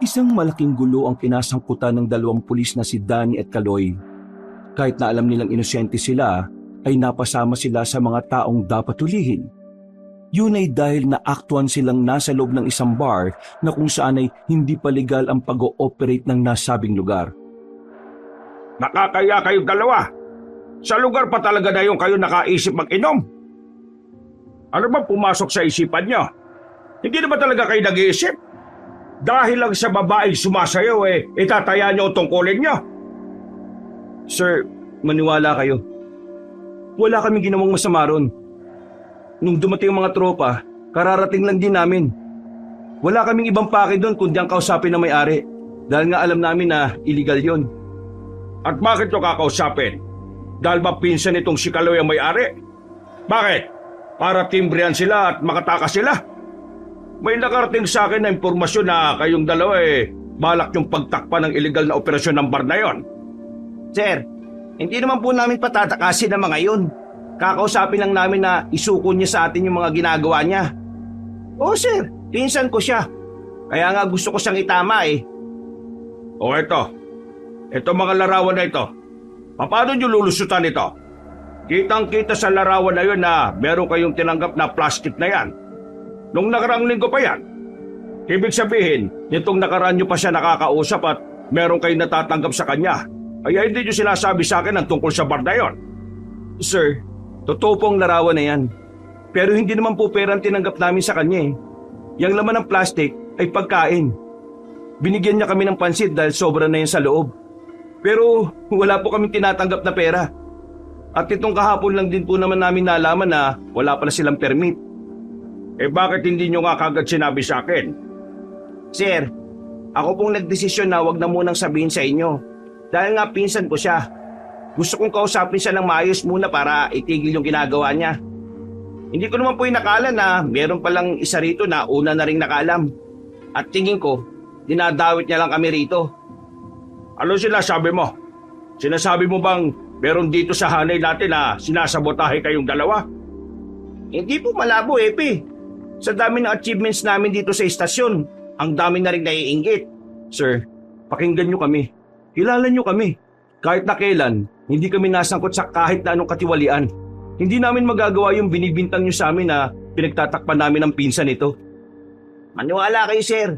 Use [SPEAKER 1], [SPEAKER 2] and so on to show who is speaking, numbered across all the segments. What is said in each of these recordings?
[SPEAKER 1] Isang malaking gulo ang kinasangkutan ng dalawang pulis na si Danny at Kaloy. Kahit na alam nilang inosente sila, ay napasama sila sa mga taong dapat hulihin. Yun ay dahil naaktuhan silang nasa loob ng isang bar na kung saan ay hindi pa legal ang pag-ooperate ng nasabing lugar.
[SPEAKER 2] Nakakaya kayong dalawa. Sa lugar pa talaga na yung kayo nakaisip mag-inom. Ano ba pumasok sa isipan nyo? Hindi na ba talaga kayo nag-iisip? Dahil lang sa babaeng sumasayaw itataya nyo ang tungkulin nyo.
[SPEAKER 1] Sir, maniwala kayo. Wala kaming ginawang masama ron. Nung dumating ang mga tropa, kararating lang din namin. Wala kaming ibang pake doon kundi ang kausapin na may-ari. Dahil nga alam namin na illegal yon.
[SPEAKER 2] At bakit nyo kakausapin? Dahil ba pinsan itong si Kaloy ang may-ari? Bakit? Para timbrehan sila at makatakas sila? May nakarating sa akin na impormasyon na kayong dalawa balak yung pagtakpan ng illegal na operasyon ng bar na yon.
[SPEAKER 3] Sir, hindi naman po namin patatakasin ang mga yun. Kakausapin lang namin na isuko niya sa atin yung mga ginagawa niya. Oo sir, pinsan ko siya. Kaya nga gusto ko siyang itama
[SPEAKER 2] O ito mga larawan na ito. Paano nyo lulusutan ito? Kitang-kita sa larawan na yun na meron kayong tinanggap na plastic na yan. Nung nakaraang linggo pa yan. Ibig sabihin, nitong nakaraan nyo pa siya nakakausap at meron kayong natatanggap sa kanya. Kaya hindi nyo sinasabi sa akin ang tungkol sa bar na yon.
[SPEAKER 1] Sir, totoo po ang larawan na yan. Pero hindi naman po pera ang tinanggap namin sa kanya Yang laman ng plastic ay pagkain. Binigyan niya kami ng pansit dahil sobra na yan sa loob. Pero wala po kaming tinatanggap na pera. At itong kahapon lang din po naman namin nalaman na wala pala silang permit.
[SPEAKER 2] Bakit hindi nyo nga kagad sinabi sa akin?
[SPEAKER 3] Sir, ako pong nagdesisyon na wag na munang sabihin sa inyo. Dahil nga pinsan ko siya. Gusto kong kausapin siya ng maayos muna para itigil yung ginagawa niya. Hindi ko naman po inakala na meron palang isa rito na una na rin nakaalam. At tingin ko, dinadawit niya lang kami rito.
[SPEAKER 2] Ano sinasabi mo? Sinasabi mo bang meron dito sa hanay natin na sinasabotahe kayong dalawa?
[SPEAKER 3] Hindi po malabo, Epe. Sa dami ng achievements namin dito sa istasyon, ang dami na rin naiinggit.
[SPEAKER 1] Sir, pakinggan nyo kami. Kilala nyo kami. Kahit na kailan, hindi kami nasangkot sa kahit na anong katiwalian. Hindi namin magagawa yung binibintang nyo sa amin na pinagtatakpan namin ng pinsan ito.
[SPEAKER 3] Maniwala kayo, sir.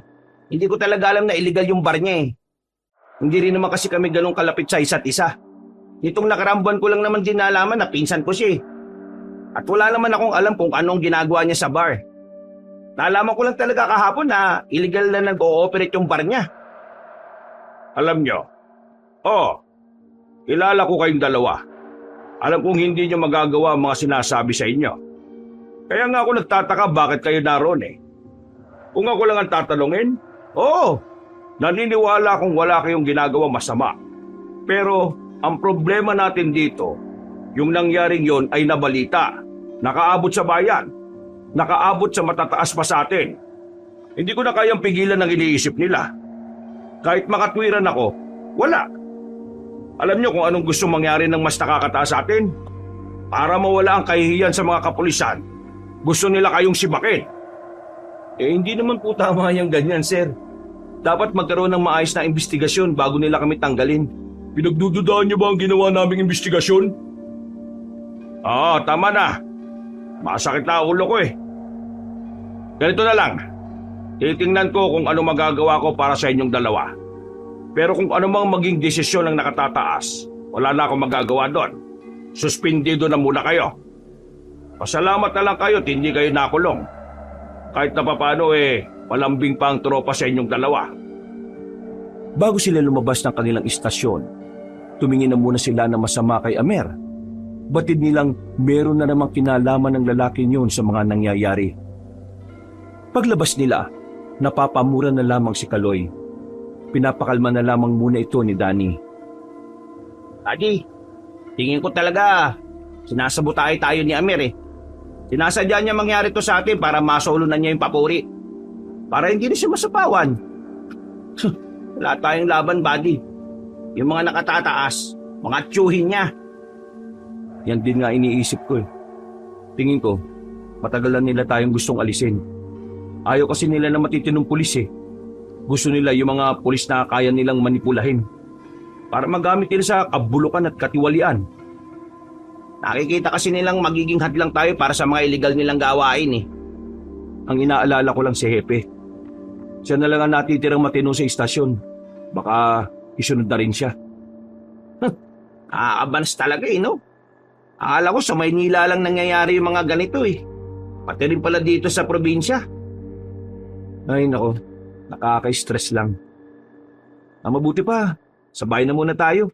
[SPEAKER 3] Hindi ko talaga alam na illegal yung bar niya Hindi rin naman kasi kami ganun kalapit sa isa't isa. Nitong nakarambuan ko lang naman din nalaman na pinsan ko siya At wala naman akong alam kung anong ginagawa niya sa bar. Nalaman ko lang talaga kahapon na illegal na nag-ooperate yung bar niya.
[SPEAKER 2] Alam nyo? Kilala ko kayong dalawa. Alam kong hindi nyo magagawa ang mga sinasabi sa inyo. Kaya nga ako nagtataka bakit kayo naroon Kung ako lang ang tatanungin, naniniwala akong wala kayong ginagawa masama. Pero ang problema natin dito, yung nangyaring yon ay nabalita, nakaabot sa bayan, nakaabot sa matataas pa sa atin. Hindi ko na kayang pigilan ng iniisip nila. Kahit makatwiran ako, wala. Alam nyo kung anong gusto mangyari ng mas nakakataas sa atin? Para mawala ang kahihiyan sa mga kapulisan, gusto nila kayong sibakin.
[SPEAKER 1] Hindi naman po tama yung ganyan, sir. Dapat magkaroon ng maayos na investigasyon bago nila kami tanggalin.
[SPEAKER 2] Pinagdududaan niyo ba ang ginawa naming investigasyon? Tama na. Masakit na ulo ko Ganito na lang. Titingnan ko kung ano magagawa ko para sa inyong dalawa. Pero kung ano mang maging desisyon ng nakatataas, wala na akong magagawa doon. Suspindido na muna kayo. Pasalamat na lang kayo at hindi kayo nakulong. Kahit na papano malambing pa ang tropa sa inyong dalawa.
[SPEAKER 1] Bago sila lumabas ng kanilang istasyon, tumingin na muna sila na masama kay Amer. Batid nilang meron na namang kinalaman ng lalaking yun sa mga nangyayari. Paglabas nila, napapamura na lamang si Kaloy. Pinapakalma na lamang muna ito ni Danny.
[SPEAKER 3] Daddy, tingin ko talaga sinasabotahe tayo ni Amer Sinasadya niya mangyari to sa atin para masolunan niya yung papuri. Para hindi na siya masapawan. Wala tayong laban, buddy. Yung mga nakatataas, mga tiyuhin niya.
[SPEAKER 1] Yan din nga iniisip ko Tingin ko, matagal na nila tayong gustong alisin. Ayaw kasi nila na matitinong pulis
[SPEAKER 2] gusto nila yung mga pulis na kaya nilang manipulahin para magamit nila sa kabulukan at katiwalian.
[SPEAKER 3] Nakikita kasi nilang magiging hadlang tayo para sa mga illegal nilang gawain eh.
[SPEAKER 2] Ang inaalala ko lang si Hepe. Siya na lang ang natitirang matino sa istasyon. Baka isunod na rin siya.
[SPEAKER 3] Nakakabanas talaga eh, no? Akala ko sa Maynila lang nangyayari yung mga ganito eh. Pati rin pala dito sa probinsya.
[SPEAKER 2] Ay nako, nakaka-stress lang. Mabuti pa, sabay na muna tayo.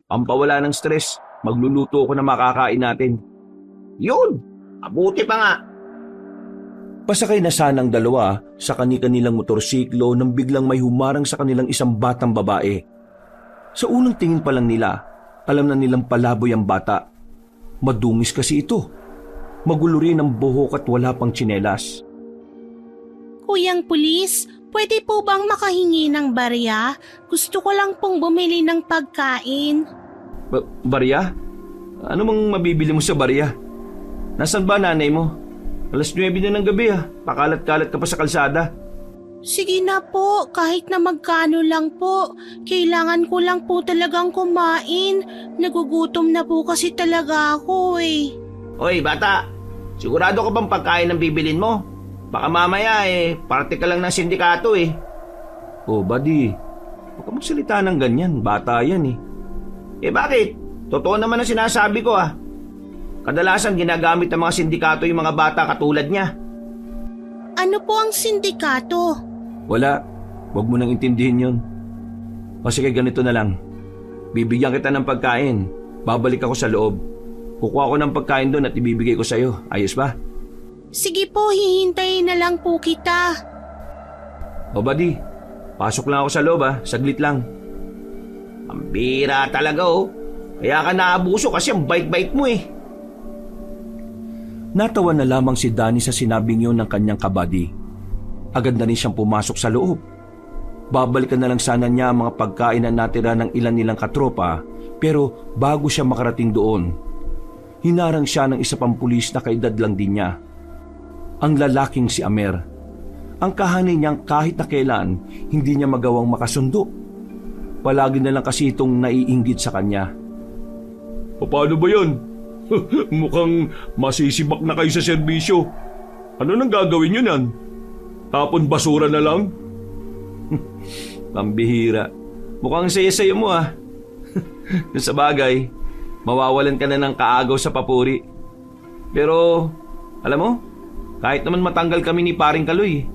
[SPEAKER 2] Pampawala ng stress, magluluto ako na makakain natin.
[SPEAKER 3] Yun, mabuti pa nga.
[SPEAKER 2] Pasakay na sana ang dalawa sa kani-kanilang motorsiklo nang biglang may humarang sa kanilang isang batang babae. Sa unang tingin pa lang nila, alam na nilang palaboy ang bata. Madungis kasi ito. Magulo rin ang buhok at wala pang tsinelas.
[SPEAKER 4] Kuyang pulis, pwede po bang makahingi ng barya? Gusto ko lang pong bumili ng pagkain.
[SPEAKER 2] Barya? Ano mang mabibili mo sa barya? Nasaan ba nanay mo? Alas 9 na ng gabi pakalat-kalat ka pa sa kalsada.
[SPEAKER 4] Sige na po, kahit na magkano lang po. Kailangan ko lang po talagang kumain. Nagugutom na po kasi talaga ako eh.
[SPEAKER 3] Hoy bata, sigurado ka bang pagkain ang bibilin mo? Baka mamaya parte ka lang ng sindikato eh.
[SPEAKER 2] Oh buddy, huwag ka magsalita ng ganyan, bata yan eh.
[SPEAKER 3] Bakit? Totoo naman ang sinasabi ko Kadalasan ginagamit ng mga sindikato yung mga bata katulad niya.
[SPEAKER 4] Ano po ang sindikato?
[SPEAKER 2] Wala, huwag mo nang intindihin yun. O sige, ganito na lang. Bibigyan kita ng pagkain, babalik ako sa loob. Kukuha ko ng pagkain doon at ibibigay ko sa'yo, ayos ba?
[SPEAKER 4] Sige po, hihintayin na lang po kita.
[SPEAKER 2] O buddy, pasok lang ako sa loob saglit lang.
[SPEAKER 3] Ang bira talaga Kaya ka naabuso kasi ang bait-bait mo
[SPEAKER 2] Natawa na lamang si Danny sa sinabing yun ng kanyang kabady. Agad na rin siyang pumasok sa loob. Babalikan na lang sana niya ang mga pagkain na natira ng ilan nilang katropa, pero bago siya makarating doon, hinarang siya ng isa pang pulis na kaedad lang din niya. Ang lalaking si Amer. Ang kahanay niyang kahit na kailan, hindi niya magawang makasundo. Palagi na lang kasi itong naiinggit sa kanya. Paano ba yan? Mukhang masisibak na kayo sa serbisyo. Ano nang gagawin nyo nan? Tapon basura na lang? Pambihira. Mukhang saya-saya mo Sa bagay, mawawalan ka na ng kaagaw sa papuri. Pero, alam mo, kahit naman matanggal kami ni Paring Kaloy,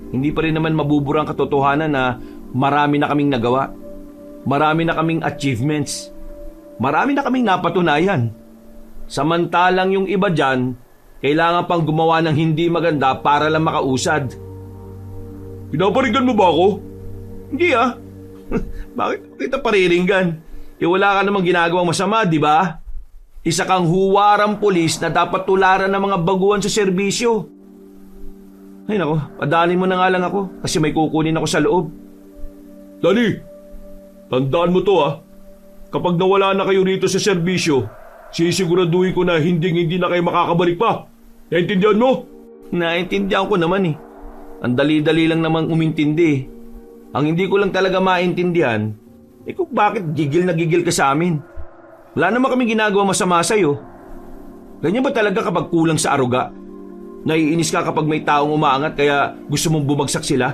[SPEAKER 2] hindi pa rin naman mabubura ang katotohanan na marami na kaming nagawa. Marami na kaming achievements. Marami na kaming napatunayan. Samantalang yung iba dyan, kailangan pang gumawa ng hindi maganda para lang makausad. Pinaparigan mo ba ako? Hindi Bakit kita pariringgan? Wala ka namang ginagawang masama, di ba? Isa kang huwarang pulis na dapat tularan ng mga baguhan sa serbisyo. Ay nako, padalin mo na nga lang ako kasi may kukunin ako sa loob. Dali, tandaan mo to Kapag nawala na kayo rito sa serbisyo, sisiguraduhin ko na hindi na kayo makakabalik pa. Naintindihan mo? Naintindihan ko naman Ang dali-dali lang namang umintindi. Ang hindi ko lang talaga maintindihan, kung bakit gigil na gigil ka sa amin. Wala naman kami ginagawa masama sa'yo. Ganyan ba talaga kapag kulang sa aruga? Naiinis ka kapag may taong umaangat kaya gusto mong bumagsak sila?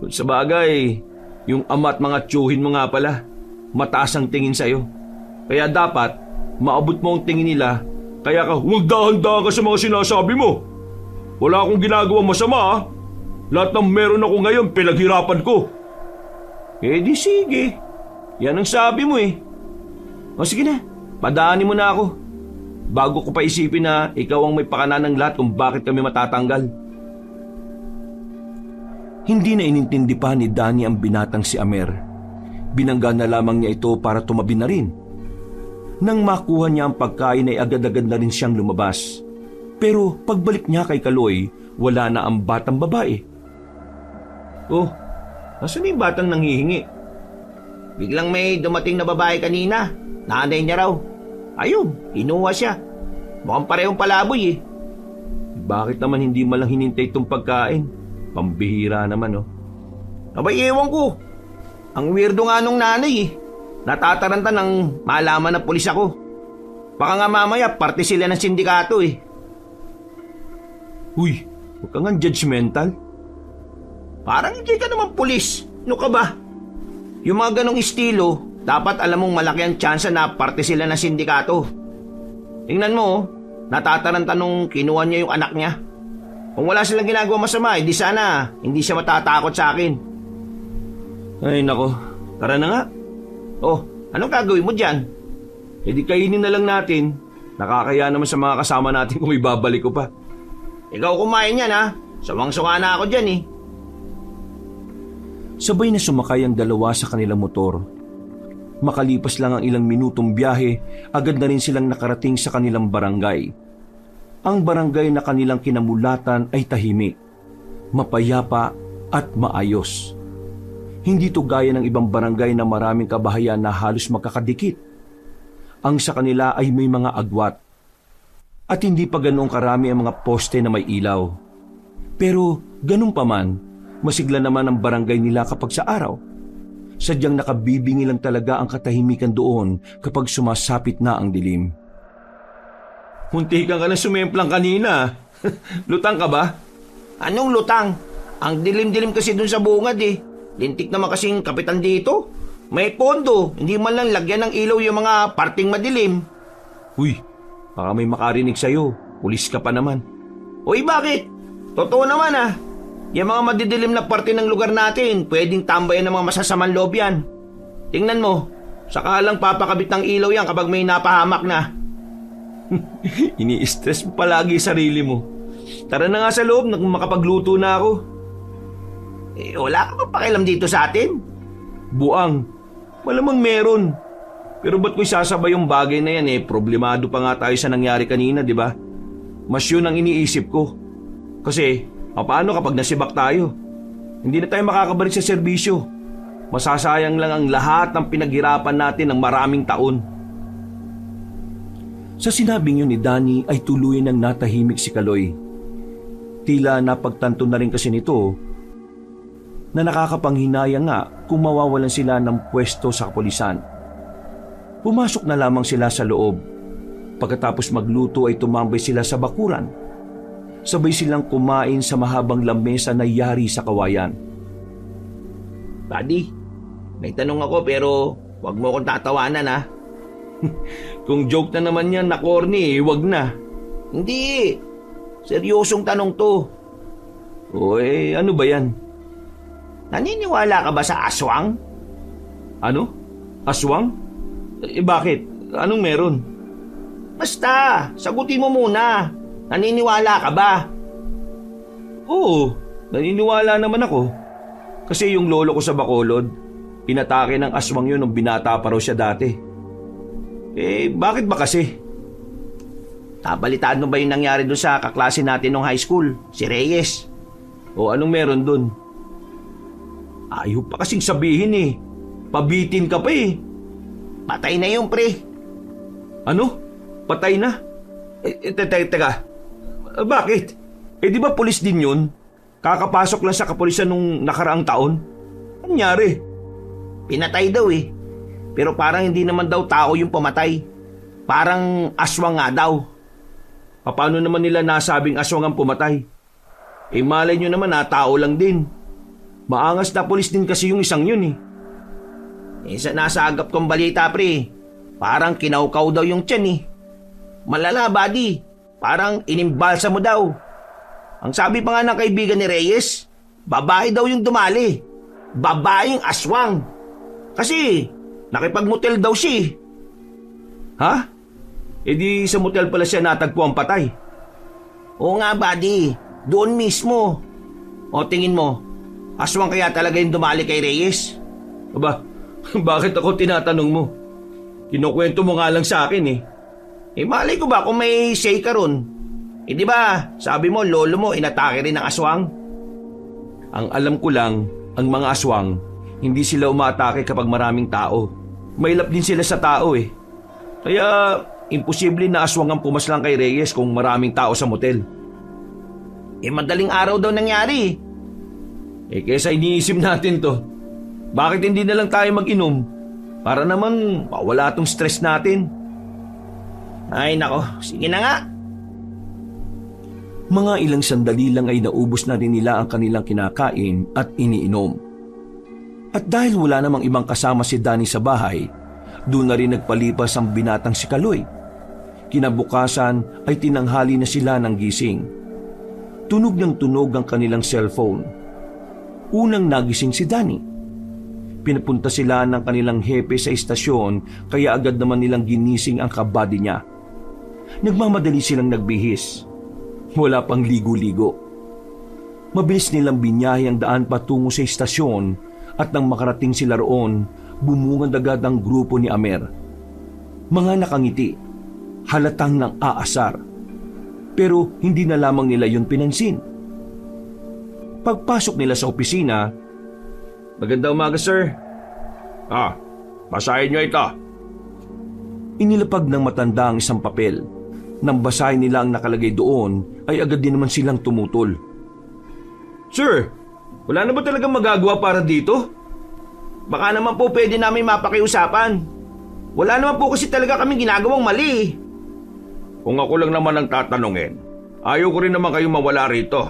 [SPEAKER 2] Sa bagay, yung ama at mga tiyuhin mo nga pala, mataas ang tingin sa'yo. Kaya dapat, maabot mo ang tingin nila, kaya ka huwag dahan-dahan ka sa mga sinasabi mo. Wala akong ginagawang masama Lahat ng meron ako ngayon, pinaghirapan ko. Di sige. Yan ang sabi mo O sige na, padaanin mo na ako. Bago ko pa isipin na ikaw ang may pakana ng lahat kung bakit kami matatanggal. Hindi na inintindi pa ni Danny ang binatang si Amer. Binangga na lamang niya ito para tumabi na rin. Nang makuha niya ang pagkain ay agad-agad na rin siyang lumabas. Pero pagbalik niya kay Kaloy, wala na ang batang babae.
[SPEAKER 3] Oh, nasaan yung batang nanghihingi? Biglang may dumating na babae kanina. Nanay niya raw. Ayun, inuha siya. Mukhang parehong palaboy
[SPEAKER 2] Bakit naman hindi malang hinintay itong pagkain? Pambihira naman
[SPEAKER 3] Abay, ewan ko. Ang weirdo nga nung nanay eh. Natataranta ng malaman na pulis ako. Baka nga mamaya parte sila ng sindikato eh.
[SPEAKER 1] Uy, huwag ka nga judgmental.
[SPEAKER 3] Parang hindi ka naman pulis. Ano ka ba? Yung mga ganong estilo, dapat alam mong malaki ang tsansa na parte sila ng sindikato. Tingnan mo, oh, natataranta nung kinuha niya yung anak niya. Kung wala silang ginagawa masama, di sana hindi siya matatakot sa akin.
[SPEAKER 1] Ay nako, tara na nga.
[SPEAKER 3] Oh, anong gagawin mo dyan?
[SPEAKER 1] E di kainin na lang natin. Nakakaya naman sa mga kasama natin kung ibabalik ko pa.
[SPEAKER 3] Ikaw kumain yan ha. Sawang-sawa na ako dyan eh.
[SPEAKER 1] Sabay na sumakay ang dalawa sa kanilang motor. Makalipas lang ang ilang minutong biyahe, agad na rin silang nakarating sa kanilang barangay. Ang barangay na kanilang kinamulatan ay tahimik, mapayapa at maayos. Hindi to gaya ng ibang barangay na maraming kabahayan na halos magkakadikit. Ang sa kanila ay may mga agwat. At hindi pa ganoong karami ang mga poste na may ilaw. Pero ganun pa man, masigla naman ang barangay nila kapag sa araw. Sadyang nakabibingi lang talaga ang katahimikan doon kapag sumasapit na ang dilim.
[SPEAKER 2] Munti ka na sumemplang kanina. Lutang ka ba?
[SPEAKER 3] Anong lutang? Ang dilim-dilim kasi dun sa bungad eh. Lintik naman kasing kapitan dito. May pondo, hindi man lang lagyan ng ilaw yung mga parting madilim.
[SPEAKER 1] Uy, baka may makarinig sa'yo. Pulis ka pa naman.
[SPEAKER 3] Uy, bakit? Totoo naman ah. Yung mga madidilim na parte ng lugar natin, pwedeng tambayan ng mga masasamang loob yan. Tingnan mo, saka lang papakabit ng ilaw yan kapag may napahamak na.
[SPEAKER 1] Ini-stress mo palagi sarili mo. Tara na nga sa loob, makapagluto na ako.
[SPEAKER 3] Eh, wala ka pa pakialam dito sa atin?
[SPEAKER 1] Buang, malamang meron. Pero ba't ko isasabay yung bagay na yan problemado pa nga tayo sa nangyari kanina, di ba? Mas yun ang iniisip ko. Kasi, paano kapag nasibak tayo? Hindi na tayo makakabalik sa serbisyo. Masasayang lang ang lahat ng pinaghirapan natin ng maraming taon. Sa sinabing yun ni Danny ay tuluyan ng natahimik si Kaloy. Tila napagtanto na rin kasi nito na nakakapanghinayang nga kung mawawalan sila ng pwesto sa kapulisan. Pumasok na lamang sila sa loob. Pagkatapos magluto ay tumambay sila sa bakuran. Sabay silang kumain sa mahabang lamesa na yari sa kawayan.
[SPEAKER 3] Buddy, may tanong ako pero wag mo akong tatawanan ha.
[SPEAKER 1] Kung joke na naman yan na corny, wag na.
[SPEAKER 3] Hindi, seryosong tanong to.
[SPEAKER 1] O ano ba yan?
[SPEAKER 3] Naniniwala ka ba sa aswang?
[SPEAKER 1] Ano? Aswang? Bakit? Anong meron?
[SPEAKER 3] Basta, sagutin mo muna. Naniniwala ka ba?
[SPEAKER 1] Oo, naniniwala naman ako. Kasi yung lolo ko sa Bacolod, pinatake ng aswang yun nung binata pa raw siya dati. Bakit ba kasi?
[SPEAKER 3] Nabalitaan mo ba yung nangyari doon sa kaklase natin nung high school, si Reyes?
[SPEAKER 1] O anong meron dun? Ayaw pa kasing sabihin Pabitin ka pa
[SPEAKER 3] Patay na yung pre.
[SPEAKER 1] Ano? Patay na? Teka. Bakit? Di ba pulis din yun? Kakapasok lang sa kapulisan nung nakaraang taon? Anyari?
[SPEAKER 3] Pinatay daw Pero parang hindi naman daw tao yung pumatay. Parang aswang nga daw.
[SPEAKER 1] Paano naman nila nasabing aswang ang pumatay? Malay nyo naman tao lang din. Maangas na pulis din kasi yung isang yun
[SPEAKER 3] Sa nasagap kong balita pre, parang kinaukaw daw yung tiyan Malala buddy, parang inimbalsa mo daw. Ang sabi pa nga ng kaibigan ni Reyes, babae daw yung dumali. Babaeng aswang. Kasi nakipagmotel daw siya
[SPEAKER 1] Ha? Di sa motel pala siya natagpo ang patay.
[SPEAKER 3] Oo nga buddy, doon mismo. O tingin mo, aswang kaya talaga yung dumali kay Reyes?
[SPEAKER 1] Aba, bakit ako tinatanong mo? Kinukwento mo nga lang sa akin
[SPEAKER 3] Malay ko ba kung may say ka ron? Di ba, sabi mo lolo mo inatake rin ng aswang?
[SPEAKER 1] Ang alam ko lang, ang mga aswang, hindi sila umatake kapag maraming tao. Mailap din sila sa tao Kaya, imposible na aswang ang pumaslang kay Reyes kung maraming tao sa motel.
[SPEAKER 3] Madaling araw daw nangyari.
[SPEAKER 1] Kesa iniisip natin to, bakit hindi na lang tayo mag-inom? Para naman mawala tong stress natin.
[SPEAKER 3] Ay nako, sige na nga.
[SPEAKER 1] Mga ilang sandali lang ay naubos na rin nila ang kanilang kinakain at iniinom. At dahil wala namang ibang kasama si Danny sa bahay, doon na rin nagpalipas ang binatang si Kaloy. Kinabukasan ay tinanghali na sila ng gising. Tunog ng tunog ang kanilang cellphone. Unang nagising si Danny. Pinapunta sila ng kanilang hepe sa istasyon kaya agad naman nilang ginising ang kabady niya. Nagmamadali silang nagbihis. Wala pang ligo-ligo. Mabilis nilang binyahe ang daan patungo sa istasyon at nang makarating sila roon, bumungad agad ang grupo ni Amer. Mga nakangiti, halatang nang aasar. Pero hindi na lamang nila yun pinansin. Pagpasok nila sa opisina, "Magandang umaga, sir."
[SPEAKER 2] Basahin nyo ito.
[SPEAKER 1] Inilapag ng matanda ang isang papel. Nang basahin nila ang nakalagay doon, ay agad din naman silang tumutol.
[SPEAKER 2] Sir, wala na ba talagang magagawa para dito?
[SPEAKER 3] Baka naman po pwede namin mapakiusapan. Wala naman po kasi talaga kami ginagawang mali.
[SPEAKER 2] Kung ako lang naman ang tatanungin, ayaw ko rin naman kayong mawala rito.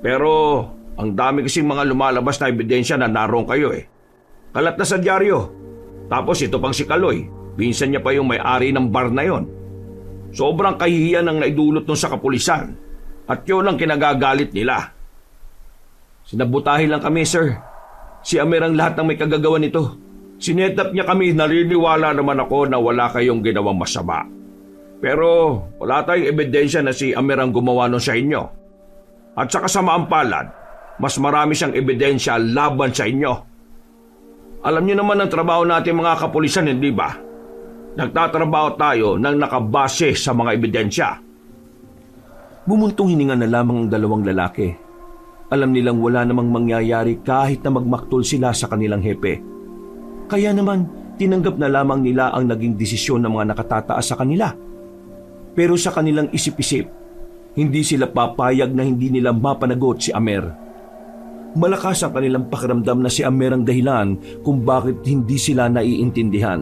[SPEAKER 2] Pero ang dami kasing mga lumalabas na ebidensya na naroon kayo eh. Kalat na sa dyaryo. Tapos ito pang si Kaloy, pinsan niya pa yung may-ari ng bar na yon. Sobrang kahihiyan ang naidulot nun sa kapulisan. At yun ang kinagagalit nila.
[SPEAKER 1] Sinabutahe lang kami, sir. Si Amer ang lahat ng may kagagawa nito.
[SPEAKER 2] Sinetap niya kami, naniniwala naman ako na wala kayong ginawang masama. Pero wala tayong ebidensya na si Amer ang gumawa nun sa inyo. At sa kasamaang palad, mas marami siyang ebidensya laban sa inyo. Alam niyo naman ang trabaho natin mga kapulisan, hindi ba? Nagtatrabaho tayo nang nakabase sa mga ebidensya.
[SPEAKER 1] Bumuntong hininga na lamang ang dalawang lalaki. Alam nilang wala namang mangyayari kahit na magmaktol sila sa kanilang hepe. Kaya naman, tinanggap na lamang nila ang naging desisyon ng mga nakatataas sa kanila. Pero sa kanilang isip-isip, hindi sila papayag na hindi nila mapanagot si Amer. Malakas ang kanilang pakiramdam na si Amer ang dahilan kung bakit hindi sila naiintindihan.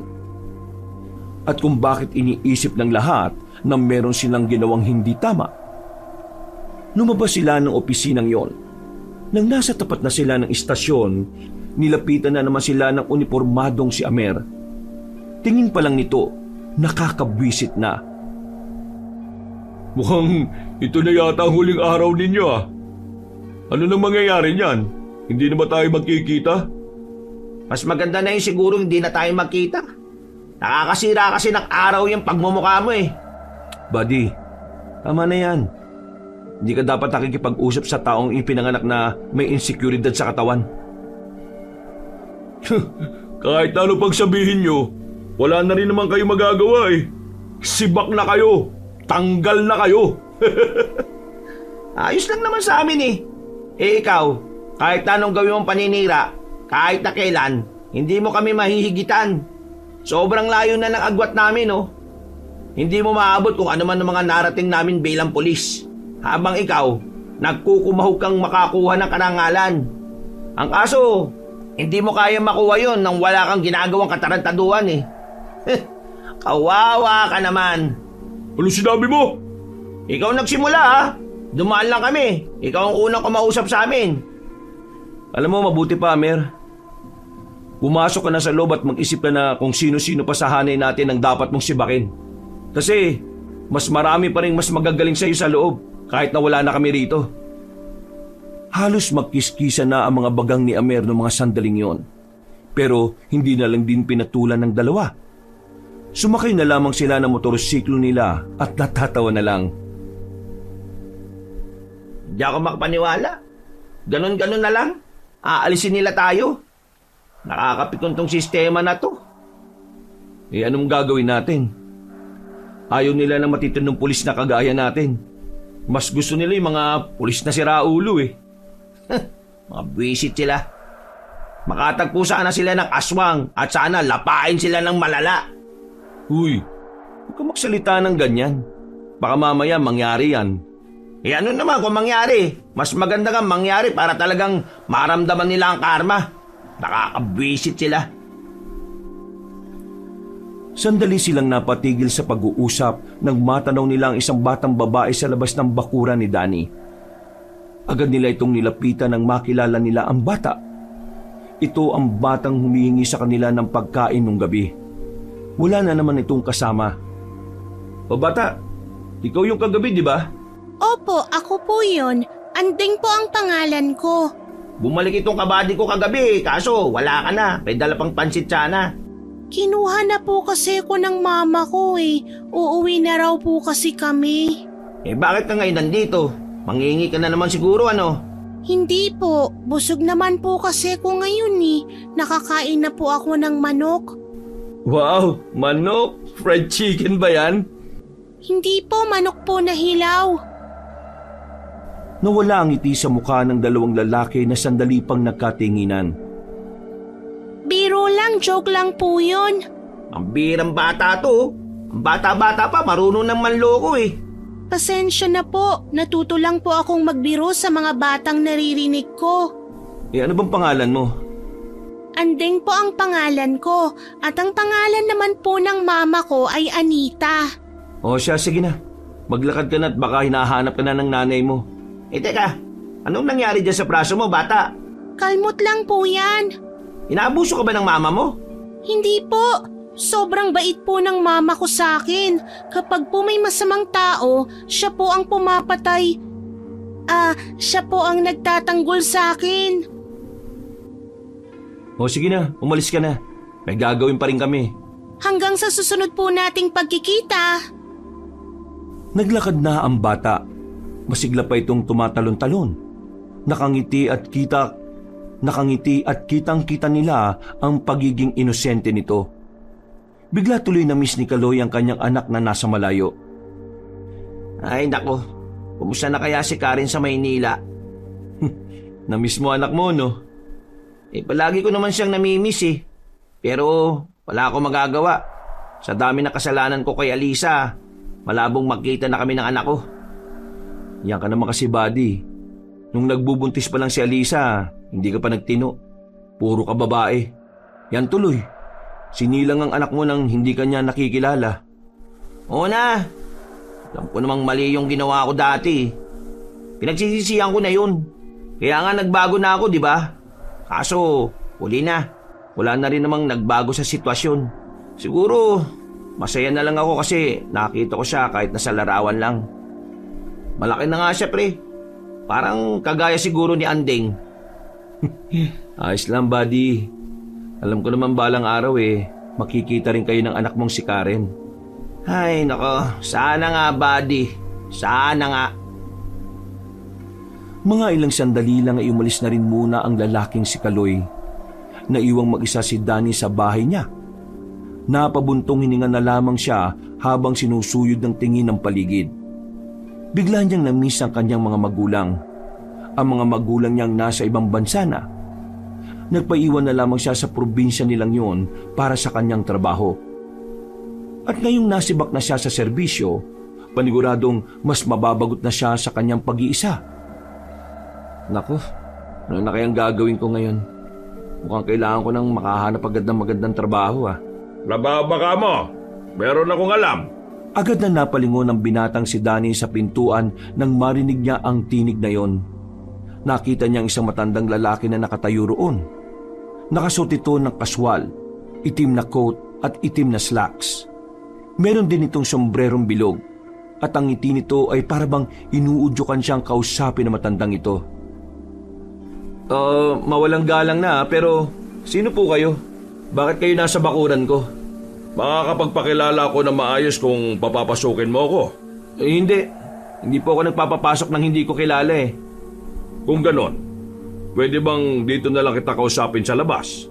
[SPEAKER 1] At kung bakit iniisip ng lahat na meron silang ginawang hindi tama. Lumabas sila ng opisinang yon. Nang nasa tapat na sila ng istasyon, nilapitan na naman sila ng unipormadong si Amer. Tingin pa lang nito, nakakabwisit na.
[SPEAKER 2] Mukhang ito na yata ang huling araw ninyo ah. Ano nang mangyayari niyan? Hindi na ba tayo magkikita?
[SPEAKER 3] Mas maganda na yun siguro hindi na tayo magkita. Nakakasira kasi ng araw yung pagmumukha mo eh.
[SPEAKER 1] Buddy, tama na yan. Hindi ka dapat nakikipag-usap sa taong ipinanganak na may insekuridad sa katawan.
[SPEAKER 2] Kahit ano pang sabihin nyo, wala na rin naman kayo magagawa eh. Sibak na kayo. Tanggal na kayo.
[SPEAKER 3] Ayos lang naman sa amin eh. Eh ikaw, kahit anong gawin mong paninira, kahit na kailan, hindi mo kami mahihigitan. Sobrang layo na ng agwat namin, oh. Hindi mo maabot kung ano man ang mga narating namin bilang pulis. Habang ikaw, nagkukumahog kang makakuha ng karangalan. Ang kaso, hindi mo kaya makuha yon nang wala kang ginagawang katarantaduhan, eh. Kawawa ka naman.
[SPEAKER 2] Ano sinabi mo?
[SPEAKER 3] Ikaw nagsimula, ha? Dumaan lang kami. Ikaw ang unang kumausap sa amin.
[SPEAKER 1] Alam mo, mabuti pa, Amer. Pumasok ka na sa loob at mag-isip ka na kung sino-sino pa sa hanay natin ang dapat mong sibakin. Kasi mas marami pa rin mas magagaling sa iyo sa loob kahit na wala na kami rito. Halos magkiskisa na ang mga bagang ni Amer noong mga sandaling yon. Pero hindi na lang din pinatulan ng dalawa. Sumakay na lamang sila ng motorsiklo nila at natatawa na lang.
[SPEAKER 3] Hindi ako makapaniwala. Ganon-ganon na lang. Aalisin nila tayo. Nakakapikon tong sistema na to.
[SPEAKER 1] Eh anong gagawin natin? Ayaw nila ng matitinong pulis na kagaya natin. Mas gusto nila yung mga pulis na siraulo eh.
[SPEAKER 3] Mga buwisit sila. Makatagpo sana sila ng aswang at sana lapain sila ng malala.
[SPEAKER 1] Uy, huwag ka magsalita ng ganyan. Baka mamaya mangyari yan.
[SPEAKER 3] Ano naman kung mangyari? Mas maganda kang mangyari para talagang maramdaman nila ang karma. Nakakabwisit sila.
[SPEAKER 2] Sandali silang napatigil sa pag-uusap nang matanaw nila ang isang batang babae sa labas ng bakuran ni Danny. Agad nila itong nilapitan nang makilala nila ang bata. Ito ang batang humihingi sa kanila ng pagkain nung gabi. Wala na naman itong kasama. O bata, ikaw yung kagabi, di ba?
[SPEAKER 4] Opo, ako po yun. Anding po ang pangalan ko.
[SPEAKER 3] Bumalik itong kabady ko kagabi, kaso wala ka na. May dala pang pansit sana.
[SPEAKER 4] Kinuha na po kasi ko ng mama ko eh. Uuwi na raw po kasi kami.
[SPEAKER 3] Bakit ka ngayon nandito? Mangingi ka na naman siguro, ano?
[SPEAKER 4] Hindi po, busog naman po kasi ko ngayon eh. Nakakain na po ako ng manok.
[SPEAKER 1] Wow, manok? Fried chicken ba yan?
[SPEAKER 4] Hindi po, manok po na hilaw.
[SPEAKER 2] Nawala ang ngiti sa mukha ng dalawang lalaki na sandali pang nagkatinginan.
[SPEAKER 4] Biro lang, joke lang po yun.
[SPEAKER 3] Ang birang bata to. Ang bata-bata pa, marunong ng manloko eh.
[SPEAKER 4] Pasensya na po, natuto lang po akong magbiro sa mga batang naririnig ko.
[SPEAKER 2] Ano bang pangalan mo?
[SPEAKER 4] Anding po ang pangalan ko at ang pangalan naman po ng mama ko ay Anita.
[SPEAKER 2] O siya, sige na. Maglakad ka na at baka hinahanap ka na ng nanay mo.
[SPEAKER 3] Teka, anong nangyari dyan sa braso mo, bata?
[SPEAKER 4] Kalmot lang po yan.
[SPEAKER 3] Inaabuso ka ba ng mama mo?
[SPEAKER 4] Hindi po. Sobrang bait po ng mama ko sa akin. Kapag po may masamang tao, siya po ang pumapatay. Siya po ang nagtatanggol sa akin.
[SPEAKER 2] O sige na, umalis ka na. May gagawin pa rin kami.
[SPEAKER 4] Hanggang sa susunod po nating pagkikita.
[SPEAKER 2] Naglakad na ang bata. Masigla pa itong tumatalon-talon. Nakangiti at kitang-kita nila ang pagiging inosente nito. Bigla tuloy na miss ni Kaloy ang kanyang anak na nasa malayo.
[SPEAKER 3] Ay nako, kumusta na kaya si Karen sa Maynila?
[SPEAKER 2] Na-miss mo anak mo, no?
[SPEAKER 3] Palagi ko naman siyang namimiss eh. Pero wala akong magagawa. Sa dami na kasalanan ko kay Alisa, malabong magkita na kami ng anak ko.
[SPEAKER 2] Yan ka naman kasi, buddy. Nung nagbubuntis pa lang si Alisa, hindi ka pa nagtino. Puro ka babae. Yan tuloy. Sinilang ang anak mo nang hindi ka niya nakikilala.
[SPEAKER 3] Oo na. Alam ko namang mali yung ginawa ko dati. Pinagsisisihan ko na yun. Kaya nga nagbago na ako, di ba? Kaso, huli na. Wala na rin namang nagbago sa sitwasyon. Siguro, masaya na lang ako kasi nakita ko siya kahit nasa larawan lang. Malaki na nga siya, pre. Parang kagaya siguro ni Anding.
[SPEAKER 2] Ayos lang, buddy. Alam ko naman balang araw makikita rin kayo ng anak mong si Karen.
[SPEAKER 3] Ay, nako. Sana nga, buddy. Sana nga.
[SPEAKER 2] Mga ilang sandali lang ay umalis na rin muna ang lalaking si Kaloy. Naiwang mag-isa si Danny sa bahay niya. Napabuntong hininga na lamang siya habang sinusuyod ng tingin ng paligid. Bigla niyang na-miss ang kanyang mga magulang. Ang mga magulang niyang nasa ibang bansa na. Nagpaiwan na lamang siya sa probinsya nilang yun para sa kanyang trabaho. At ngayong nasibak na siya sa serbisyo, paniguradong mas mababagot na siya sa kanyang pag-iisa. Naku, ano na kayang gagawin ko ngayon? Mukhang kailangan ko nang makahanap agad ng magandang trabaho
[SPEAKER 1] Nababaka mo. Meron akong alam.
[SPEAKER 2] Agad na napalingon ng binatang si Danny sa pintuan nang marinig niya ang tinig na yon. Nakita niya ang isang matandang lalaki na nakatayo roon. Nakasuot ito ng kaswal, itim na coat at itim na slacks. Meron din itong sombrerong bilog at ang ngiti nito ay parabang inuudyokan siyang kausapin ng matandang ito. Mawalang galang na pero sino po kayo? Bakit kayo nasa bakuran ko?
[SPEAKER 1] Makakapagpakilala ako na maayos kung papapasukin mo ko.
[SPEAKER 2] Hindi. Hindi po ako nagpapapasok ng hindi ko kilala
[SPEAKER 1] Kung ganon, pwede bang dito na lang kita kausapin sa labas?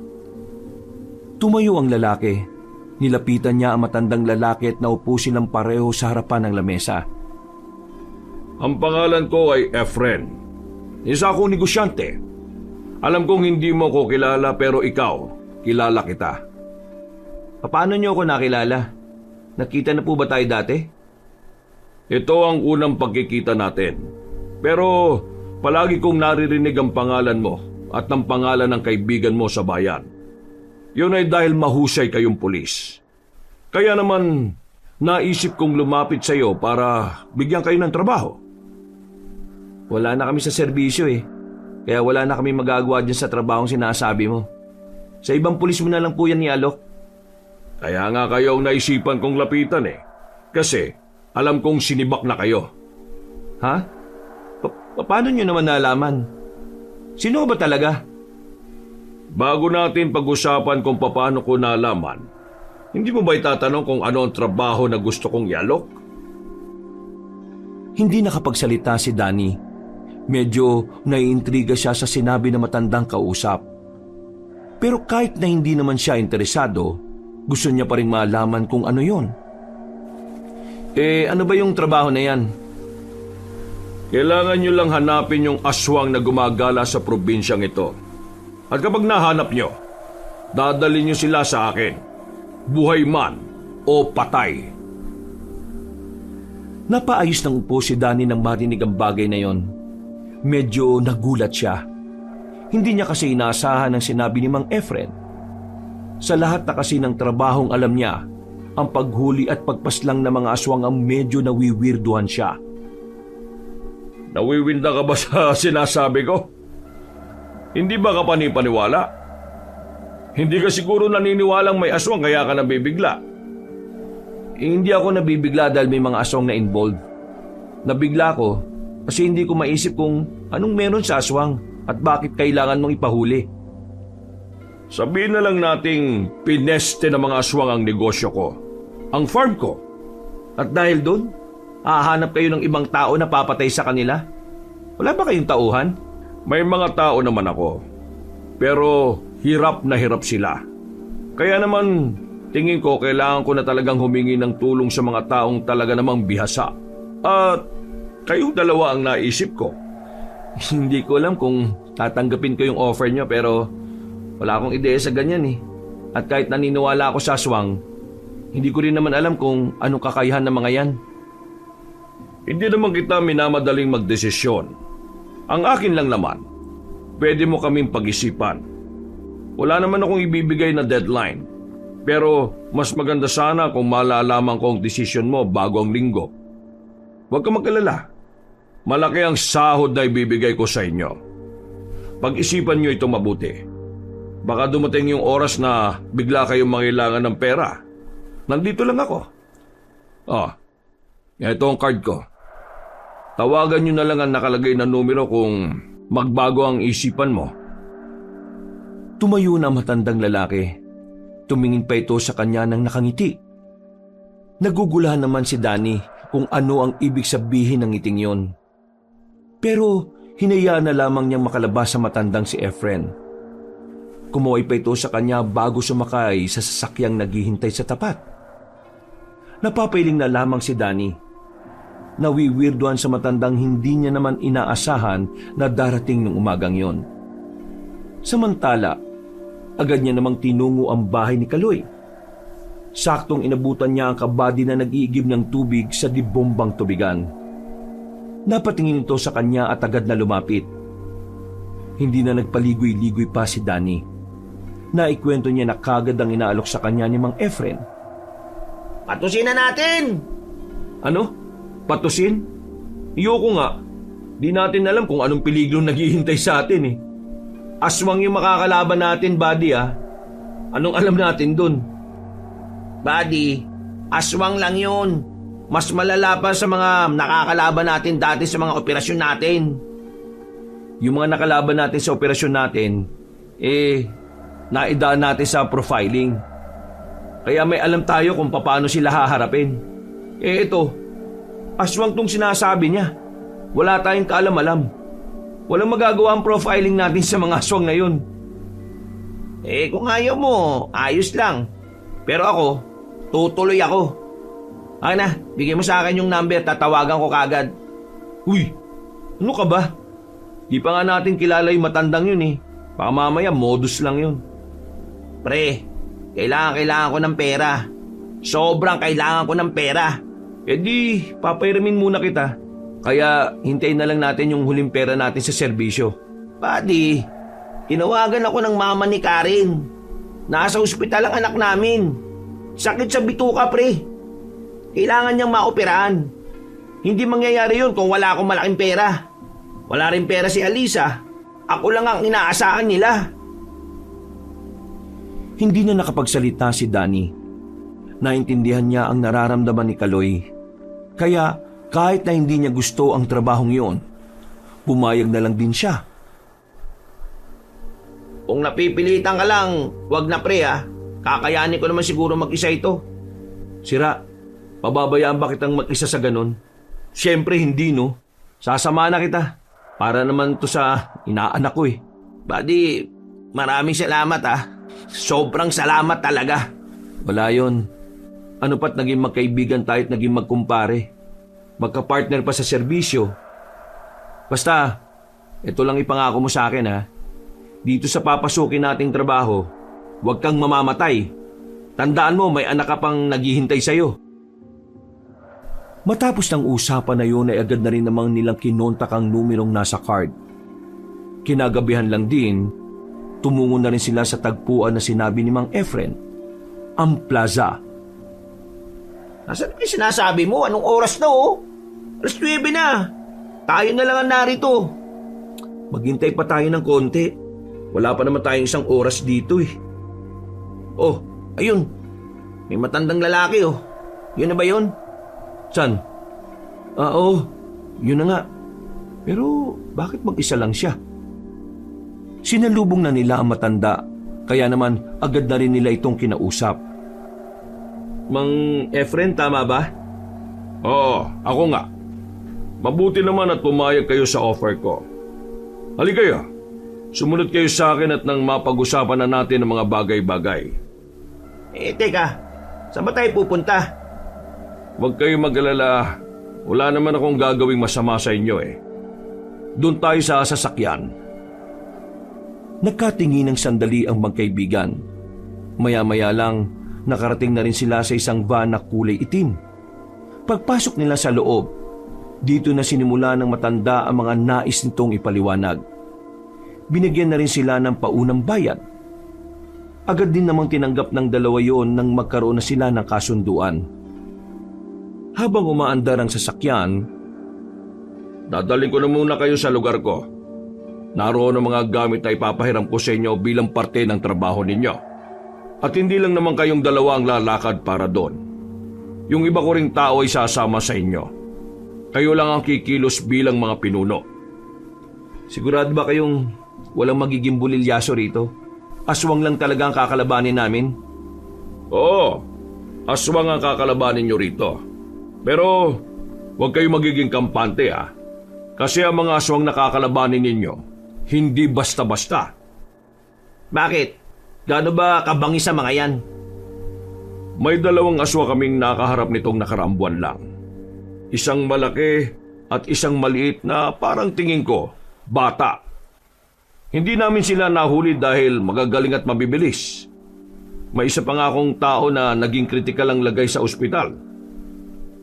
[SPEAKER 2] Tumayo ang lalaki. Nilapitan niya ang matandang lalaki at naupo silang pareho sa harapan ng lamesa.
[SPEAKER 1] Ang pangalan ko ay Efren. Isa akong negosyante. Alam kong hindi mo ko kilala pero ikaw, kilala kita.
[SPEAKER 2] Paano niyo ako nakilala? Nakita na po ba tayo dati?
[SPEAKER 1] Ito ang unang pagkikita natin.
[SPEAKER 2] Pero palagi kong naririnig ang pangalan mo at ang pangalan ng kaibigan mo sa bayan. Yun ay dahil mahusay kayong pulis. Kaya naman, naisip kong lumapit sa iyo para bigyan kayo ng trabaho.
[SPEAKER 1] Wala na kami sa serbisyo eh. Kaya wala na kami magagawa dyan sa trabahong sinasabi mo. Sa ibang pulis mo na lang po yan ialok.
[SPEAKER 2] Kaya nga kayo ang naisipan kong lapitan eh. Kasi alam kong sinibak na kayo.
[SPEAKER 1] Ha? Paano nyo naman nalaman? Sino ba talaga?
[SPEAKER 2] Bago natin pag-usapan kung paano ko nalaman, hindi mo ba itatanong kung ano ang trabaho na gusto kong ialok?
[SPEAKER 1] Hindi nakapagsalita si Danny. Medyo naiintriga siya sa sinabi ng matandang kausap. Pero kahit na hindi naman siya interesado, gusto niya pa rin malaman kung ano yon. Ano ba yung trabaho na yan?
[SPEAKER 2] Kailangan nyo lang hanapin yung aswang na gumagala sa probinsyang ito. At kapag nahanap nyo, dadalhin nyo sila sa akin. Buhay man o patay.
[SPEAKER 1] Napaayos ng upo si Danny nang marinig ang bagay na yon. Medyo nagulat siya. Hindi niya kasi inaasahan ang sinabi ni Mang Efren. Sa lahat na kasi ng trabahong alam niya, ang paghuli at pagpaslang ng mga aswang ang medyo nawiwirduhan siya.
[SPEAKER 2] Nawiwinda ka ba sa sinasabi ko? Hindi ba ka panipaniwala? Hindi ka siguro naniniwalang may aswang kaya ka nabibigla.
[SPEAKER 1] Hindi ako nabibigla dahil may mga aswang na involved. Nabigla ko kasi hindi ko maisip kung anong meron sa aswang at bakit kailangan mong ipahuli.
[SPEAKER 2] Sabihin na lang nating pineste ng mga aswang ang negosyo ko. Ang farm ko.
[SPEAKER 1] At dahil doon, hahanap kayo ng ibang tao na papatay sa kanila? Wala ba kayong tauhan?
[SPEAKER 2] May mga tao naman ako. Pero hirap na hirap sila. Kaya naman, tingin ko kailangan ko na talagang humingi ng tulong sa mga taong talaga namang bihasa. At kayong dalawa ang naisip ko.
[SPEAKER 1] Hindi ko alam kung tatanggapin ko yung offer nyo pero wala akong ideya sa ganyan eh. At kahit naniniwala ako sa aswang, hindi ko rin naman alam kung anong kakayahan ng mga yan.
[SPEAKER 2] Hindi naman kita minamadaling magdesisyon. Ang akin lang naman, pwede mo kaming pag-isipan. Wala naman akong ibibigay na deadline. Pero mas maganda sana kung malalaman ko ang desisyon mo bago ang linggo. Huwag ka mag-alala. Malaki ang sahod na ibibigay ko sa inyo. Pag-isipan nyo ito mabuti. Baka dumating yung oras na bigla kayong mangailangan ng pera. Nandito lang ako. Ito ang card ko. Tawagan nyo na lang ang nakalagay na numero kung magbago ang isipan mo.
[SPEAKER 1] Tumayo na ang matandang lalaki. Tumingin pa ito sa kanya ng nakangiti. Nagugulahan naman si Danny kung ano ang ibig sabihin ng ngiting yon. Pero hinayaan na lamang niyang makalabas sa matandang si Efren. Kumuhay pa ito sa kanya bago sumakay sa sasakyang naghihintay sa tapat. Napapailing na lamang si Danny. Nawiwirduhan sa matandang hindi niya naman inaasahan na darating ng umagang yon. Samantala, agad niya namang tinungo ang bahay ni Kaloy. Saktong inabutan niya ang kabady na nag-iigib ng tubig sa dibombang tubigan. Napatingin ito sa kanya at agad na lumapit. Hindi na nagpaligoy-ligoy pa si Danny. Naikwento niya na kagad ang inaalok sa kanya ni Mang Efren.
[SPEAKER 3] Patusin na natin!
[SPEAKER 1] Ano? Patusin? Iyoko nga. Di natin alam kung anong peligrong naghihintay sa atin eh. Aswang yung makakalaban natin, buddy ah. Anong alam natin dun?
[SPEAKER 3] Buddy, aswang lang yun. Mas malala pa sa mga nakakalaban natin dati sa mga operasyon natin.
[SPEAKER 1] Yung mga nakalaban natin sa operasyon natin, naidaan natin sa profiling. Kaya may alam tayo kung paano sila haharapin. Ito, aswang tong sinasabi niya. Wala tayong kaalam-alam. Walang magagawa ang profiling natin sa mga aswang na yun.
[SPEAKER 3] Kung ayaw mo, ayos lang. Pero ako, tutuloy ako. Na, bigyan mo sa akin yung number, tatawagan ko kagad.
[SPEAKER 1] Uy, ano ka ba? Di pa nga natin kilala yung matandang yun eh. Baka mamaya modus lang yun.
[SPEAKER 3] Pre, kailangan ko ng pera. Sobrang kailangan ko ng pera.
[SPEAKER 1] Di, papairamin muna kita. Kaya hintayin na lang natin yung huling pera natin sa serbisyo.
[SPEAKER 3] Buddy, tinawagan ako ng mama ni Karen. Nasa ospital ang anak namin. Sakit sa bituka, pre. Kailangan niyang maoperahan. Hindi mangyayari yun kung wala akong malaking pera. Wala rin pera si Alisa. Ako lang ang inaasahan nila.
[SPEAKER 1] Hindi na nakapagsalita si Danny. Naintindihan niya ang nararamdaman ni Kaloy. Kaya kahit na hindi niya gusto ang trabahong yun, pumayag na lang din siya.
[SPEAKER 3] Kung napipilitan ka lang, wag na pre ha. Kakayanin ko naman siguro mag-isa ito.
[SPEAKER 1] Sira, pababayaan ba kitang mag-isa sa ganon? Siyempre hindi, no? Sasama na kita. Para naman to sa inaanak ko eh.
[SPEAKER 3] Buddy, maraming salamat ha. Sobrang salamat talaga.
[SPEAKER 1] Wala yun. Ano pat naging magkaibigan tayo at naging magkumpare. Magka-partner pa sa serbisyo. Basta, ito lang ipangako mo sa akin ha. Dito sa papasukin nating trabaho, huwag kang mamamatay. Tandaan mo, may anak ka pang naghihintay sa'yo. Matapos ng usapan na yun ay agad na rin namang nilang kinontak ang numerong nasa card. Kinagabihan lang din, tumungo na rin sila sa tagpuan na sinabi ni Mang Efren, ang plaza.
[SPEAKER 3] Nasaan yung sinasabi mo? Anong oras na oh? Alas 9 na. Tayo na lang ang narito.
[SPEAKER 1] Maghintay pa tayo ng konti. Wala pa naman tayong isang oras dito eh.
[SPEAKER 3] Oh, ayun. May matandang lalaki oh. Yun na ba yun?
[SPEAKER 1] San? Oo, yun na nga. Pero bakit mag-isa lang siya? Sinalubong na nila ang matanda, kaya naman agad na rin nila itong kinausap. Mang Efren, tama ba?
[SPEAKER 2] Oo, ako nga. Mabuti naman at pumayag kayo sa offer ko. Halika kayo. Sumunod kayo sa akin at nang mapag-usapan na natin ang mga bagay-bagay.
[SPEAKER 3] Teka. Saan ba tayo pupunta?
[SPEAKER 2] Huwag kayo mag-alala. Wala naman akong gagawing masama sa inyo eh. Doon tayo sa sasakyan.
[SPEAKER 1] Nagkatingin ng sandali ang magkaibigan. Maya-maya lang, nakarating na rin sila sa isang van na kulay itim. Pagpasok nila sa loob, dito na sinimula ng matanda ang mga nais nitong ipaliwanag. Binigyan na rin sila ng paunang bayad. Agad din namang tinanggap ng dalawa yon nang magkaroon na sila ng kasunduan. Habang umaandar ang sasakyan,
[SPEAKER 2] Dadaling ko na muna kayo sa lugar ko. Naroon ang mga gamit na ipapahiram ko sa inyo bilang parte ng trabaho ninyo. At hindi lang naman kayong dalawa ang lalakad para doon. Yung iba ko ring tao ay sasama sa inyo. Kayo lang ang kikilos bilang mga pinuno.
[SPEAKER 1] sigurado ba kayong walang magiging bulilyaso rito? Aswang lang talaga ang kakalabanin namin?
[SPEAKER 2] Oo, aswang ang kakalabanin nyo rito. Pero huwag kayong magiging kampante ah. Kasi ang mga aswang na kakalabanin ninyo, hindi basta-basta.
[SPEAKER 3] Bakit? Gaano ba kabangis sa mga yan?
[SPEAKER 2] May dalawang aswa kaming nakaharap nitong nakaraang buwan lang. Isang malaki at isang maliit na parang tingin ko, bata. Hindi namin sila nahuli dahil magagaling at mabibilis. May isa pa nga akong tao na naging kritikal ang lagay sa ospital.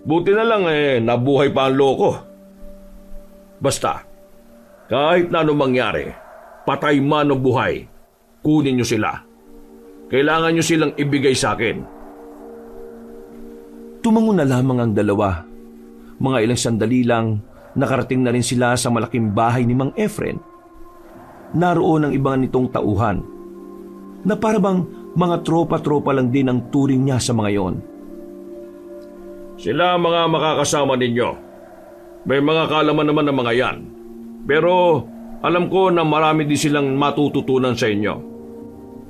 [SPEAKER 2] Buti na lang nabuhay pa ang loko. Basta, kahit na anong mangyari, patay man o buhay, kunin nyo sila. Kailangan nyo silang ibigay sa akin.
[SPEAKER 1] Tumango na lamang ang dalawa. Mga ilang sandali lang, nakarating na rin sila sa malaking bahay ni Mang Efren. Naroon ang ibang nitong tauhan, na parabang mga tropa-tropa lang din ang turing niya sa mga yon.
[SPEAKER 2] Sila ang mga makakasama ninyo. May mga kaalaman naman ng mga yan. Pero alam ko na marami din silang matututunan sa inyo.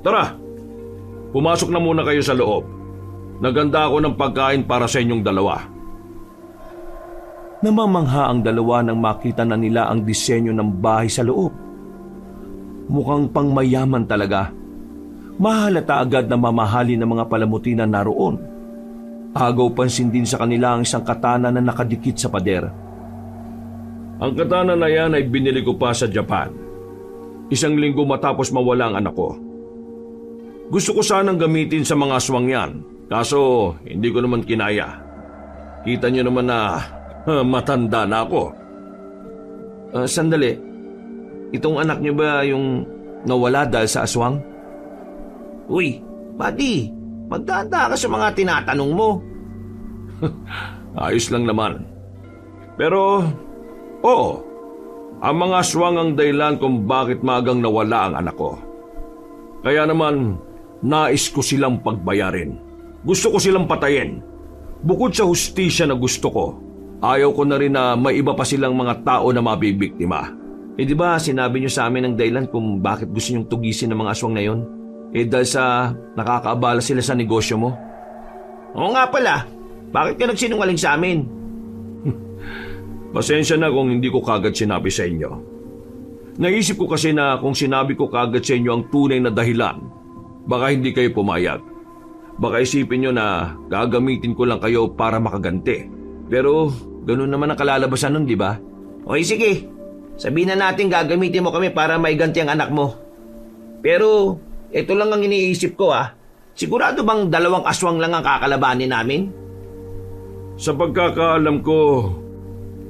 [SPEAKER 2] Tara, pumasok na muna kayo sa loob. Naganda ako ng pagkain para sa inyong dalawa.
[SPEAKER 1] Namamangha ang dalawa nang makita na nila ang disenyo ng bahay sa loob. Mukhang pangmayaman talaga. Mahalata agad na mamahalin ng mga palamuti na naroon. Agaw pansin din sa kanila ang isang katana na nakadikit sa pader.
[SPEAKER 2] Ang katana na yan ay binili ko pa sa Japan. 1 linggo matapos mawala ang anak ko. Gusto ko sanang gamitin sa mga aswang yan, kaso hindi ko naman kinaya. Kita niyo naman na matanda na ako. Sandali. Itong anak niyo ba yung nawala dahil sa aswang?
[SPEAKER 3] Uy, buddy, magdanda ka sa mga tinatanong mo.
[SPEAKER 2] Ayos lang naman. Pero, oo, ang mga aswang ang dahilan kung bakit magang nawala ang anak ko. Kaya naman, nais ko silang pagbayarin. Gusto ko silang patayin. Bukod sa hustisya na gusto ko, ayaw ko na rin na may iba pa silang mga tao na mabibiktima. Di ba sinabi niyo sa amin ang dahilan kung bakit gusto niyong tugisin ng mga aswang na yon? Dahil sa nakakaabala sila sa negosyo mo?
[SPEAKER 3] Oo nga pala, bakit ka nagsinungaling sa amin?
[SPEAKER 2] Pasensya na kung hindi ko kagad sinabi sa inyo. Naisip ko kasi na kung sinabi ko kagad sa inyo ang tunay na dahilan, baka hindi kayo pumayag. Baka isipin nyo na gagamitin ko lang kayo para makaganti. Pero ganun naman ang kalalabasan nun, di ba?
[SPEAKER 3] Okay, sige. Sabihin na natin gagamitin mo kami para maiganti ang anak mo. Pero ito lang ang iniisip ko Sigurado bang 2 aswang lang ang kakalabanin namin?
[SPEAKER 2] Sa pagkakaalam ko,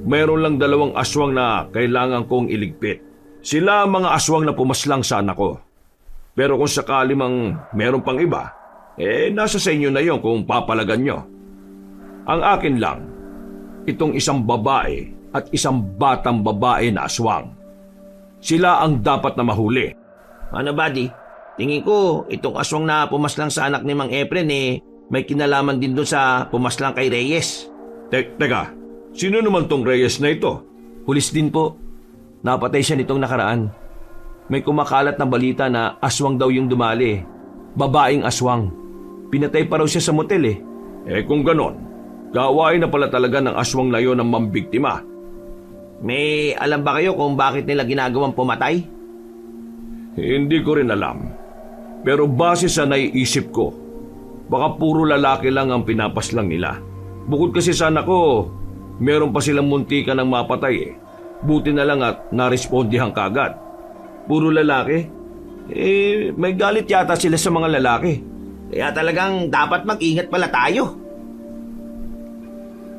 [SPEAKER 2] mayroon lang 2 aswang na kailangan kong iligpit. Sila ang mga aswang na pumaslang sa anak ko. Pero kung sakali mang meron pang iba, nasa sa inyo na yon kung papalagan nyo. Ang akin lang, itong isang babae at isang batang babae na aswang. Sila ang dapat na mahuli.
[SPEAKER 3] Ano, buddy? Tingin ko, itong aswang na pumaslang sa anak ni Mang Efren may kinalaman din doon sa pumaslang kay Reyes.
[SPEAKER 2] Teka, sino naman tong Reyes na ito?
[SPEAKER 1] Pulis din po. Napatay siya nitong nakaraan. May kumakalat na balita na aswang daw yung dumali. Babaeng aswang. Pinatay pa raw siya sa motel
[SPEAKER 2] Kung ganon, gawain na pala talaga ng aswang na yon ang mambiktima.
[SPEAKER 3] May alam ba kayo kung bakit nila ginagawang pumatay?
[SPEAKER 2] Hindi ko rin alam. Pero base sa naiisip ko, baka puro lalaki lang ang pinapaslang nila. Bukod kasi sa anak ko, meron pa silang muntikan ng mapatay Buti na lang at narespondihan kagad. Puro lalaki? May galit yata sila sa mga lalaki.
[SPEAKER 3] Kaya talagang dapat mag-ingat pala tayo.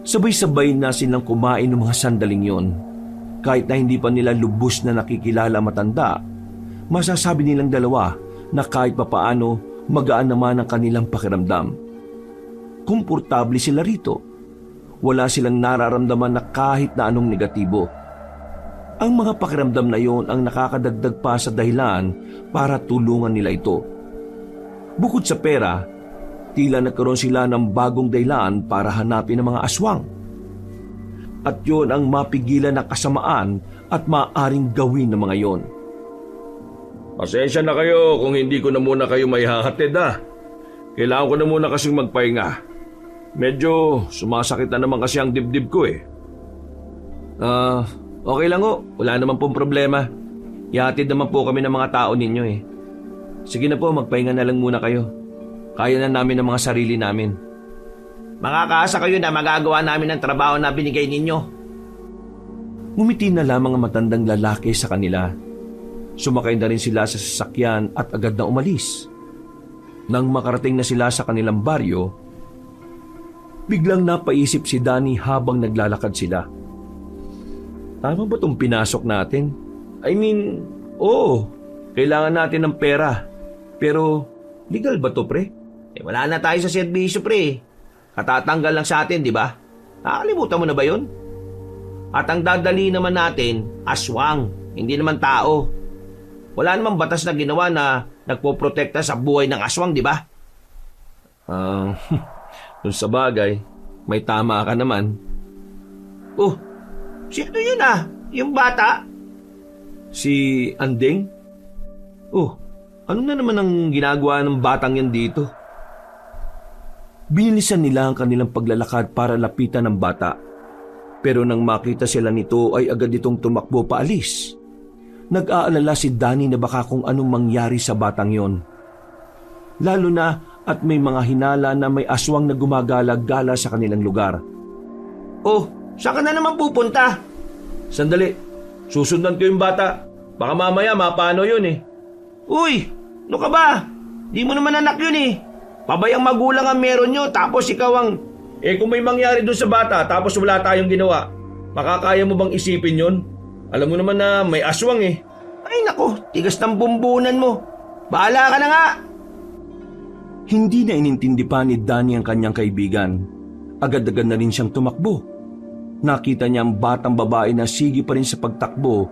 [SPEAKER 1] Sabay-sabay na silang kumain ng mga sandaling yon. Kahit na hindi pa nila lubos na nakikilala matanda, masasabi nilang dalawa na kahit papaano magaan naman ang kanilang pakiramdam. Komportable sila rito. Wala silang nararamdaman na kahit na anong negatibo. Ang mga pakiramdam na yon ang nakakadagdag pa sa dahilan para tulungan nila ito. Bukod sa pera, tila nagkaroon sila ng bagong dahilan para hanapin ang mga aswang. At yon ang mapigilan na kasamaan at maaaring gawin ng mga yon.
[SPEAKER 2] Pasensya na kayo kung hindi ko na muna kayo may hahatid Kailangan ko na muna kasing magpahinga. Medyo sumasakit na naman kasi ang dibdib ko
[SPEAKER 1] Okay lang ho. Wala naman pong problema. Ihatid naman po kami ng mga tao ninyo Sige na po, magpahinga na lang muna kayo. Kaya na namin ang mga sarili namin.
[SPEAKER 3] Makakaasa kayo na magagawa namin ang trabaho na binigay ninyo.
[SPEAKER 1] Ngumiti na lamang ang matandang lalaki sa kanila. Sumakay na rin sila sa sasakyan at agad na umalis. Nang makarating na sila sa kanilang baryo, biglang napaisip si Danny habang naglalakad sila. Tama ba itong pinasok natin? Oo, kailangan natin ng pera. Pero, legal ba to, pre?
[SPEAKER 3] Wala na tayo sa serbisyo, pre. Katatanggal lang sa atin, di ba? Nakalimutan mo na ba yun? At ang dadali naman natin, aswang, hindi naman tao. Wala namang batas na ginawa na nagpoprotekta sa buhay ng aswang, di ba?
[SPEAKER 1] Kung sa bagay, may tama ka naman.
[SPEAKER 3] Oh, sino yun Yung bata?
[SPEAKER 1] Si Anding? Ano na naman ang ginagawa ng batang yan dito? Binilisan nila ang kanilang paglalakad para lapitan ng bata. Pero nang makita sila nito ay agad itong tumakbo paalis. Nag-aalala si Danny na baka kung anong mangyari sa batang yon. Lalo na at may mga hinala na may aswang na gumagala-gala sa kanilang lugar.
[SPEAKER 3] Saan ka na naman pupunta?
[SPEAKER 1] Sandali, susundan ko yung bata. Baka mamaya mapano yun
[SPEAKER 3] Uy, ano ka ba? Di mo naman anak yun Pabayang magulang ang meron nyo, tapos ikaw ang...
[SPEAKER 1] Kung may mangyari doon sa bata tapos wala tayong ginawa, makakaya mo bang isipin yun?
[SPEAKER 2] Alam mo naman na may aswang eh.
[SPEAKER 3] Ay nako, tigas ng bumbunan mo. Bahala ka na nga.
[SPEAKER 1] Hindi na inintindi pa ni Danny ang kanyang kaibigan. Agad-agad na rin siyang tumakbo. Nakita niya ang batang babae na sige pa rin sa pagtakbo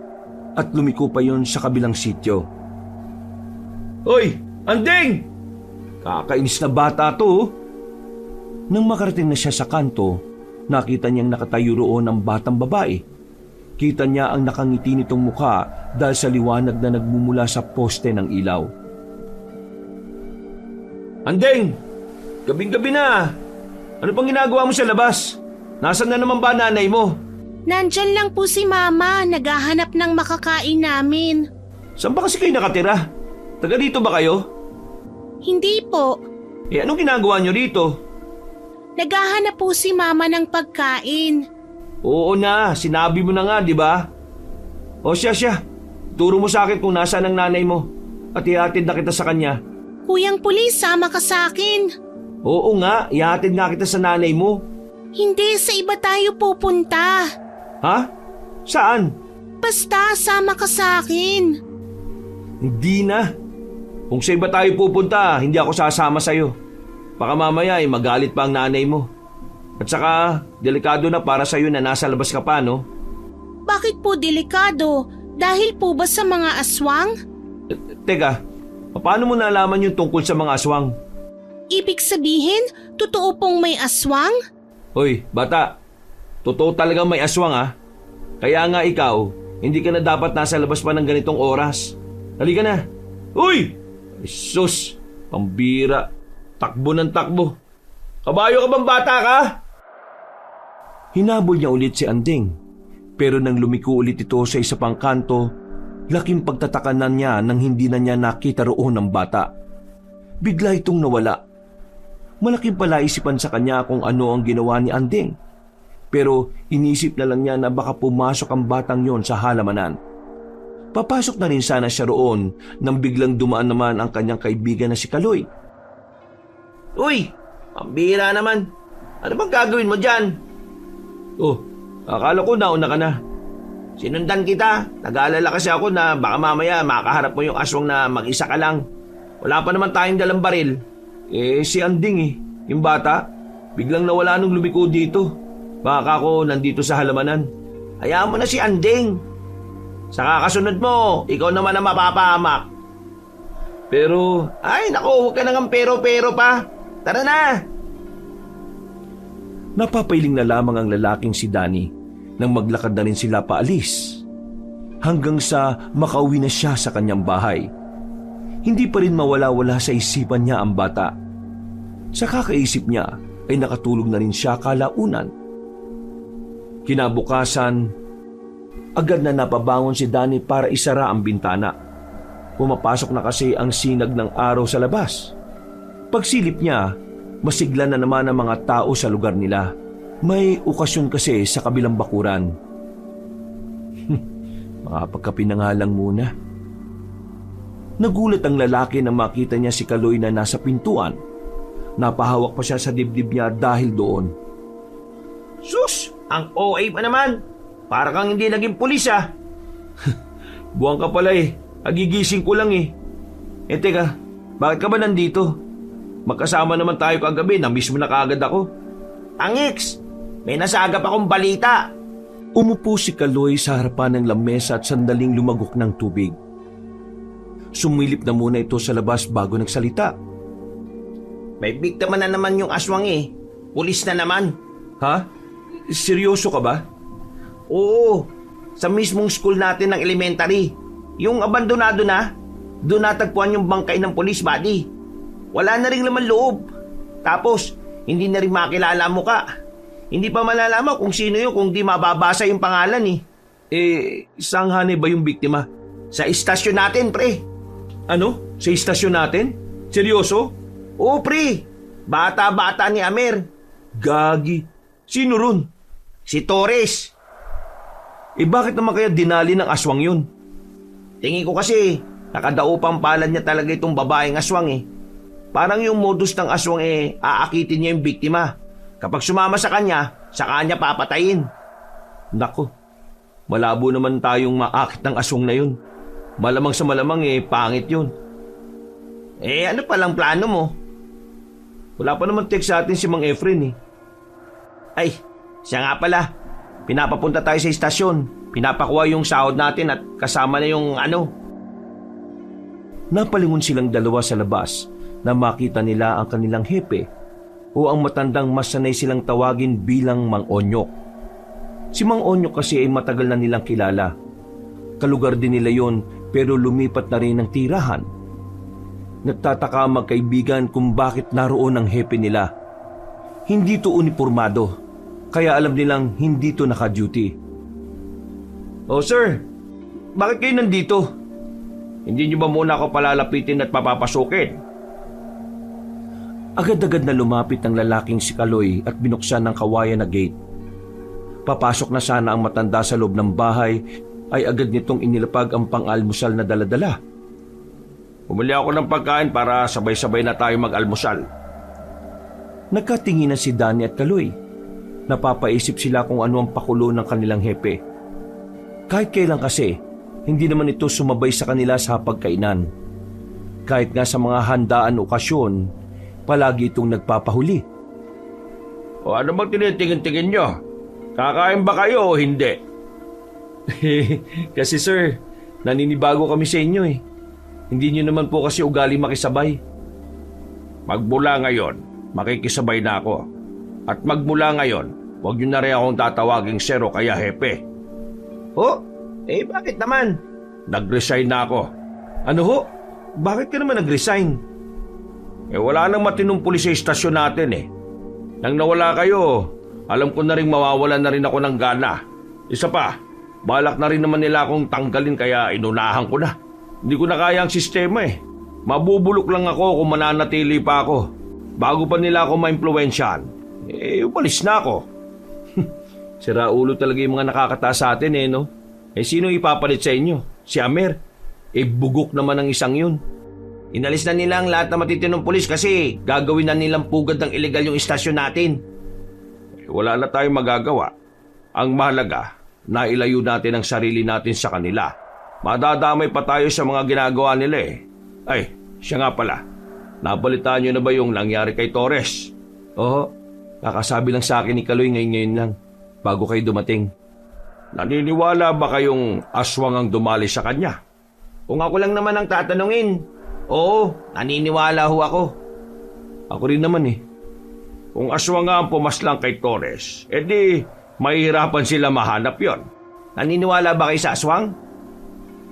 [SPEAKER 1] at lumiko pa yon sa kabilang sityo.
[SPEAKER 2] Hoy, Anding!
[SPEAKER 1] Kakainis na bata to. Oh. Nang makarating na siya sa kanto, nakita niyang nakatayo roon ang batang babae. Kita niya ang nakangiti nitong mukha dahil sa liwanag na nagmumula sa poste ng ilaw.
[SPEAKER 2] Anding! Gabing-gabi na. Ano pang ginagawa mo sa labas? Nasaan na naman ba nanay mo?
[SPEAKER 4] Nandyan lang po si Mama, naghahanap ng makakain namin.
[SPEAKER 2] Saan ba kasi kayo nakatira? Taga dito ba kayo?
[SPEAKER 4] Hindi po.
[SPEAKER 2] Anong ginagawa nyo dito?
[SPEAKER 4] Naghahanap po si Mama ng pagkain.
[SPEAKER 2] Oo na, sinabi mo na nga, di ba? O siya. Turo mo sa akin kung nasaan ang nanay mo at ihatid na kita sa kanya.
[SPEAKER 4] Kuyang Pulis, sama ka sa akin.
[SPEAKER 2] Oo nga, ihatid nga kita sa nanay mo.
[SPEAKER 4] Hindi, sa iba tayo pupunta.
[SPEAKER 2] Ha? Saan?
[SPEAKER 4] Basta, sama ka sa akin.
[SPEAKER 2] Hindi na. Kung sa iba tayo pupunta, hindi ako sasama sa'yo. Baka mamaya magalit pa ang nanay mo. At saka, delikado na para sa'yo na nasa labas ka pa, no?
[SPEAKER 4] Bakit po delikado? Dahil po ba sa mga aswang?
[SPEAKER 2] Teka, paano mo nalaman yung tungkol sa mga aswang?
[SPEAKER 4] Ibig sabihin, totoo pong may aswang?
[SPEAKER 2] Hoy, bata, totoo talagang may aswang ah. Kaya nga ikaw, hindi ka na dapat nasa labas pa ng ganitong oras. Halika na. Uy! Jesus, pambira. Takbo ng takbo. Kabayo ka bang bata ka?
[SPEAKER 1] Hinabol niya ulit si Anding. Pero nang lumiko ulit ito sa isa pang kanto, laking pagtataka na niya nang hindi na niya nakita roon ng bata. Bigla itong nawala. Malaking palaisipan sa kanya kung ano ang ginawa ni Anding. Pero inisip na lang niya na baka pumasok ang batang yon sa halamanan. Papasok na rin sana siya roon nang biglang dumaan naman ang kanyang kaibigan na si Kaloy.
[SPEAKER 3] Uy, pambira naman. Ano bang gagawin mo dyan?
[SPEAKER 2] Oh, akala ko nauna ka na.
[SPEAKER 3] Sinundan kita. Nag-aalala kasi ako na baka mamaya makaharap mo yung aswang na mag-isa ka lang. Wala pa naman tayong dalang baril.
[SPEAKER 2] Si Anding yung bata. Biglang nawala nung lumiko dito. Baka ako nandito sa halamanan.
[SPEAKER 3] Hayaan mo na si Anding. Sa kakasunod mo, ikaw naman ang mapapahamak.
[SPEAKER 2] Pero,
[SPEAKER 3] Ay, naku, huwag ka nang pero-pero pa. Tara na!
[SPEAKER 1] Napapailing na lamang ang lalaking si Danny nang maglakad na rin sila paalis. Hanggang sa makauwi na siya sa kanyang bahay. Hindi pa rin mawala-wala sa isipan niya ang bata. Sa kakaisip niya ay nakatulog na rin siya kalaunan. Kinabukasan, agad na napabangon si Danny para isara ang bintana. Pumapasok na kasi ang sinag ng araw sa labas. Pagsilip niya, masigla na naman ang mga tao sa lugar nila. May okasyon kasi sa kabilang bakuran. Makapagkapinangalang muna. Nagulat ang lalaki nang makita niya si Kaloy na nasa pintuan. Napahawak pa siya sa dibdib niya dahil doon.
[SPEAKER 3] Sus! Ang OA pa naman! Para kang hindi naging pulis ah!
[SPEAKER 2] buwang ka pala Agigising ko lang Teka, bakit ka ba nandito? Magkasama naman tayo kagabi, na-miss mo na kaagad ako.
[SPEAKER 3] Tangix! May nasagap akong balita!
[SPEAKER 1] Umupo si Kaloy sa harapan ng lamesa at sandaling lumagok ng tubig. Sumilip na muna ito sa labas bago nagsalita.
[SPEAKER 3] May biktima na naman yung aswang Pulis na naman.
[SPEAKER 2] Ha? Seryoso ka ba?
[SPEAKER 3] Oo, sa mismong school natin ng elementary. Yung abandonado na, doon natagpuan yung bangkay ng police body. Wala na rin laman loob. Tapos, hindi na rin makilala mo ka. Hindi pa malalaman kung sino yun kung di mababasa yung pangalan
[SPEAKER 2] Saan hanay ba yung biktima?
[SPEAKER 3] Sa istasyon natin, pre.
[SPEAKER 2] Ano? Sa istasyon natin? Seryoso?
[SPEAKER 3] Oo, pre. Bata-bata ni Amer.
[SPEAKER 2] Gagi. Sino ron?
[SPEAKER 3] Si Torres.
[SPEAKER 2] Bakit naman kaya dinali ng aswang yun?
[SPEAKER 3] Tingin ko kasi, nakadaupang palad niya talaga itong babaeng aswang Parang yung modus ng aswang aakitin niya yung biktima. Kapag sumama sa kanya papatayin.
[SPEAKER 2] Nako, Malabo naman tayong maakit ng aswang na yun. Malamang sa malamang pangit yun.
[SPEAKER 3] Ano palang plano mo?
[SPEAKER 2] Wala pa naman text sa atin si Mang Efren
[SPEAKER 3] Ay, siya nga pala. Pinapapunta tayo sa istasyon. Pinapakuha yung sahod natin at kasama na yung
[SPEAKER 2] Napalingon silang dalawa sa labas na makita nila ang kanilang hepe o ang matandang mas sanay silang tawagin bilang Mang Onyok. Si Mang Onyok kasi ay matagal na nilang kilala. Kalugar din nila yon pero lumipat na rin ng tirahan. Nagtataka ang magkaibigan kung bakit naroon ang hepe nila. Hindi to uniformado, kaya alam nilang hindi to naka-duty.
[SPEAKER 1] Oh sir, bakit kayo nandito? Hindi niyo ba muna ako palalapitin at papapasukin?
[SPEAKER 2] Agad-agad na lumapit ang lalaking si Kaloy at binuksan ng kawayan na gate. Papasok na sana ang matanda sa loob ng bahay ay agad nitong inilapag ang pang-almusal na daladala.
[SPEAKER 1] Bumili ako ng pagkain para sabay-sabay na tayo mag-almusal.
[SPEAKER 2] Nagkatinginan si Danny at Kaloy. Napapaisip sila kung ano ang pakulo ng kanilang hepe. Kahit kailan kasi, hindi naman ito sumabay sa kanila sa pagkainan. Kahit nga sa mga handaan okasyon, palagi itong nagpapahuli.
[SPEAKER 1] O ano bang tinitingin-tingin nyo? Kakain ba kayo o hindi?
[SPEAKER 2] Kasi sir, naninibago kami sa inyo Hindi nyo naman po kasi ugali makisabay.
[SPEAKER 1] Magmula ngayon, makikisabay na ako. At magmula ngayon, huwag nyo na rin akong tatawaging sir o kaya hepe.
[SPEAKER 3] Bakit naman?
[SPEAKER 1] Nag-resign na ako.
[SPEAKER 2] Ano ho? Bakit ka naman nag-resign?
[SPEAKER 1] Wala nang matinong pulis sa istasyon natin Nang nawala kayo, alam ko na rin mawawalan na rin ako ng gana. Isa pa, balak na rin naman nila akong tanggalin kaya inunahan ko na. Hindi ko na kaya ang sistema Mabubulok lang ako kung mananatili pa ako. Bago pa nila ako ma-impluwensyahan, umalis na ako.
[SPEAKER 2] Sira ulo talaga yung mga nakakataas sa atin no? Sino ipapalit sa inyo? Si Amer? Bugok naman ang isang yun.
[SPEAKER 3] Inalis na nila ang lahat na matitinong pulis kasi gagawin na nilang pugad ng ilegal yung istasyon natin.
[SPEAKER 1] Wala na tayong magagawa. Ang mahalaga, nailayo natin ang sarili natin sa kanila. Madadamay pa tayo sa mga ginagawa nila Ay, siya nga pala. Nabalitaan niyo na ba yung nangyari kay Torres?
[SPEAKER 2] Oo, kakasabi lang sa akin ni Kaloy ngayon lang, bago kayo dumating.
[SPEAKER 1] Naniniwala ba kayong aswang ang dumali sa kanya?
[SPEAKER 3] Kung ako lang naman ang tatanungin, oo, naniniwala ho ako.
[SPEAKER 2] Ako rin naman
[SPEAKER 1] Kung aswang nga ang pumaslang kay Torres, edi mahihirapan sila mahanap yon.
[SPEAKER 3] Naniniwala ba kayo sa aswang?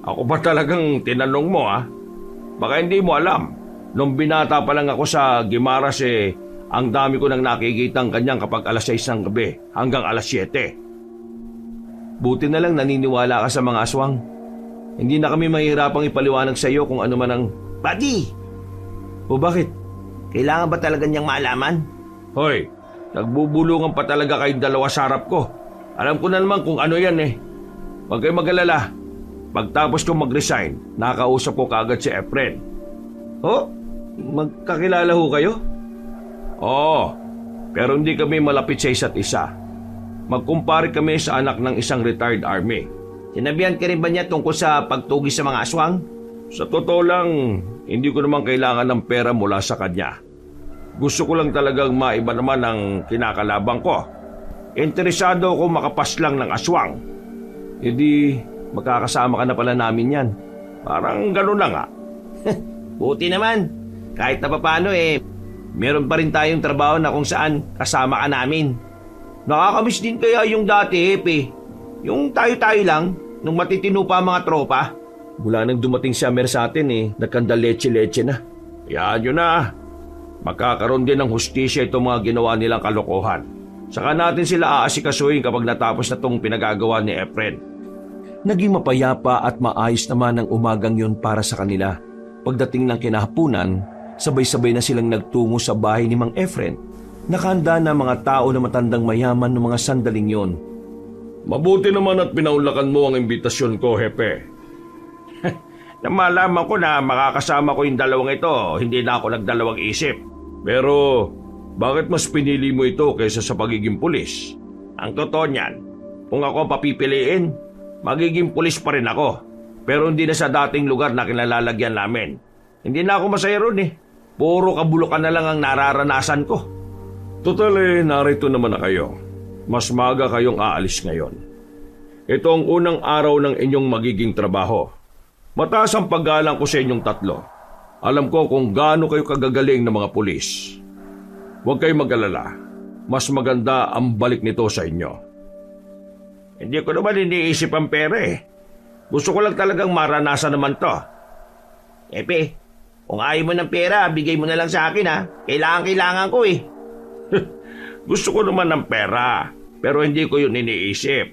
[SPEAKER 1] Ako ba talagang tinanong mo Baka hindi mo alam. Nung binata pa lang ako sa Gimaras ang dami ko nang nakikita ang kanyang kapag alas 6 ng gabi hanggang alas 7.
[SPEAKER 2] Buti na lang naniniwala ka sa mga aswang. Hindi na kami mahihirapang ipaliwanag sa iyo kung ano man ang...
[SPEAKER 3] Buddy!
[SPEAKER 2] O bakit?
[SPEAKER 3] Kailangan ba talaga niyang malaman?
[SPEAKER 1] Hoy, nagbubulungan pa talaga kayong dalawa sa harap ko. Alam ko na naman kung ano yan Huwag kayong mag-alala. Pagtapos ko mag-resign, nakausap ko kaagad si Efren.
[SPEAKER 2] Magkakilala ho kayo?
[SPEAKER 1] Oo, pero hindi kami malapit sa isa't isa. Magkumpare kami sa anak ng isang retired army.
[SPEAKER 3] Sinabihan ka rin ba niya tungkol sa pagtugis sa mga aswang?
[SPEAKER 1] Sa totoo lang, hindi ko naman kailangan ng pera mula sa kanya. Gusto ko lang talagang maiba naman ang kinakalabang ko. Interesado ako makapaslang ng aswang.
[SPEAKER 2] Magkakasama ka na pala namin yan.
[SPEAKER 1] Parang gano'n na nga.
[SPEAKER 3] Buti naman. Kahit na papaano meron pa rin tayong trabaho na kung saan kasama ka namin. Nakakamiss din kaya yung dati, Hepe. Yung tayo-tayo lang, nung matitino pa ang mga tropa.
[SPEAKER 2] Mula nang dumating si Amer sa atin nagkanda leche-leche na.
[SPEAKER 1] Yan yun na. Magkakaroon din ng hustisya itong mga ginawa nilang kalokohan. Saka natin sila aasikasuhin kapag natapos na itong pinagagawa ni Efren.
[SPEAKER 2] Naging mapayapa at maayos naman ang umagang yon para sa kanila. Pagdating ng kinahapunan, sabay-sabay na silang nagtungo sa bahay ni Mang Efren. Nakahanda na mga tao na matandang mayaman ng mga sandaling yon.
[SPEAKER 1] Mabuti naman at pinaunlakan mo ang imbitasyon ko, Hepe. Namalaman ko na makakasama ko yung dalawang ito, hindi na ako nagdalawang isip. Pero, bakit mas pinili mo ito kaysa sa pagiging pulis? Ang totoo niyan, kung ako papipiliin,
[SPEAKER 2] magiging pulis pa rin ako. Pero hindi na sa dating lugar na kinalalagyan namin. Hindi na ako masaya ron eh. Puro kabulukan na lang ang nararanasan ko. Total narito naman na kayo. Mas maga kayong aalis ngayon. Ito ang unang araw ng inyong magiging trabaho. Mataas ang paggalang ko sa inyong tatlo. Alam ko kung gaano kayo kagagaling ng mga pulis. Huwag kayong mag-alala. Mas maganda ang balik nito sa inyo. Hindi ko naman iniisip ang pera eh. Gusto ko lang talagang maranasan naman to.
[SPEAKER 3] Epe, kung ayaw mo ng pera, bigay mo na lang sa akin ha. Kailangan ko eh.
[SPEAKER 2] Gusto ko naman ng pera, pero hindi ko yun iniisip.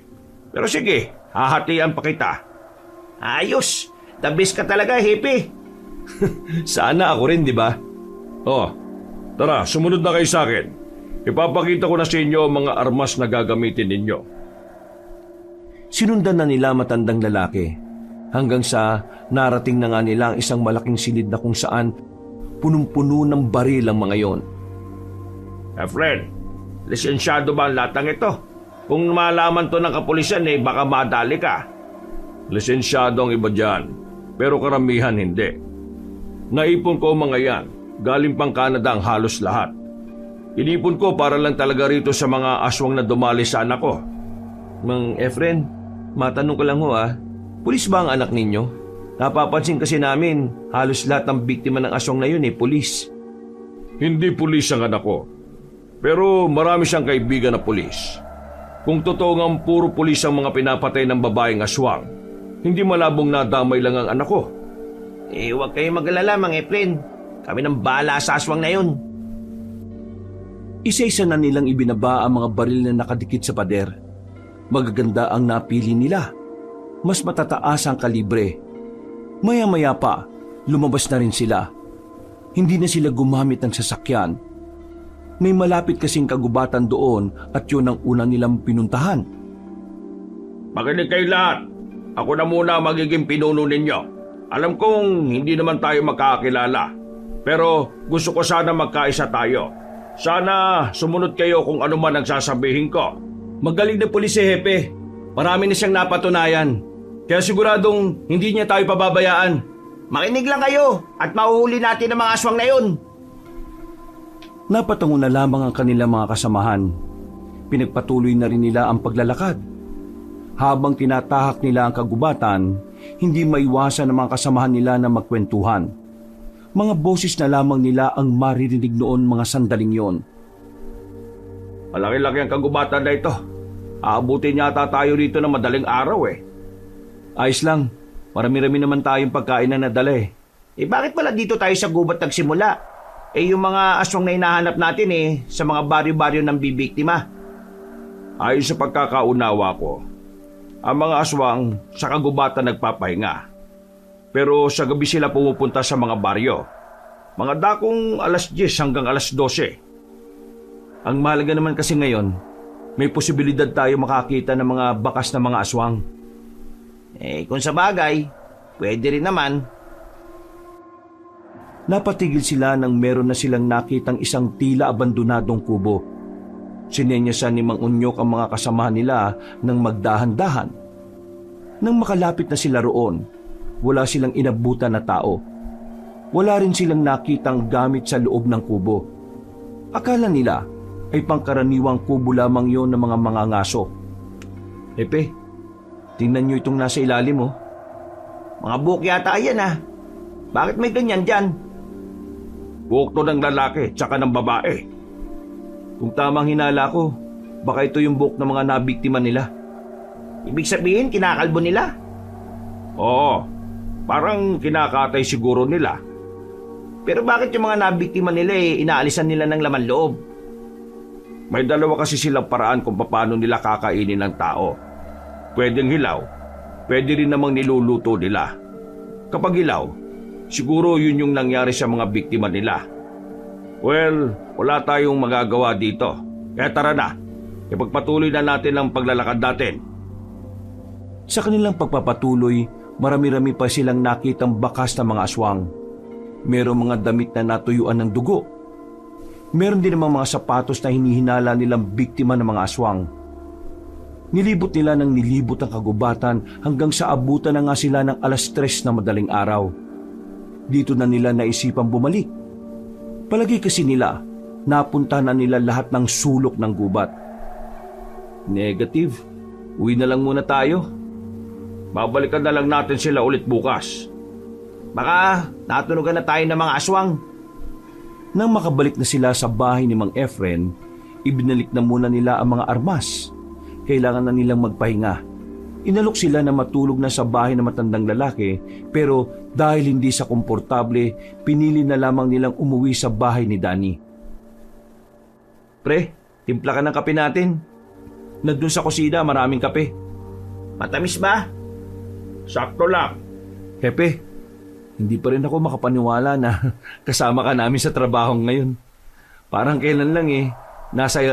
[SPEAKER 2] Pero sige, hahatian pa kita.
[SPEAKER 3] Ayos, the best ka talaga, Hepe.
[SPEAKER 1] Sana ako rin, di ba?
[SPEAKER 2] Oh, tara, sumunod na kayo sa akin. Ipapakita ko na sa inyo ang mga armas na gagamitin ninyo.
[SPEAKER 1] Sinundan na nila matandang lalaki hanggang sa narating na nga nila ang isang malaking silid na kung saan punong-puno ng baril ang mga yon.
[SPEAKER 2] Friend, lisensyado ba ang latang ito? Kung malaman to ng kapulisan baka madali ka. Lisensyado ang iba dyan, pero karamihan hindi. Naipon ko mga yan, galing pang Canada ang halos lahat. Inipon ko para lang talaga rito sa mga aswang na dumali sa anak ko.
[SPEAKER 1] Mang Efren, matanong ko lang pulis ba ang anak ninyo? Napapansin kasi namin, halos lahat ng biktima ng aswang na yun pulis.
[SPEAKER 2] Hindi pulis ang anak ko, pero marami siyang kaibigan na pulis. Kung totoo nga puro pulis ang mga pinapatay ng babaeng aswang, hindi malabong nadamay lang ang anak ko.
[SPEAKER 3] Huwag kayong mag-alala, Mang Efren. Kami nang bahala sa aswang na yun.
[SPEAKER 1] Isa-isa na nilang ibinaba ang mga baril na nakadikit sa pader. Magaganda ang napili nila. Mas matataas ang kalibre. Maya-maya pa, lumabas na rin sila. Hindi na sila gumamit ng sasakyan. May malapit kasing kagubatan doon at yun ang una nilang pinuntahan.
[SPEAKER 2] Makinig kayo lahat. Ako na muna magiging pinuno ninyo. Alam kong hindi naman tayo magkakilala. Pero gusto ko sana magkaisa tayo. Sana sumunod kayo kung ano man ang sasabihin ko.
[SPEAKER 1] Magaling na pulis si Hepe. Marami na siyang napatunayan. Kaya siguradong hindi niya tayo pababayaan.
[SPEAKER 3] Makinig lang kayo at mahuhuli natin ang mga aswang na yun.
[SPEAKER 1] Napatungo na lamang ang kanilang mga kasamahan. Pinagpatuloy na rin nila ang paglalakad. Habang tinatahak nila ang kagubatan, hindi maiwasan ng mga kasamahan nila na magkwentuhan. Mga boses na lamang nila ang maririnig noon mga sandaling yon.
[SPEAKER 2] Malaki-laki ang kagubatan na ito. Aabutin yata tayo rito ng madaling araw
[SPEAKER 1] Ayos lang, marami-rami naman tayong pagkain na nadala
[SPEAKER 3] Bakit pala dito tayo sa gubat nagsimula? Yung mga aswang na hinahanap natin sa mga baryo-baryo ng bibiktima.
[SPEAKER 2] Ayon sa pagkakaunawa ko, ang mga aswang sa kagubatan nagpapahinga. Pero sa gabi sila pumupunta sa mga baryo. Mga dakong alas 10 hanggang alas 12.
[SPEAKER 1] Ang mahalaga naman kasi ngayon, may posibilidad tayo makakita ng mga bakas na mga aswang.
[SPEAKER 3] Kung sa bagay, pwede rin naman.
[SPEAKER 1] Napatigil sila nang meron na silang nakitang isang tila abandonadong kubo. Sinenyasan ni Mang Unyok ang mga kasamahan nila ng magdahan-dahan. Nang makalapit na sila roon, wala silang inabutan na tao. Wala rin silang nakitang gamit sa loob ng kubo. Akala nila ay pangkaraniwang kubo lamang yon ng mga mangangaso. Epe, tingnan nyo itong nasa ilalim
[SPEAKER 3] Mga buhok yata yan Bakit may ganyan dyan?
[SPEAKER 2] Buhok to ng lalaki tsaka ng babae.
[SPEAKER 1] Kung tamang hinala ko, baka ito yung buhok ng mga nabiktima nila.
[SPEAKER 3] Ibig sabihin, kinakalbo nila?
[SPEAKER 2] Oo, parang kinakatay siguro nila.
[SPEAKER 3] Pero bakit yung mga nabiktima nila inaalisan nila ng laman loob?
[SPEAKER 2] May dalawa kasi silang paraan kung paano nila kakainin ng tao. Pwedeng hilaw, pwede rin namang niluluto nila. Kapag hilaw, siguro yun yung nangyari sa mga biktima nila. Well, wala tayong magagawa dito. Kaya tara na, ipagpatuloy na natin ang paglalakad natin.
[SPEAKER 1] Sa kanilang pagpapatuloy, marami-rami pa silang nakitang bakas na mga aswang. Merong mga damit na natuyuan ng dugo. Meron din namang mga sapatos na hinihinala nilang biktima ng mga aswang. Nilibot nila ng nilibot ang kagubatan hanggang sa abutan na nga sila ng 3:00 na madaling araw. Dito na nila naisipang bumalik. Palagi kasi nila, napunta na nila lahat ng sulok ng gubat. Negative. Uwi na lang muna tayo.
[SPEAKER 2] Babalikan na lang natin sila ulit bukas.
[SPEAKER 3] Baka natunugan na tayo ng mga aswang.
[SPEAKER 1] Nang makabalik na sila sa bahay ni Mang Efren, ibinalik na muna nila ang mga armas. Kailangan na nilang magpahinga. Inalok sila na matulog na sa bahay ng matandang lalaki, pero dahil hindi sa komportable, pinili na lamang nilang umuwi sa bahay ni Danny. Pre, timpla ka ng kape natin. Nandun sa kusina, maraming kape.
[SPEAKER 3] Matamis ba?
[SPEAKER 2] Sakto lang.
[SPEAKER 1] Hepe, hindi pa rin ako makapaniwala na kasama ka namin sa trabaho ngayon. Parang kailan lang nasa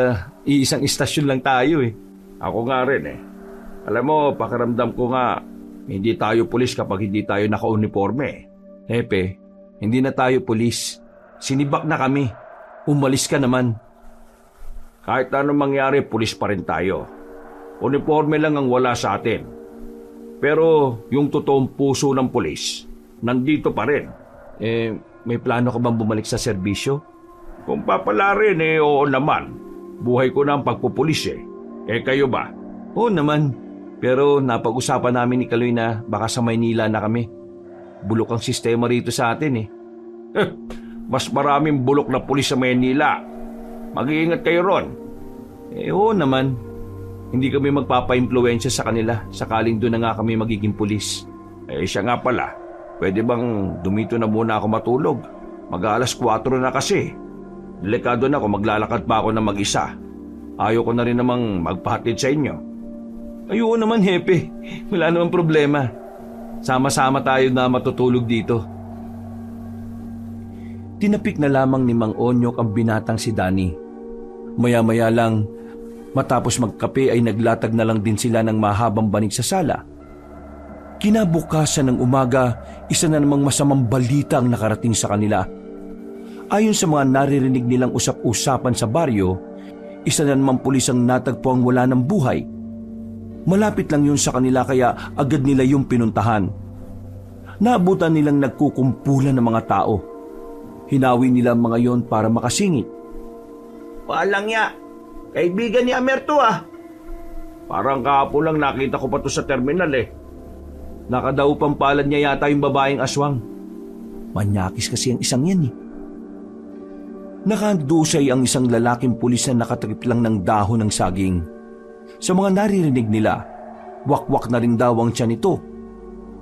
[SPEAKER 1] iisang istasyon lang tayo eh.
[SPEAKER 2] Ako nga rin eh. Alam mo, pakiramdam ko nga, hindi tayo pulis kapag hindi tayo naka-uniforme.
[SPEAKER 1] Hepe, hindi na tayo pulis. Sinibak na kami. Umalis ka naman.
[SPEAKER 2] Kahit anong mangyari, pulis pa rin tayo. Uniforme lang ang wala sa atin. Pero yung totoong puso ng pulis, nandito pa rin.
[SPEAKER 1] May plano ka bang bumalik sa serbisyo?
[SPEAKER 2] Kung papala rin oo naman. Buhay ko na ang pagpupulis eh. Kayo ba?
[SPEAKER 1] Oo naman. Pero napag-usapan namin ni Kaloy na baka sa Maynila na kami. Bulok ang sistema rito sa atin eh.
[SPEAKER 2] Mas maraming bulok na pulis sa Maynila. Mag-iingat kayo ron.
[SPEAKER 1] Oo naman. Hindi kami magpapa-impluwensya sa kanila sakaling doon na nga kami magiging pulis.
[SPEAKER 2] Siya nga pala. Pwede bang dumito na muna ako matulog? Mag-aalas 4 na kasi. Delikado na kung maglalakad pa ako na mag-isa. Ayaw ko na rin namang magpahatid sa inyo.
[SPEAKER 1] Ayoko naman, Hepe. Wala namang problema. Sama-sama tayo na matutulog dito. Tinapik na lamang ni Mang Onyok ang binatang si Danny. Maya-maya lang, matapos magkape ay naglatag na lang din sila ng mahabang banig sa sala. Kinabukasan ng umaga, isa na namang masamang balita ang nakarating sa kanila. Ayon sa mga naririnig nilang usap-usapan sa baryo, isa na namang pulis ang natagpo ang wala ng buhay. Malapit lang yun sa kanila kaya agad nila yung pinuntahan. Naabutan nilang nagkukumpulan ng mga tao. Hinawi nila ang mga yon para makasingit.
[SPEAKER 3] Walang ya. Kaibigan ni Amer to ah.
[SPEAKER 2] Parang kahapon lang nakita ko pa to sa terminal eh.
[SPEAKER 1] Nakadaupang palad niya yata yung babaeng aswang. Manyakis kasi ang isang yan eh. Nakandusay ang isang lalaking pulis na nakatrip lang ng dahon ng saging. Sa mga naririnig nila, wakwak na rin daw ang tiyan nito.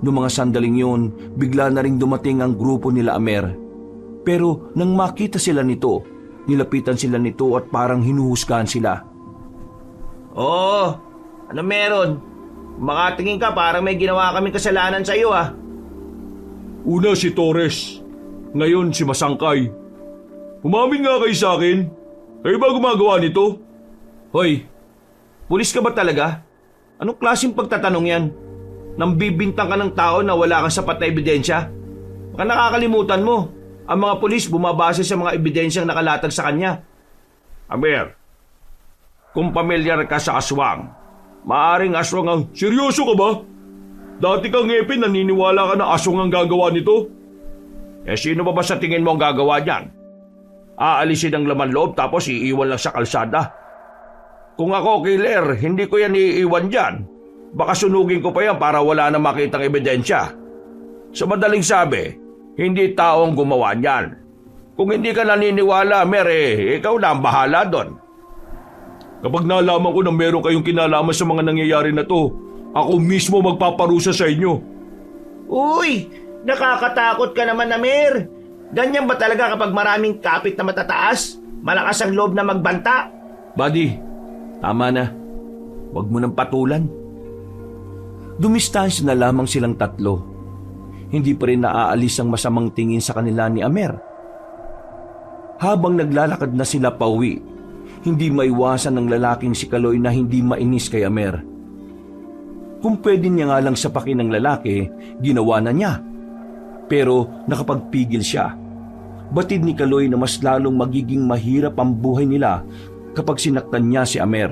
[SPEAKER 1] Noong mga sandaling yun, bigla na rin dumating ang grupo nila Amer. Pero nang makita sila nito, nilapitan sila nito at parang hinuhusgahan sila.
[SPEAKER 3] Oo, ano meron? Makatingin ka parang may ginawa kaming kasalanan sa iyo ah.
[SPEAKER 2] Una si Torres. Ngayon si Masangkay. Umamin nga kayo sa akin. Kayo ba gumagawa nito?
[SPEAKER 1] Hoy, pulis ka ba talaga? Anong klaseng pagtatanong yan? Nang bibintang ka ng tao na wala kang sapat na ebidensya? Baka nakakalimutan mo. Ang mga pulis bumabase sa mga ebidensyang nakalatag sa kanya.
[SPEAKER 2] Amer, kung pamilyar ka sa aswang, maaring aswang ang... Seryoso ka ba? Dati kang ngepin, naniniwala ka na aswang ang gagawa nito? Sino ba sa tingin mo ang gagawa niyan? Aalisin ang laman loob tapos iiwan lang sa kalsada. Kung ako killer, hindi ko yan iiwan dyan. Baka sunugin ko pa yan para wala na makitang ebidensya. Sa madaling sabi, hindi tao ang gumawa niyan. Kung hindi ka naniniwala, ikaw na ang bahala doon. Kapag nalaman ko na meron kayong kinalaman sa mga nangyayari na to, ako mismo magpaparusa sa inyo.
[SPEAKER 3] Uy, nakakatakot ka naman, Amer. Ganyan ba talaga kapag maraming kapit na matataas? Malakas ang loob na magbanta?
[SPEAKER 1] Buddy, tama na. Huwag mo nang patulan. Dumistansya na lamang silang tatlo. Hindi pa rin naaalis ang masamang tingin sa kanila ni Amer. Habang naglalakad na sila pauwi, hindi maiwasan ng lalaking si Kaloy na hindi mainis kay Amer. Kung pwede niya nga lang sapakin ng lalaki, ginawa na niya. Pero nakapagpigil siya. Batid ni Kaloy na mas lalong magiging mahirap ang buhay nila kapag sinaktan niya si Amer.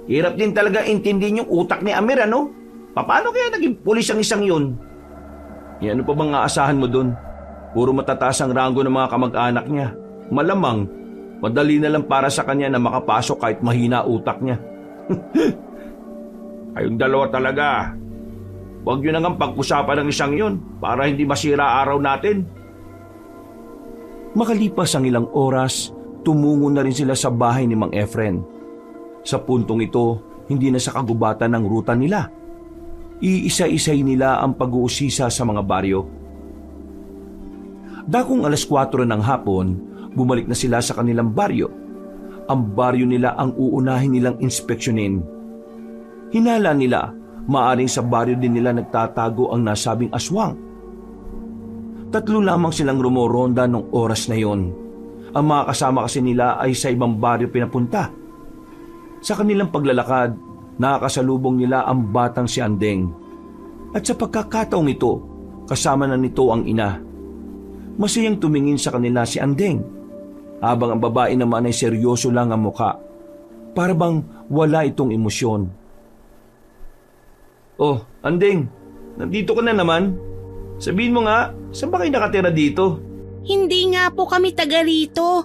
[SPEAKER 3] Hirap din talaga intindihin yung utak ni Amir, ano? Paano kaya naging pulis ang isang yun?
[SPEAKER 1] Ano pa bang aasahan mo dun? Puro matataas ang ranggo ng mga kamag-anak niya. Malamang, madali na lang para sa kanya na makapasok kahit mahina utak niya.
[SPEAKER 2] Kayong dalawa talaga. Huwag nyo nang pag-usapan ng isang yun para hindi masira araw natin.
[SPEAKER 1] Makalipas ang ilang oras, tumungo na rin sila sa bahay ni Mang Efren. Sa puntong ito, hindi na sa kagubatan ng ruta nila. Iisa-isay nila ang pag-uusisa sa mga baryo. Dakong 4:00 ng hapon, bumalik na sila sa kanilang baryo. Ang baryo nila ang uunahin nilang inspeksyonin. Hinala nila, maaring sa baryo din nila nagtatago ang nasabing aswang. 3 lamang silang rumoronda nung oras na yon. Ang mga kasama kasi nila ay sa ibang baryo pinapunta. Sa kanilang paglalakad, nakakasalubong nila ang batang si Andeng. At sa pagkakataong ito, kasama na nito ang ina. Masayang tumingin sa kanila si Andeng, habang ang babae naman ay seryoso lang ang muka. Para bang wala itong emosyon. Oh, Andeng, nandito ka na naman. Sabihin mo nga, saan ba kayo nakatira dito?
[SPEAKER 4] Hindi nga po kami taga rito.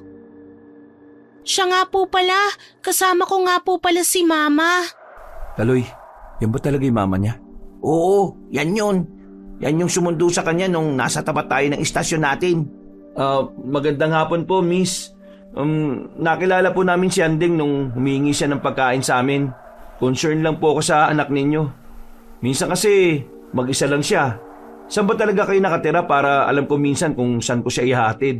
[SPEAKER 4] Siya nga po pala, kasama ko nga po pala si Mama.
[SPEAKER 1] Taloy, yan ba talaga yung mama niya?
[SPEAKER 3] Oo, yan yun. Yan yung sumundo sa kanya nung nasa tapat tayo ng istasyon natin.
[SPEAKER 1] Magandang hapon po, miss. Nakilala po namin si Andeng nung humingi siya ng pagkain sa amin. Concern lang po ako sa anak ninyo. Minsan kasi mag-isa lang siya. Saan ba talaga kayo nakatira para alam ko minsan kung saan ko siya ihahatid?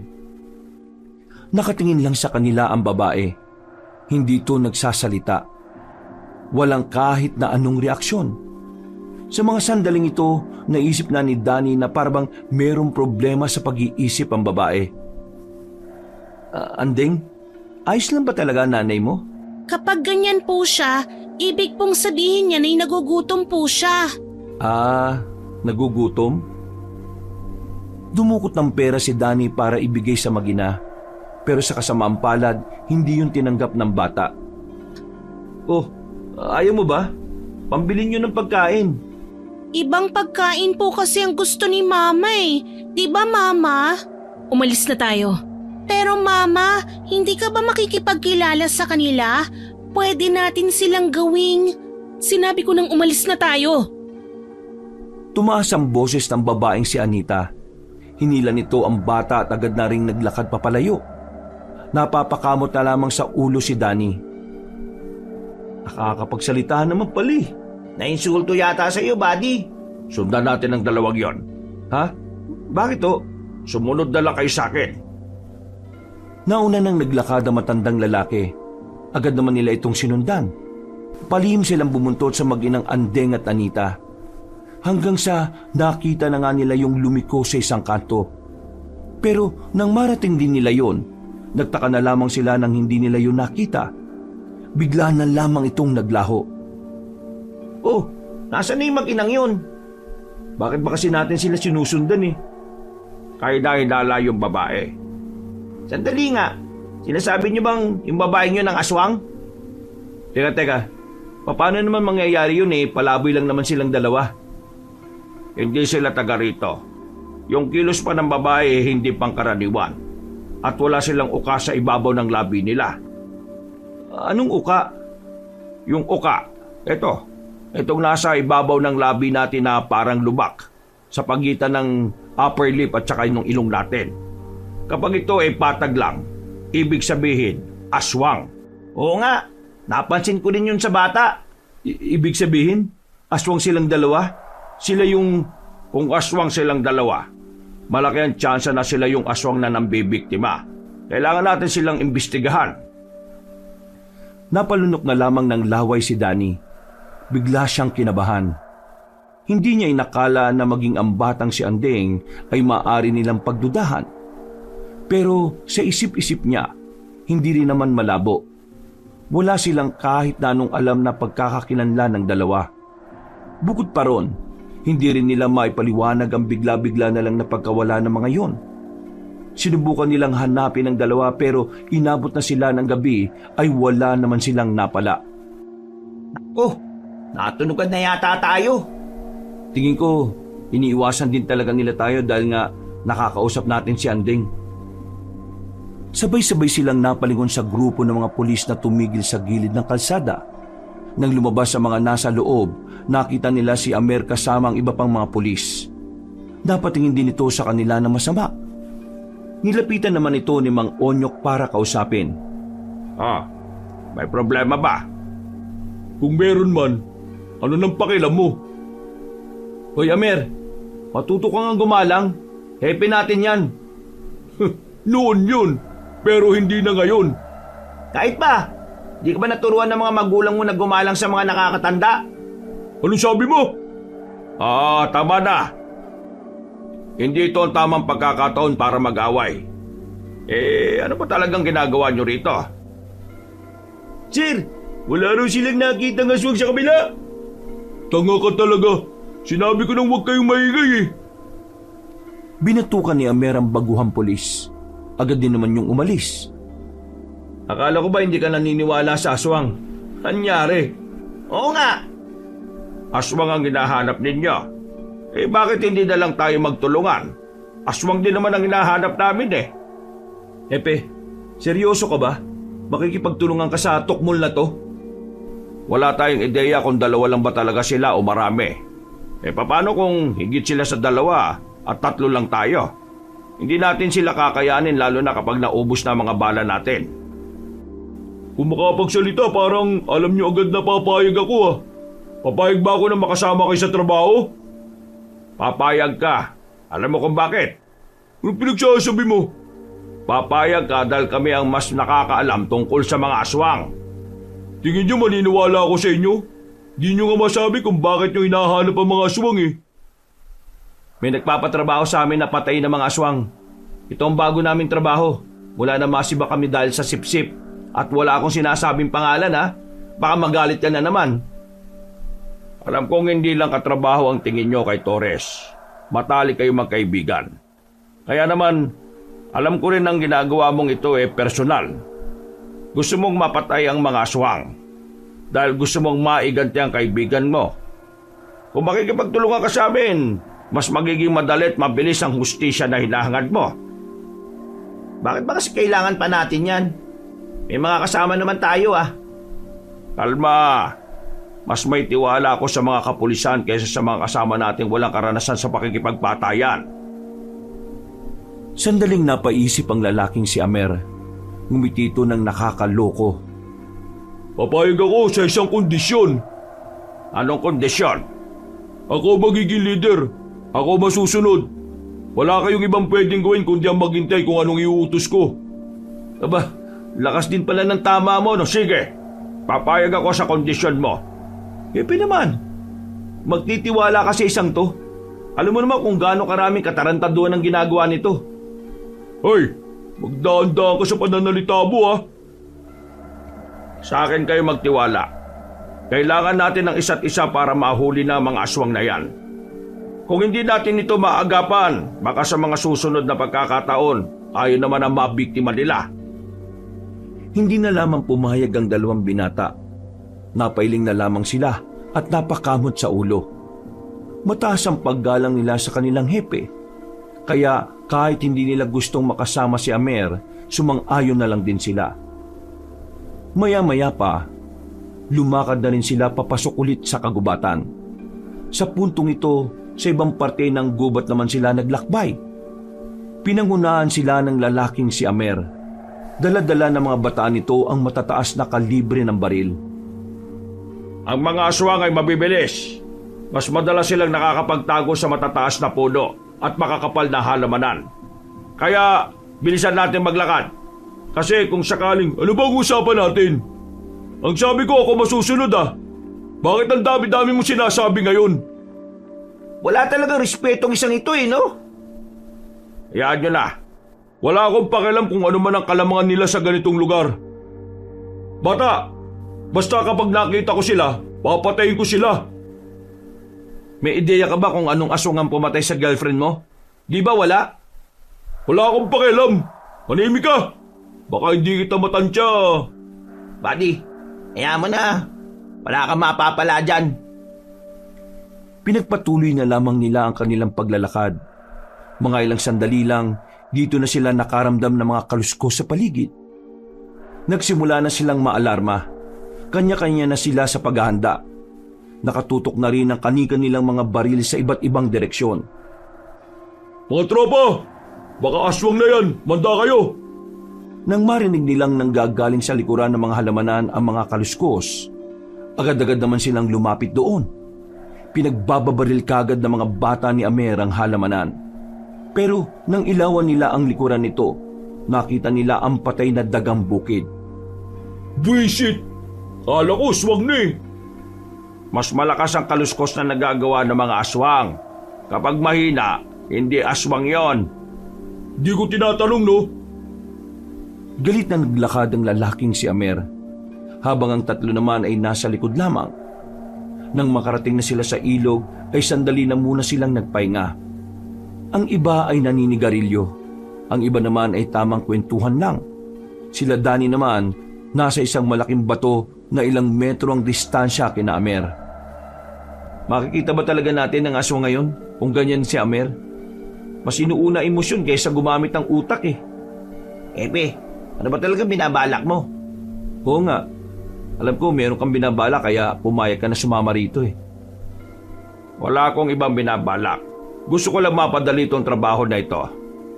[SPEAKER 1] Nakatingin lang sa kanila ang babae. Hindi ito nagsasalita. Walang kahit na anong reaksyon. Sa mga sandaling ito, naisip na ni Danny na parang merong problema sa pag-iisip ang babae. Andeng, ayos lang ba talaga nanay mo?
[SPEAKER 4] Kapag ganyan po siya, ibig pong sabihin niya na nagugutom po siya.
[SPEAKER 1] Nagugutom? Dumukot ng pera si Danny para ibigay sa mag-ina. Pero sa kasamaang palad, hindi yun tinanggap ng bata. Oh, ayaw mo ba? Pambilin nyo ng pagkain.
[SPEAKER 4] Ibang pagkain po kasi ang gusto ni Mama eh. Di ba Mama? Umalis na tayo. Pero Mama, hindi ka ba makikipagkilala sa kanila? Pwede natin silang gawing... Sinabi ko nang umalis na tayo.
[SPEAKER 1] Tumaas ang boses ng babaeng si Anita. Hinila nito ang bata at agad na ring naglakad papalayo. Napapakamot na lamang sa ulo si Danny. Nakakapagsalita naman pali.
[SPEAKER 3] Nainsulto yata sa iyo, buddy.
[SPEAKER 2] Sundan natin ang dalawang yon.
[SPEAKER 1] Ha? Bakit to?
[SPEAKER 2] Sumunod na lang kayo sa akin.
[SPEAKER 1] Nauna nang naglakad ang matandang lalaki. Agad naman nila itong sinundan. Palihim silang bumuntot sa mag-inang Andeng at Anita. Hanggang sa nakita na nga nila yung lumiko sa isang kanto. Pero nang marating din nila yon, nagtaka na lamang sila nang hindi nila yun nakita. Bigla na lamang itong naglaho.
[SPEAKER 3] Oh, nasaan na yung mag-inang yun?
[SPEAKER 1] Bakit ba kasi natin sila sinusundan eh?
[SPEAKER 2] Kaya dahil dala yung babae.
[SPEAKER 3] Sandali nga. Sinasabi niyo bang yung babae niyo ng aswang?
[SPEAKER 1] Teka. Paano naman mangyayari yun eh? Palaboy lang naman silang dalawa.
[SPEAKER 2] Hindi sila taga rito. Yung kilos pa ng babae hindi pangkaraniwan. At wala silang uka sa ibabaw ng labi nila.
[SPEAKER 1] Anong uka?
[SPEAKER 2] Yung uka, itong nasa ibabaw ng labi natin na parang lubak sa pagitan ng upper lip at saka yung ilong natin. Kapag ito ay patag lang, ibig sabihin, aswang.
[SPEAKER 3] Oo nga, napansin ko din yun sa bata.
[SPEAKER 1] Ibig sabihin, aswang silang dalawa? Sila yung...
[SPEAKER 2] Kung aswang silang dalawa, malaki ang tsansa na sila yung aswang na nambibiktima. Kailangan natin silang imbestigahan.
[SPEAKER 1] Napalunok na lamang ng laway si Danny. Bigla siyang kinabahan. Hindi niya inakala na maging ang batang si Andeng ay maaari nilang pagdudahan. Pero sa isip-isip niya, hindi rin naman malabo. Wala silang kahit na anong alam na pagkakakilanlan ng dalawa. Bukod pa ron, hindi rin nila maipaliwanag ang bigla-bigla na lang na pagkawala ng mga yon. Sinubukan nilang hanapin ang dalawa pero inabot na sila ng gabi ay wala naman silang napala.
[SPEAKER 3] Oh, natunugan na yata tayo.
[SPEAKER 1] Tingin ko, iniiwasan din talaga nila tayo dahil nga nakakausap natin si Anding. Sabay-sabay silang napalingon sa grupo ng mga pulis na tumigil sa gilid ng kalsada. Nang lumabas sa mga nasa loob, nakita nila si Amer kasama ang iba pang mga pulis. Napatingin din ito sa kanila na masama. Nilapitan naman ito ni Mang Onyok para kausapin.
[SPEAKER 2] May problema ba?
[SPEAKER 1] Kung meron man, ano nang pakialam mo? Hoy Amer, matuto ka nga gumalang. Hepe natin yan.
[SPEAKER 2] Noon yun, pero hindi na ngayon.
[SPEAKER 3] Kahit pa, di ka ba naturuan ng mga magulang mo na gumalang sa mga nakakatanda?
[SPEAKER 2] Anong sabi mo? Tama na. Hindi ito ang tamang pagkakataon para mag-away. Ano ba talagang ginagawa nyo rito?
[SPEAKER 3] Sir, wala raw silang nakita ng aswang sa kabila.
[SPEAKER 2] Tanga ka talaga. Sinabi ko nang huwag kayong maingay eh.
[SPEAKER 1] Binatukan ni Amer ang baguhang pulis. Agad din naman yung umalis.
[SPEAKER 3] Akala ko ba hindi ka naniniwala sa aswang? Anyari? Oo nga.
[SPEAKER 2] Aswang ang hinahanap ninyo. Bakit hindi na lang tayo magtulungan? Aswang din naman ang hinahanap namin eh.
[SPEAKER 1] Hepe, seryoso ka ba? Makikipagtulungan ka sa tukmol na to?
[SPEAKER 2] Wala tayong ideya kung dalawa lang ba talaga sila o marami. Paano kung higit sila sa 2 at 3 lang tayo? Hindi natin sila kakayanin lalo na kapag naubos na mga bala natin.
[SPEAKER 1] Kung makapagsalita, parang alam nyo agad na papayag ako ah. Papayag ba ako na makasama kayo sa trabaho?
[SPEAKER 2] Papayag ka. Alam mo kung bakit?
[SPEAKER 1] Ano pinagsasabi mo?
[SPEAKER 2] Papayag ka dahil kami ang mas nakakaalam tungkol sa mga aswang.
[SPEAKER 1] Tingin nyo maniniwala ako sa inyo? Di nyo nga masabi kung bakit nyo hinahanap ang mga aswang eh.
[SPEAKER 3] May nagpapatrabaho sa amin na patay ng mga aswang. Ito ang bago naming trabaho. Mula na masiba kami dahil sa sipsip. At wala akong sinasabing pangalan ha. Baka magalit ka na naman.
[SPEAKER 2] Alam kong hindi lang katrabaho ang tingin nyo kay Torres. Matalik kayo magkaibigan. Kaya naman, alam ko rin ang ginagawa mong ito personal. Gusto mong mapatay ang mga aswang. Dahil gusto mong maiganti ang kaibigan mo. Kung makikipagtulungan ka sa amin, mas magiging madali at mabilis ang hustisya na hinahangad mo.
[SPEAKER 3] Bakit ba kasi kailangan pa natin yan? May mga kasama naman tayo ah.
[SPEAKER 2] Kalma. Mas may tiwala ako sa mga kapulisan kaysa sa mga kasama nating walang karanasan sa pakikipagpatayan.
[SPEAKER 1] Sandaling napaisip ang lalaking si Amer. Ngumiti ito ng nakakaloko.
[SPEAKER 2] Papayag ako sa isang kondisyon. Anong kondisyon?
[SPEAKER 1] Ako magiging leader. Ako masusunod. Wala kayong ibang pwedeng gawin kundi ang maghintay kung anong iuutos ko.
[SPEAKER 3] Aba, lakas din pala ng tama mo no.
[SPEAKER 2] Sige, papayag ako sa kondisyon mo.
[SPEAKER 3] Hepe naman. Magtitiwala ka sa isang to. Alam mo naman kung gaano karaming katarantaduan ang ginagawa nito.
[SPEAKER 1] Hoy, magdaan-daan ka sa pananalita mo ah.
[SPEAKER 2] Sa akin kayo magtiwala. Kailangan natin ng isa't isa para mahuli na ang mga aswang na yan. Kung hindi natin ito maagapan, baka sa mga susunod na pagkakataon, tayo naman ang mabiktima nila.
[SPEAKER 1] Hindi na lamang pumayag ang 2 binata. Napailing na lamang sila at napakamot sa ulo. Mataas ang paggalang nila sa kanilang hepe. Kaya kahit hindi nila gustong makasama si Amer, sumang-ayon na lang din sila. Maya-maya pa, lumakad na rin sila papasok ulit sa kagubatan. Sa puntong ito, sa ibang parte ng gubat naman sila naglakbay. Pinangunahan sila ng lalaking si Amer. Dala-dala ng mga bataan nito ang matataas na kalibre ng baril.
[SPEAKER 2] Ang mga aswang ay mabibilis. Mas madalas silang nakakapagtago sa matataas na puno at makakapal na halamanan. Kaya, bilisan natin maglakad. Kasi kung sakaling, ano bang usapan natin? Ang sabi ko ako masusunod ah. Bakit ang dami-dami mo sinasabi ngayon?
[SPEAKER 3] Wala talagang respetong isang ito no?
[SPEAKER 2] Hayaan nyo na. Wala akong pakialam kung ano man ang kalamangan nila sa ganitong lugar. Bata, basta kapag nakita ko sila, papatayin ko sila.
[SPEAKER 3] May ideya ka ba kung anong aswang ang pumatay sa girlfriend mo? Di ba wala?
[SPEAKER 2] Wala akong pakialam. Manimik ka. Baka hindi kita matansya.
[SPEAKER 3] Buddy, hayaan mo na. Wala kang mapapala dyan.
[SPEAKER 1] Pinagpatuloy na lamang nila ang kanilang paglalakad. Mga ilang sandali lang, dito na sila nakaramdam ng mga kaluskos sa paligid. Nagsimula na silang maalarma. Kanya-kanya na sila sa paghahanda. Nakatutok na rin ang kani-kanilang mga baril sa iba't ibang direksyon.
[SPEAKER 2] Mga tropa! Baka aswang na yan! Manda kayo!
[SPEAKER 1] Nang marinig nilang nanggagaling sa likuran ng mga halamanan ang mga kaluskos, agad-agad naman silang lumapit doon. Pinagbababaril kagad ng mga bata ni Amer ang halamanan. Pero nang ilawan nila ang likuran nito, nakita nila ang patay na dagang bukid.
[SPEAKER 2] Buisit! Kala ko swang na eh!
[SPEAKER 3] Mas malakas ang kaluskos na nagagawa ng mga aswang. Kapag mahina, hindi aswang yon.
[SPEAKER 2] Di ko tinatanong no?
[SPEAKER 1] Galit na naglakad ang lalaking si Amer, habang ang tatlo naman ay nasa likod lamang. Nang makarating na sila sa ilog, ay sandali na muna silang nagpahinga. Ang iba ay naninigarilyo, ang iba naman ay tamang kwentuhan lang. Sila Danny naman, nasa isang malaking bato na ilang metro ang distansya kina Amer. Makikita ba talaga natin ang aswang ngayon kung ganyan si Amer? Mas inuuna emosyon kaysa gumamit ng utak eh.
[SPEAKER 3] Epe, ano ba talaga binabalak mo?
[SPEAKER 1] Oo nga. Alam ko meron kang binabala kaya pumayag ka na sumama rito eh.
[SPEAKER 3] Wala akong ibang binabalak. Gusto ko lang mapadali itong trabaho na ito.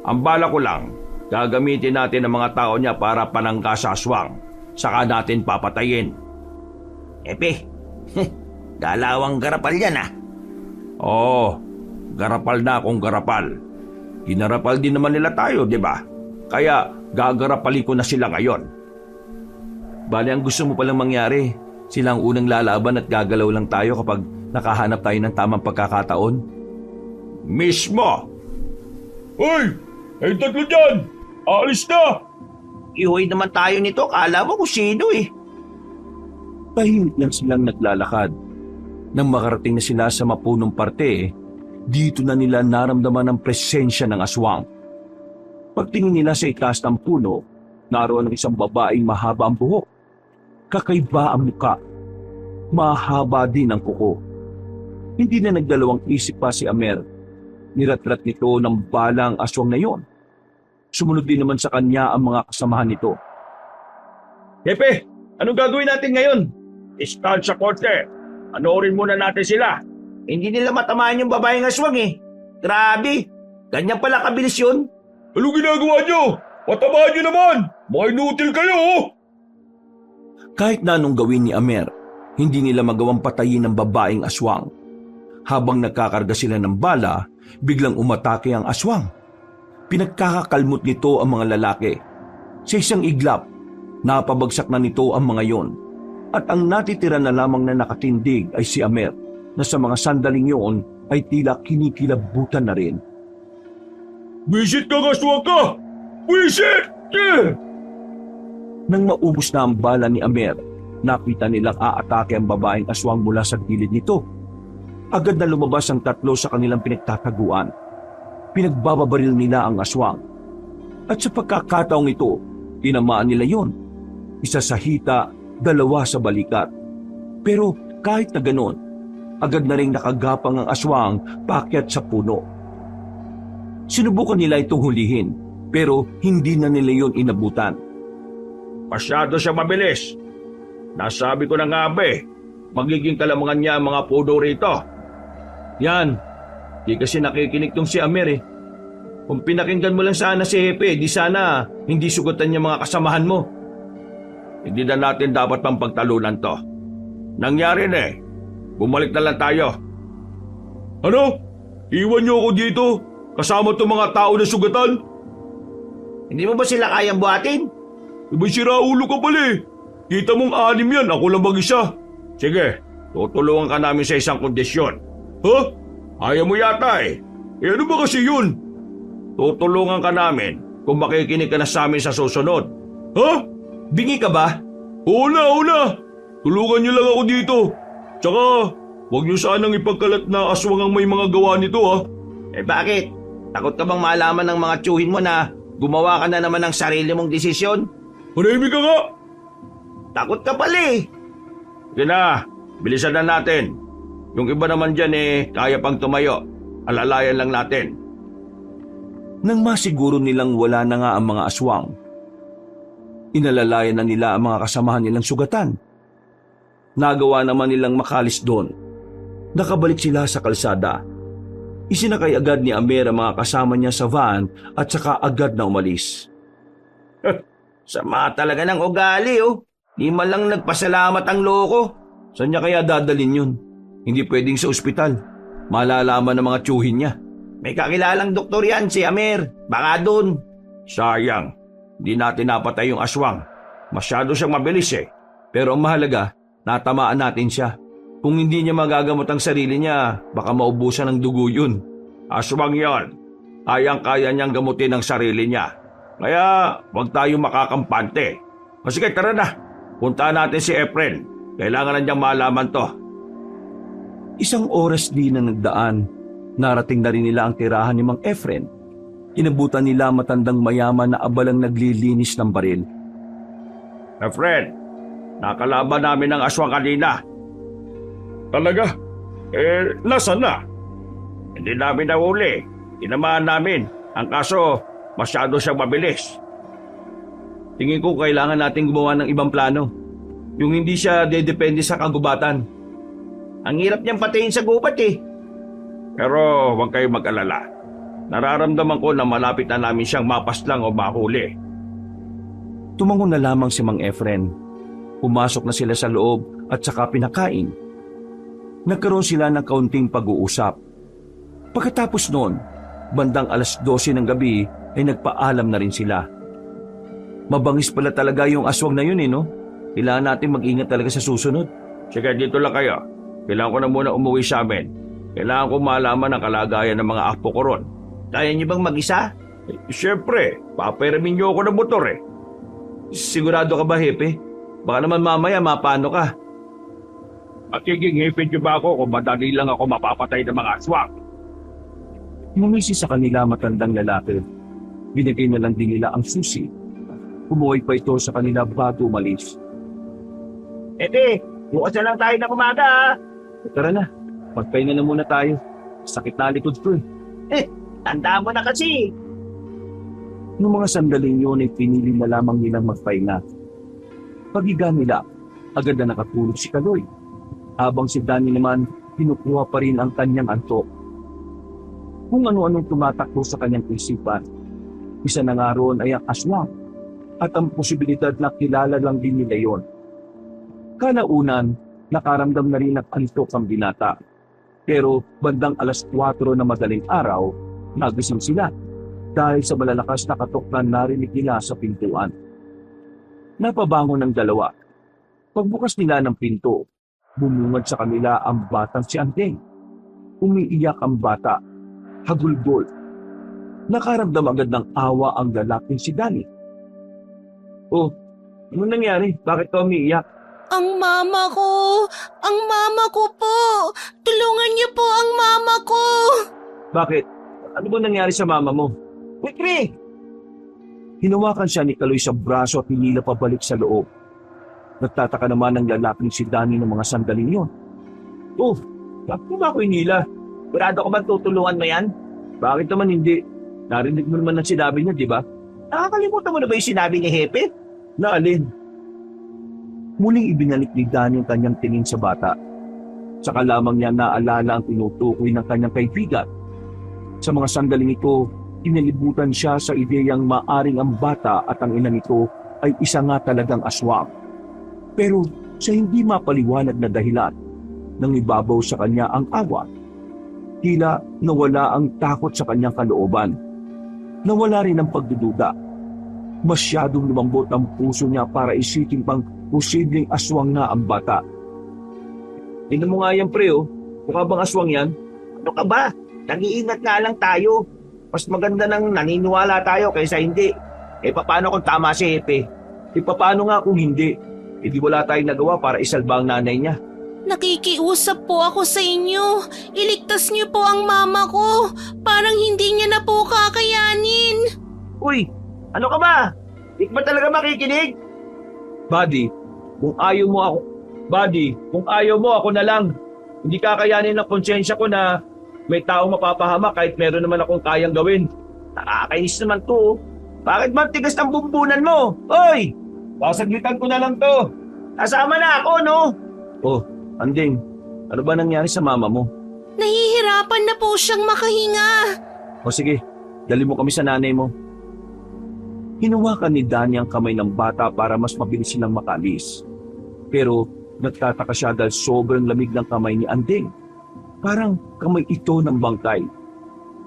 [SPEAKER 3] Ang bala ko lang, gagamitin natin ang mga tao niya para panangga sa aswang. Saka natin papatayin. Epe, dalawang garapal yan ah.
[SPEAKER 2] Oo, garapal na akong garapal. Ginarapal din naman nila tayo, di ba? Kaya gagarapali ko na sila ngayon.
[SPEAKER 1] Bale ang gusto mo palang mangyari, sila ang unang lalaban at gagalaw lang tayo kapag nakahanap tayo ng tamang pagkakataon?
[SPEAKER 2] Mismo! Hoy! Ay tatlo dyan! Aalis na!
[SPEAKER 3] Ihoy naman tayo nito, kala mo kung sino eh.
[SPEAKER 1] Tahimik lang silang naglalakad. Nang makarating na sila sa mapunong parte, dito na nila naramdaman ang presensya ng aswang. Pagtingin nila sa itaas ng puno, naroon ang isang babaeng mahaba ang buhok. Kakaiba ang muka. Mahaba din ang kuko. Hindi na nagdalawang isip pa si Amer. Niratrat nito ng balang aswang na yon. Sumunod din naman sa kanya ang mga kasamahan nito.
[SPEAKER 2] Hepe, anong gagawin natin ngayon? Stand sa korte. Panoorin muna natin sila.
[SPEAKER 3] Hindi nila matamaan yung babaeng aswang eh. Grabe, ganyan pala kabilis yun.
[SPEAKER 2] Anong ginagawa nyo? Patamaan nyo naman! Mga inutil kayo oh!
[SPEAKER 1] Kahit na anong gawin ni Amer, hindi nila magawang patayin ang babaeng aswang. Habang nagkakarga sila ng bala, biglang umatake ang aswang. Pinagkakakalmot nito ang mga lalaki. Sa isang iglap, napabagsak na nito ang mga yon. At ang natitira na lamang na nakatindig ay si Amer, na sa mga sandaling yon ay tila kinikilabutan na rin.
[SPEAKER 2] Visit ka aswang ka! Visit!
[SPEAKER 1] Nang maubos na ang bala ni Amer, nakita nilang aatake ang babaeng aswang mula sa gilid nito. Agad na lumabas ang tatlo sa kanilang pinagtataguan. Pinagbababaril nila ang aswang. At sa pagkakataong ito, tinamaan nila yon. Isa sa hita, dalawa sa balikat. Pero kahit na ganon, agad na rin nakagapang ang aswang paakyat sa puno. Sinubukan nila itong hulihin, pero hindi na nila yon inabutan.
[SPEAKER 2] Masyado siya mabilis. Nasabi ko na nga ba eh, magiging kalamangan niya ang mga puno rito.
[SPEAKER 1] Yan, di kasi nakikinig tong si Amer eh. Kung pinakinggan mo lang sana si Hepe, di sana hindi sugatan niya mga kasamahan mo.
[SPEAKER 2] Hindi na natin dapat pang pagtalunan to. Nangyari na eh. Bumalik na lang tayo. Ano? Iwan niyo ako dito? Kasama itong mga tao na sugatan?
[SPEAKER 3] Hindi mo ba sila kayang buhatin?
[SPEAKER 2] Iba'y siraulo ka pala eh. Kita mong 6 yan, ako lang mag-isa. Sige, tutulungan ka namin sa isang kondisyon. Ha? Ayaw mo yata eh. Eh ano ba kasi yun? Tutulungan ka namin kung makikinig ka na sa amin sa susunod. Ha?
[SPEAKER 1] Bingi ka ba?
[SPEAKER 2] Oo na. Tulungan niyo lang ako dito. Tsaka, huwag niyo sanang ipagkalat na aswang ang may mga gawa nito ha.
[SPEAKER 3] Eh bakit? Takot ka bang malaman ng mga tiyuhin mo na gumawa ka na naman ng sarili mong desisyon?
[SPEAKER 2] Manahimik ka nga.
[SPEAKER 3] Takot ka pala eh.
[SPEAKER 2] Sige na, bilisan na natin. Yung iba naman dyan kaya pang tumayo. Alalayan lang natin.
[SPEAKER 1] Nang masiguro nilang wala na nga ang mga aswang, inalalayan na nila ang mga kasamahan nilang sugatan. Nagawa naman nilang makalis doon. Nakabalik sila sa kalsada. Isinakay agad ni Amer ang mga kasama niya sa van at saka agad na umalis.
[SPEAKER 3] Sama talaga ng ugali oh. Di man lang nagpasalamat ang loko.
[SPEAKER 1] Saan niya kaya dadalhin yun? Hindi pwedeng sa ospital. Malalaman ng mga tiyuhin niya.
[SPEAKER 3] May kakilalang doktor yan si Amer. Baka doon.
[SPEAKER 2] Sayang, di natin napatay yung aswang. Masyado siyang mabilis
[SPEAKER 1] Pero ang mahalaga, natamaan natin siya. Kung hindi niya magagamot ang sarili niya, baka maubusan ng dugo yun.
[SPEAKER 2] Aswang yon. Kayang-kaya niyang gamutin ang sarili niya. Kaya huwag tayo makakampante. O sige, tara na. Puntahan natin si Efren. Kailangan na niyang malaman to.
[SPEAKER 1] Isang oras din na nagdaan, narating na rin nila ang tirahan ni Mang Efren. Inabutan nila matandang mayaman na abalang naglilinis ng baril.
[SPEAKER 2] Efren, nakalaban namin ang aswang kanina. Talaga? Nasaan na? Hindi namin nahuli. Tinamaan namin. Ang kaso, masyado siyang mabilis.
[SPEAKER 1] Tingin ko kailangan natin gumawa ng ibang plano. Yung hindi siya dedepende sa kagubatan.
[SPEAKER 3] Ang hirap niyang patayin sa gubat
[SPEAKER 2] Pero huwag kayong mag-alala. Nararamdaman ko na malapit na namin siyang mapaslang o mahuli.
[SPEAKER 1] Tumangon na lamang si Mang Efren. Pumasok na sila sa loob at saka pinakain. Nagkaroon sila ng kaunting pag-uusap. Pagkatapos noon, bandang 12:00 ng gabi ay nagpaalam na rin sila. Mabangis pala talaga yung aswang na yun no? Kailangan natin mag-ingat talaga sa susunod.
[SPEAKER 2] Sige, dito lang kayo. Kailangan ko na muna umuwi sa amin. Kailangan ko malaman ang kalagayan ng mga apo ko ron.
[SPEAKER 3] Kaya niyo bang mag-isa?
[SPEAKER 2] Siyempre, paperamin niyo ako ng motor
[SPEAKER 1] Sigurado ka ba, Hepe? Baka naman mamaya mapano ka.
[SPEAKER 2] Magiging hipid niyo ba ako kung madali lang ako mapapatay ng mga aswang?
[SPEAKER 1] Ngumisi sa kanila matandang lalaki. Binigay na lang din nila ang susi. Umuwi pa ito sa kanila bago umalis.
[SPEAKER 3] Bukas na lang tayo ng umaga
[SPEAKER 1] Tara na, magpahinga na muna tayo. Sakit na likod ko
[SPEAKER 3] Tanda mo na kasi.
[SPEAKER 1] Noong mga sandaling yun ay pinili na lamang nilang magpahinga. Paghiga nila, agad na nakatulog si Kaloy. Habang si Danny naman, kinukuha pa rin ang kanyang antok. Kung ano-anong tumatakbo sa kanyang isipan, isa na nga roon ay ang aswang at ang posibilidad na kilala lang din nila yon. Kalaunan, nakaramdam na rin ng antok ang binata. Pero bandang 4:00 na madaling araw, nagising sila dahil sa malalakas na katok na narinig nila sa pintuan. Napabangon ng dalawa. Pagbukas nila ng pinto, bumungad sa kanila ang batang si Andeng. Umiiyak ang bata, hagulgol. Nakaramdam agad ng awa ang lalaking si Danny. Oh, ano nangyari? Bakit ka umiiyak?
[SPEAKER 4] Ang mama ko! Ang mama ko po! Tulungan niyo po ang mama ko!
[SPEAKER 1] Bakit? Ano ba nangyari sa mama mo?
[SPEAKER 3] Quick!
[SPEAKER 1] Hinawakan siya ni Kaloy sa braso at hinila pabalik sa loob. Nagtataka naman ng lalaking si Danny ng mga sandaling yon. Oh, bakit mo ba ako hinila?
[SPEAKER 3] Burado ko ba tutulungan mo yan?
[SPEAKER 1] Bakit naman hindi? Narinig mo naman ang sinabi niya, di ba?
[SPEAKER 3] Nakakalimutan mo na ba yung sinabi ni Hepe?
[SPEAKER 1] Na alin? Muling ibinalik ni Danny ang kanyang tingin sa bata. Saka lamang niya naalala ang tinutukoy ng kanyang kaibigan. Sa mga sandaling ito, inalibutan siya sa ideyang maaring ang bata at ang ina nito ay isa nga talagang aswang. Pero sa hindi mapaliwanag na dahilan, nang ibabaw sa kanya ang awa. Tila nawala ang takot sa kanyang kalooban. Nawala rin ang pagdududa. Masyadong lumambot ang puso niya para isipin pang posibleng aswang na ang bata. Tingnan mo nga yan, pre, mukha bang aswang yan?
[SPEAKER 3] Ano ka ba? Nag-iingat nga lang tayo. Mas maganda nang naniniwala tayo kaysa hindi. Paano kung tama si Hepe?
[SPEAKER 1] Paano nga kung hindi? Di wala tayong nagawa para isalba ang nanay niya.
[SPEAKER 4] Nakikiusap po ako sa inyo. Iligtas niyo po ang mama ko. Parang hindi niya na po kakayanin.
[SPEAKER 3] Uy, ano ka ba? Di ba talaga makikinig?
[SPEAKER 1] Buddy, kung ayaw mo ako, Buddy, kung ayaw mo, ako na lang. Hindi kakayanin ng konsyensya ko na may taong mapapahama kahit meron naman akong kayang gawin.
[SPEAKER 3] Nakakainis naman to. Bakit ba tigas ng bumbunan mo? Hoy!
[SPEAKER 1] Sasaglitan ko na lang to.
[SPEAKER 3] Kasama na ako, no?
[SPEAKER 1] Oh, Anding, ano ba nangyari sa mama mo?
[SPEAKER 4] Nahihirapan na po siyang makahinga.
[SPEAKER 1] O sige, dali mo kami sa nanay mo. Hinawakan ni Danny ang kamay ng bata para mas mabilis silang makalis. Pero nagtataka siya dahil sobrang lamig ng kamay ni Anding. Parang kamay ito ng bangkay.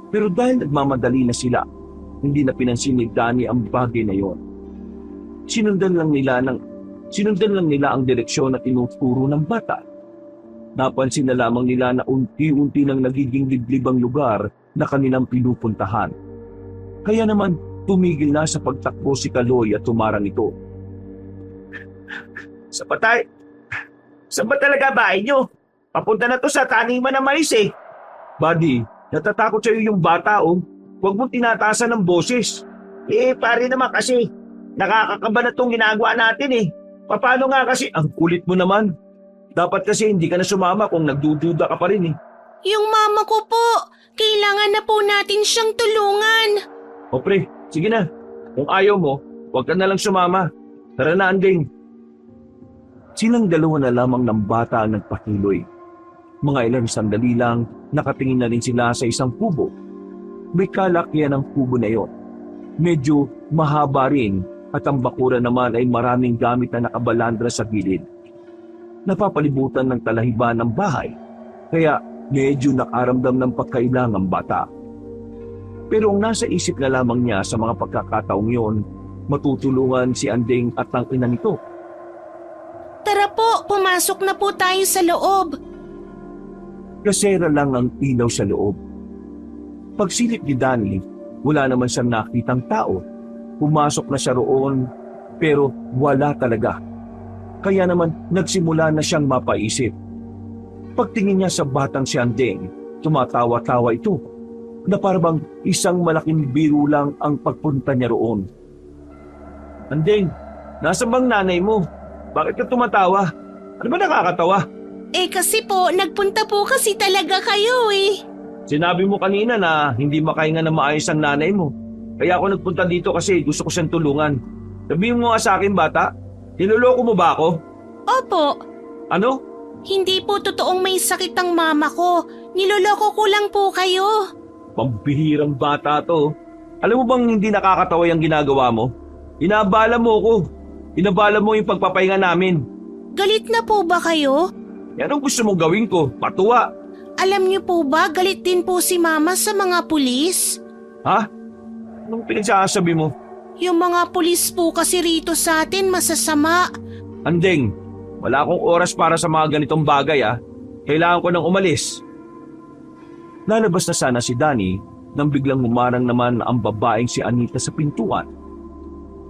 [SPEAKER 1] Pero dahil nagmamadali na sila, hindi na pinansin ni Danny ang bagay na yon. Sinundan lang nila ang direksyon na tinuturo ng bata. Napansin na lamang nila na unti-unti nang nagiging liblib ang lugar na kanilang pinupuntahan. Kaya naman tumigil na sa pagtakbo si Kaloy at tumarang ito.
[SPEAKER 3] Saan ba talaga bahay nyo? Papunta na to sa taniman ng mais eh.
[SPEAKER 1] Buddy, natatakot sa'yo yung bata oh. Huwag mong tinataasan ng boses.
[SPEAKER 3] Pare naman kasi, nakakakaba na tong ginagawa natin eh.
[SPEAKER 1] Paano nga kasi? Ang kulit mo naman. Dapat kasi hindi ka na sumama kung nagdududa ka pa rin eh.
[SPEAKER 4] Yung mama ko po, kailangan na po natin siyang tulungan.
[SPEAKER 1] O pre, sige na. Kung ayaw mo, huwag ka na lang sumama. Tara na, Anding. Silang dalawa na lamang ng bata ang nagpakiloy. Mga ilang sandali lang, nakatingin na rin sila sa isang kubo. May kalakyan ang kubo na iyon. Medyo mahaba rin at ang bakura naman ay maraming gamit na nakabalandra sa gilid. Napapalibutan ng talahiban ng bahay, kaya medyo nakaramdam ng pagkailang ang bata. Pero ang nasa isip na lamang niya sa mga pagkakataong yon, matutulungan si Anding at ang ina nito.
[SPEAKER 4] Tara po, pumasok na po tayo sa loob.
[SPEAKER 1] Kasera lang ang ilaw sa loob. Pagsilip ni Danny, wala naman siyang nakitang tao. Pumasok na siya roon, pero wala talaga. Kaya naman nagsimula na siyang mapaisip. Pagtingin niya sa batang si Anding, tumatawa-tawa ito, na parang isang malaking biro lang ang pagpunta niya roon. Anding, nasa bang nanay mo? Bakit ka tumatawa? Ano ba nakakatawa?
[SPEAKER 4] Kasi po, nagpunta po kasi talaga kayo eh.
[SPEAKER 1] Sinabi mo kanina na hindi makahinga na maayos ang nanay mo. Kaya ako nagpunta dito kasi gusto ko siyang tulungan. Sabihin mo nga sa akin, bata, niloloko mo ba ako?
[SPEAKER 4] Opo,
[SPEAKER 1] Ano?
[SPEAKER 4] hindi po totoong may sakit ang mama ko. Niloloko ko lang po kayo.
[SPEAKER 1] Pambihirang bata to. Alam mo bang hindi nakakatawa yung ginagawa mo? Inabala mo ko. Inabala mo yung pagpapahinga namin.
[SPEAKER 4] Galit na po ba kayo?
[SPEAKER 1] Yan ang gusto mong gawin ko, patuwa.
[SPEAKER 4] Alam niyo po ba, galit din po si mama sa mga pulis?
[SPEAKER 1] Ha? Anong pinagsasabi mo?
[SPEAKER 4] Yung mga pulis po kasi rito sa atin masasama.
[SPEAKER 1] Anding, wala akong oras para sa mga ganitong bagay ah. Kailangan ko nang umalis. Lalabas na sana si Danny nang biglang humarang naman ang babaeng si Anita sa pintuan.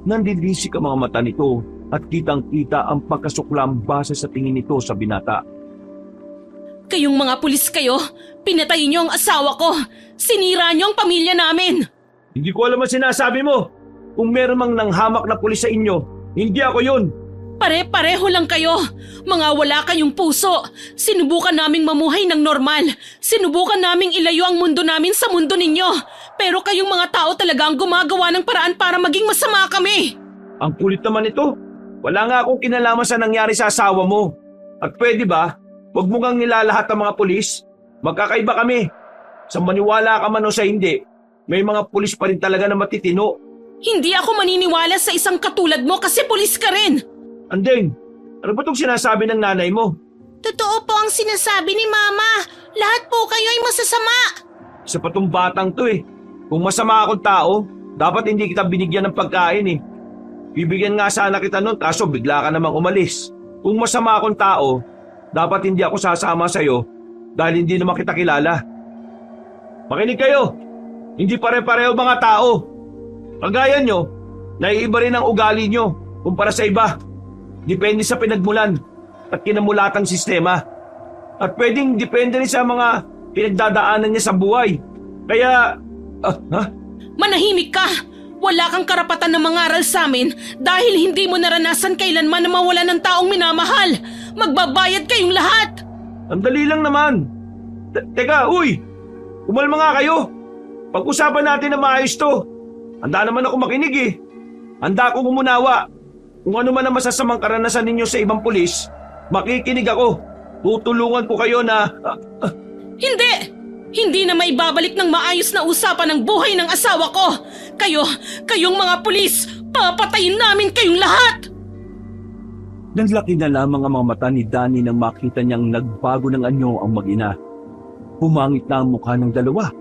[SPEAKER 1] Nandilisik ang mga mata nito at kitang-kita ang pagkasuklam base sa tingin nito sa binata.
[SPEAKER 5] Kayong mga pulis kayo, pinatay niyo ang asawa ko. Sinira niyo ang pamilya namin.
[SPEAKER 1] Hindi ko alam ang sinasabi mo. Kung meron mang nanghamak na pulis sa inyo, hindi ako yun.
[SPEAKER 5] Pare-pareho lang kayo. Mga wala kayong puso. Sinubukan naming mamuhay ng normal. Sinubukan naming ilayo ang mundo namin sa mundo ninyo. Pero kayong mga tao talaga ang gumagawa ng paraan para maging masama kami.
[SPEAKER 1] Ang kulit naman ito. Wala nga akong kinalaman sa nangyari sa asawa mo. At pwede ba, huwag mo kang nilalahat ng mga pulis? Magkakaiba kami. Sa maniwala ka man o sa hindi, may mga pulis pa rin talaga na matitino.
[SPEAKER 5] Hindi ako maniniwala sa isang katulad mo kasi pulis ka rin.
[SPEAKER 1] Andeng, ano ba itong sinasabi ng nanay mo?
[SPEAKER 4] Totoo po ang sinasabi ni mama. Lahat po kayo ay masasama.
[SPEAKER 1] Sa patong batang to eh. Kung masama akong tao, dapat hindi kita binigyan ng pagkain eh. Bibigyan nga sana kita nun kaso bigla ka namang umalis. Kung masama akong tao, dapat hindi ako sasama sa'yo dahil hindi naman kita kilala. Makinig kayo, hindi pare-pareho mga tao. Kagaya nyo, naiiba rin ang ugali nyo kumpara sa iba. Depende sa pinagmulan at kinamulatang sistema. At pwedeng depende rin sa mga pinagdadaanan niya sa buhay. Kaya,
[SPEAKER 5] Manahimik ka! Wala kang karapatan na mangaral sa amin dahil hindi mo naranasan kailanman na mawala ng taong minamahal. Magbabayad kayong lahat!
[SPEAKER 1] Ang dali lang naman. Teka, uy! Umalma nga kayo. Pag-usapan natin na maayos to. Handa naman ako makinig eh. Handa akong umunawa. Kung ano man ang masasamang karanasan ninyo sa ibang pulis, makikinig ako. Tutulungan ko kayo na...
[SPEAKER 5] Hindi! Hindi na maibabalik ng maayos na usapan ng buhay ng asawa ko! Kayong mga pulis, papatayin namin kayong lahat!
[SPEAKER 1] Naglaki na lamang ang mga mata ni Danny nang makita niyang nagbago ng anyo ang mag-ina. Pumangit na ang mukha ng dalawa.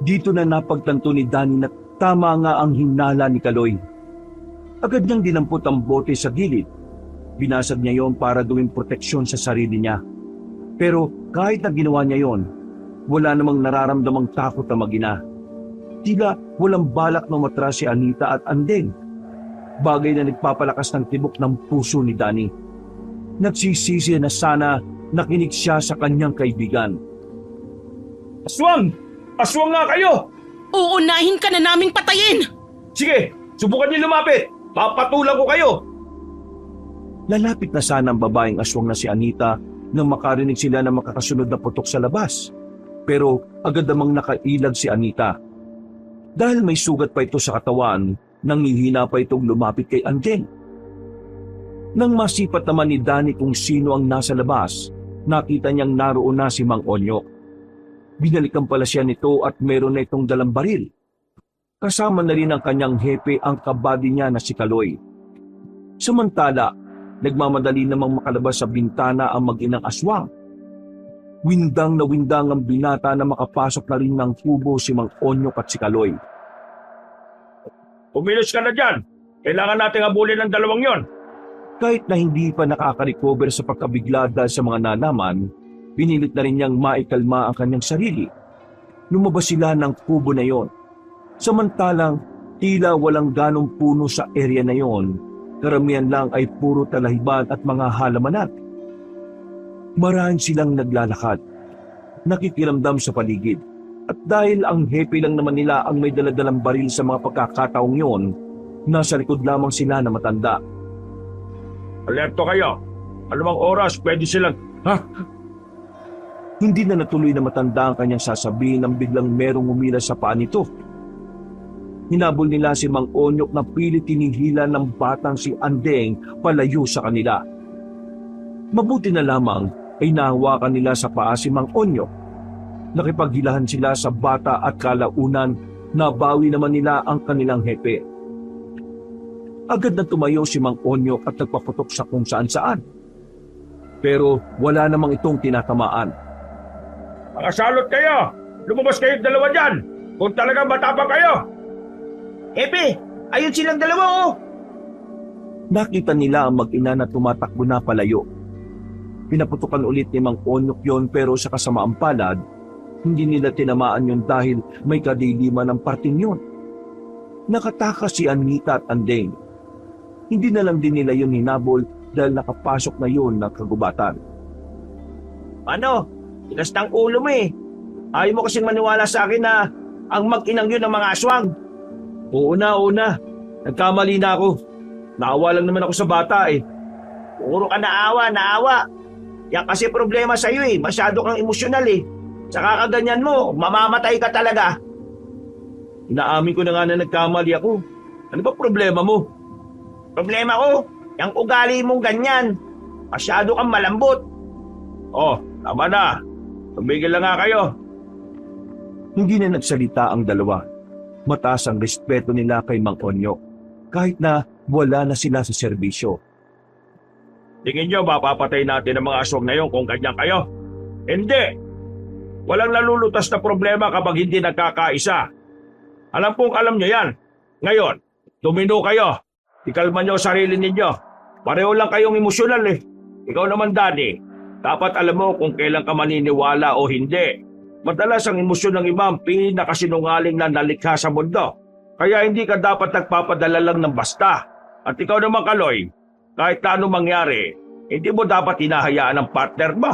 [SPEAKER 1] Dito na napagtanto ni Danny na tama nga ang hinala ni Kaloy. Agad niyang dinampot ang bote sa gilid. Binasag niya yon para gawing proteksyon sa sarili niya. Pero kahit na ginawa niya yon, wala namang nararamdamang takot ang mag-ina. Tila walang balak na matras si Anita at Andeng. Bagay na nagpapalakas ng tibok ng puso ni Danny. Nagsisisi na sana nakinig siya sa kanyang kaibigan. Aswang! Aswang nga kayo!
[SPEAKER 5] Uunahin ka na naming patayin!
[SPEAKER 1] Sige, subukan niyo lumapit! Papatulang ko kayo! Lalapit na sana ang babaeng aswang na si Anita nang makarinig sila ng makakasunod na putok sa labas. Pero agad namang nakailag si Anita. Dahil may sugat pa ito sa katawan, nanghihina pa itong lumapit kay Andeng. Nang masipat naman ni Danny kung sino ang nasa labas, nakita niyang naroon na si Mang Onyok. Binalikan pala siya nito at meron na itong dalang baril. Kasama na rin ang kanyang hepe ang kabady niya na si Kaloy. Samantala, nagmamadali namang makalabas sa bintana ang mag-inang aswang. Windang na windang ang binata na makapasok na rin ng kubo si Mang Onyok at si Kaloy.
[SPEAKER 2] Kumilos ka na dyan. Kailangan nating habulin ang dalawang yon.
[SPEAKER 1] Kahit na hindi pa nakaka-recover sa pagkabigla dahil sa mga nalaman, pinilit na rin niyang maikalma ang kanyang sarili. Lumabas sila ng kubo na yon. Samantalang tila walang ganong puno sa area na yon, karamihan lang ay puro talahiban at mga halamanan. Marahil silang naglalakad, nakikiramdam sa paligid. At dahil ang hepe lang naman nila ang may daladalang baril sa mga pagkakataong yon, nasa likod lamang sila na matanda.
[SPEAKER 2] Alerto kayo. Anumang oras pwede silang... Ha?
[SPEAKER 1] Hindi na natuloy na matanda ang kanyang sasabihin nang biglang merong umila sa paa nito. Hinabol nila si Mang Onyok na pilit tinihila ng batang si Andeng palayo sa kanila. Mabuti na lamang ay nahawakan nila sa paa si Mang Onyok. Nakipaghilahan sila sa bata at kalaunan, nabawi naman nila ang kanilang hepe. Agad na tumayo si Mang Onyok at nagpaputok sa kung saan-saan. Pero wala namang itong tinatamaan.
[SPEAKER 2] Mga salot kayo! Lumabas kayong dalawa dyan! Kung talagang matapang kayo!
[SPEAKER 3] Hepe, ayun silang dalawa oh!
[SPEAKER 1] Nakita nila ang mag-ina na tumatakbo na palayo. Pinaputukan ulit ni Mang Onyok yon pero sa kasamaang palad, hindi nila tinamaan yon dahil may kadiliman ng parting yon. Nakatakas si Anita at Andeng. Hindi na lang din nila yon hinabol dahil nakapasok na yon ng kagubatan.
[SPEAKER 3] Ano? Tigas ng ulo mo eh. Ayaw mo kasing maniwala sa akin na ang mag-inang yun ng mga aswang.
[SPEAKER 1] Oo na. Nagkamali na ako. Naawa lang naman ako sa bata eh.
[SPEAKER 3] Puro ka naawa. Yan kasi problema sa'yo eh. Masyado kang emosyonal eh. Saka kaganyan mo, mamamatay ka talaga.
[SPEAKER 1] Inaamin ko na nga na nagkamali ako. Ano ba problema mo?
[SPEAKER 3] Problema ko, yung ugali mong ganyan. Masyado kang malambot.
[SPEAKER 2] Oh, tama na. Tumigil lang nga kayo.
[SPEAKER 1] Hindi na nagsalita ang dalawa. Mataas ang respeto nila kay Mang Onyok, kahit na wala na sila sa serbisyo.
[SPEAKER 2] Tingin nyo mapapatay natin ang mga aswang na yon kung ganyan kayo? Hindi. Walang nalulutas na problema kapag hindi nagkakaisa. Alam kong alam nyo yan. Ngayon, tumino kayo. Ikalma nyo sarili ninyo. Pareho lang kayong emosyonal eh. Ikaw naman, Danny, dapat alam mo kung kailan ka maniniwala o hindi. Madalas ang emosyon ng iba ang pinakasinungaling na nalikha sa mundo. Kaya hindi ka dapat nagpapadala lang ng basta. At ikaw naman, Kaloy, kahit na anong mangyari, hindi mo dapat hinahayaan ang partner mo.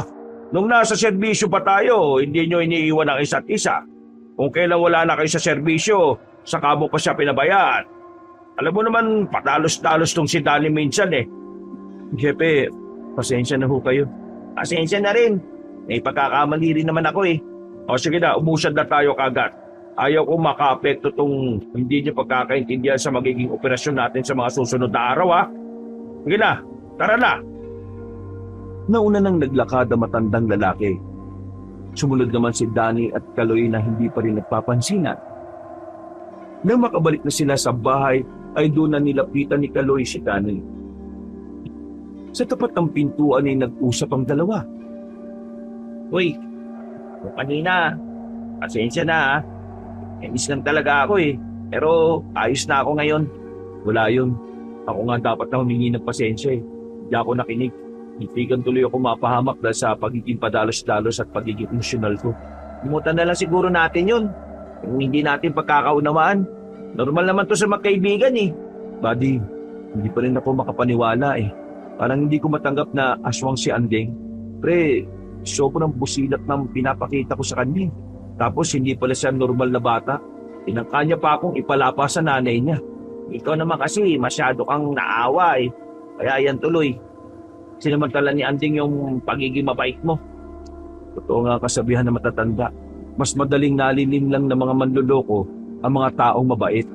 [SPEAKER 2] Nung nasa serbisyo pa tayo, hindi nyo iniiwan ang isa't isa. Kung kailan wala na kayo sa serbisyo, saka mo pa siya pinabayaan. Alam mo naman, patalos-talos tong si Danny minsan eh.
[SPEAKER 1] Jepe, Pasensya na ho kayo.
[SPEAKER 3] Pasensya na rin. May pagkakamali rin naman ako eh.
[SPEAKER 2] O sige na, umusad na tayo kagad. Ayaw ko maka-apekto tong hindi niyo pagkakaintindihan sa magiging operasyon natin sa mga susunod na araw ha. Sige na, tara na.
[SPEAKER 1] Nauna nang naglakad ang matandang lalaki. Sumunod naman si Danny at Kaloy na hindi pa rin nagpapansinan. Nang makabalik na sila sa bahay, ay doon na nilapitan ni Kaloy si Danny. Sa tapat ng pintuan ay nag-usap ang dalawa.
[SPEAKER 3] Uy, kung kanina, pasensya na ha. Inis lang talaga ako eh. Pero ayos na ako ngayon.
[SPEAKER 1] Wala yun. Ako nga dapat na humingi ng pasensya eh. Hindi ako nakinig. Itigan tuloy ako mapahamak dahil sa pagiging padalos-dalos at pagiging emosyonal ko.
[SPEAKER 3] Limutan na lang siguro natin yun. Kung hindi natin pagkakaunawaan. Normal naman to sa magkaibigan eh.
[SPEAKER 1] Buddy, hindi pa rin ako makapaniwala eh. Parang hindi ko matanggap na aswang si Andeng. Pre, sobrang busilat ng pinapakita ko sa kanya. Tapos hindi pala siya normal na bata. Tinangka niya pa akong ipalapa sa nanay niya.
[SPEAKER 3] Ikaw naman kasi masyado kang naawa eh. Kaya yan tuloy. Sinamantala ni Anding yung pagiging mabait mo.
[SPEAKER 1] Totoo nga kasabihan na matatanda. Mas madaling nalilim lang ng mga manloloko ang mga taong mabait.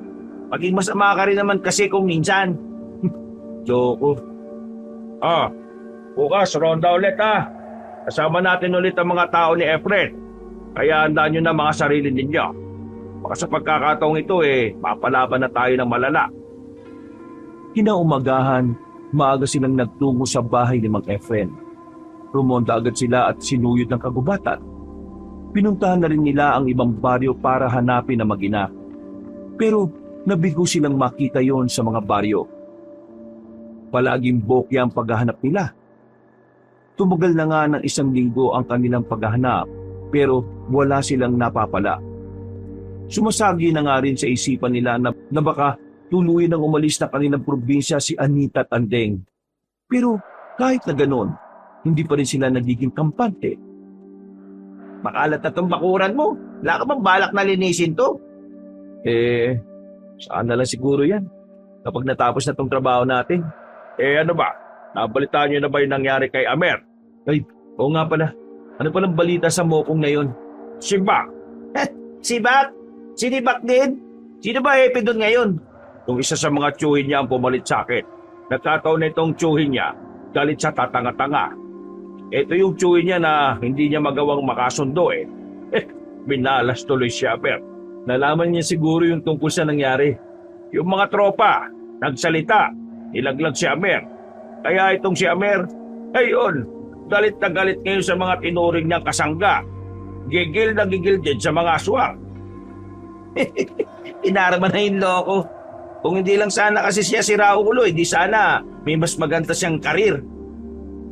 [SPEAKER 3] Paging masama ka rin naman kasi kung minsan.
[SPEAKER 1] Loko.
[SPEAKER 2] Bukas, ronda ulit ha. Kasama natin ulit ang mga tao ni Efren. Kaya handaan nyo na mga sarili ninyo. Baka sa pagkakataong ito mapalaban na tayo ng malala.
[SPEAKER 1] Kinaumagahan, maaga silang nagtungo sa bahay ni Mang Efren. Rumonda agad sila at sinuyod ng kagubatan. Pinuntahan na rin nila ang ibang baryo para hanapin ang mag-ina. Pero nabigo silang makita yon sa mga baryo. Palaging bokya ang paghahanap nila. Tumagal na nga ng 1 linggo ang kanilang paghahanap pero wala silang napapala. Sumasagi na nga rin sa isipan nila na baka tuluyan ng umalis na kanilang probinsya si Anita at Andeng. Pero kahit na ganon, hindi pa rin sila nagiging kampante.
[SPEAKER 3] Makalat na itong bakuran mo. Wala ka bang balak na linisin to?
[SPEAKER 1] Saan na lang siguro yan kapag natapos na tong trabaho natin.
[SPEAKER 2] Ano ba? Nabalitaan nyo na ba yung nangyari kay Amer?
[SPEAKER 1] Oo nga pala. Ano palang balita sa mokong ngayon?
[SPEAKER 2] Si Bak.
[SPEAKER 3] Si Bak? Si Bak din? Sino ba happy doon ngayon?
[SPEAKER 2] Yung isa sa mga tsuhin niya ang pumalit sa akin. Nagkataon na itong tsuhin niya, galit sa tatanga-tanga. Ito yung tsuhin niya na hindi niya magawang makasundo Minalas tuloy si Amer.
[SPEAKER 1] Nalaman niya siguro yung tungkol sa nangyari.
[SPEAKER 2] Yung mga tropa, nagsalita, nilaglag si Amer. Kaya itong si Amer, ayun, galit na galit ngayon sa mga tinuring niyang kasangga. Gigil na gigil din sa mga aswang.
[SPEAKER 3] Inaraman na yung loko. Kung hindi lang sana kasi siya si Raulo, di sana may mas maganda siyang karir.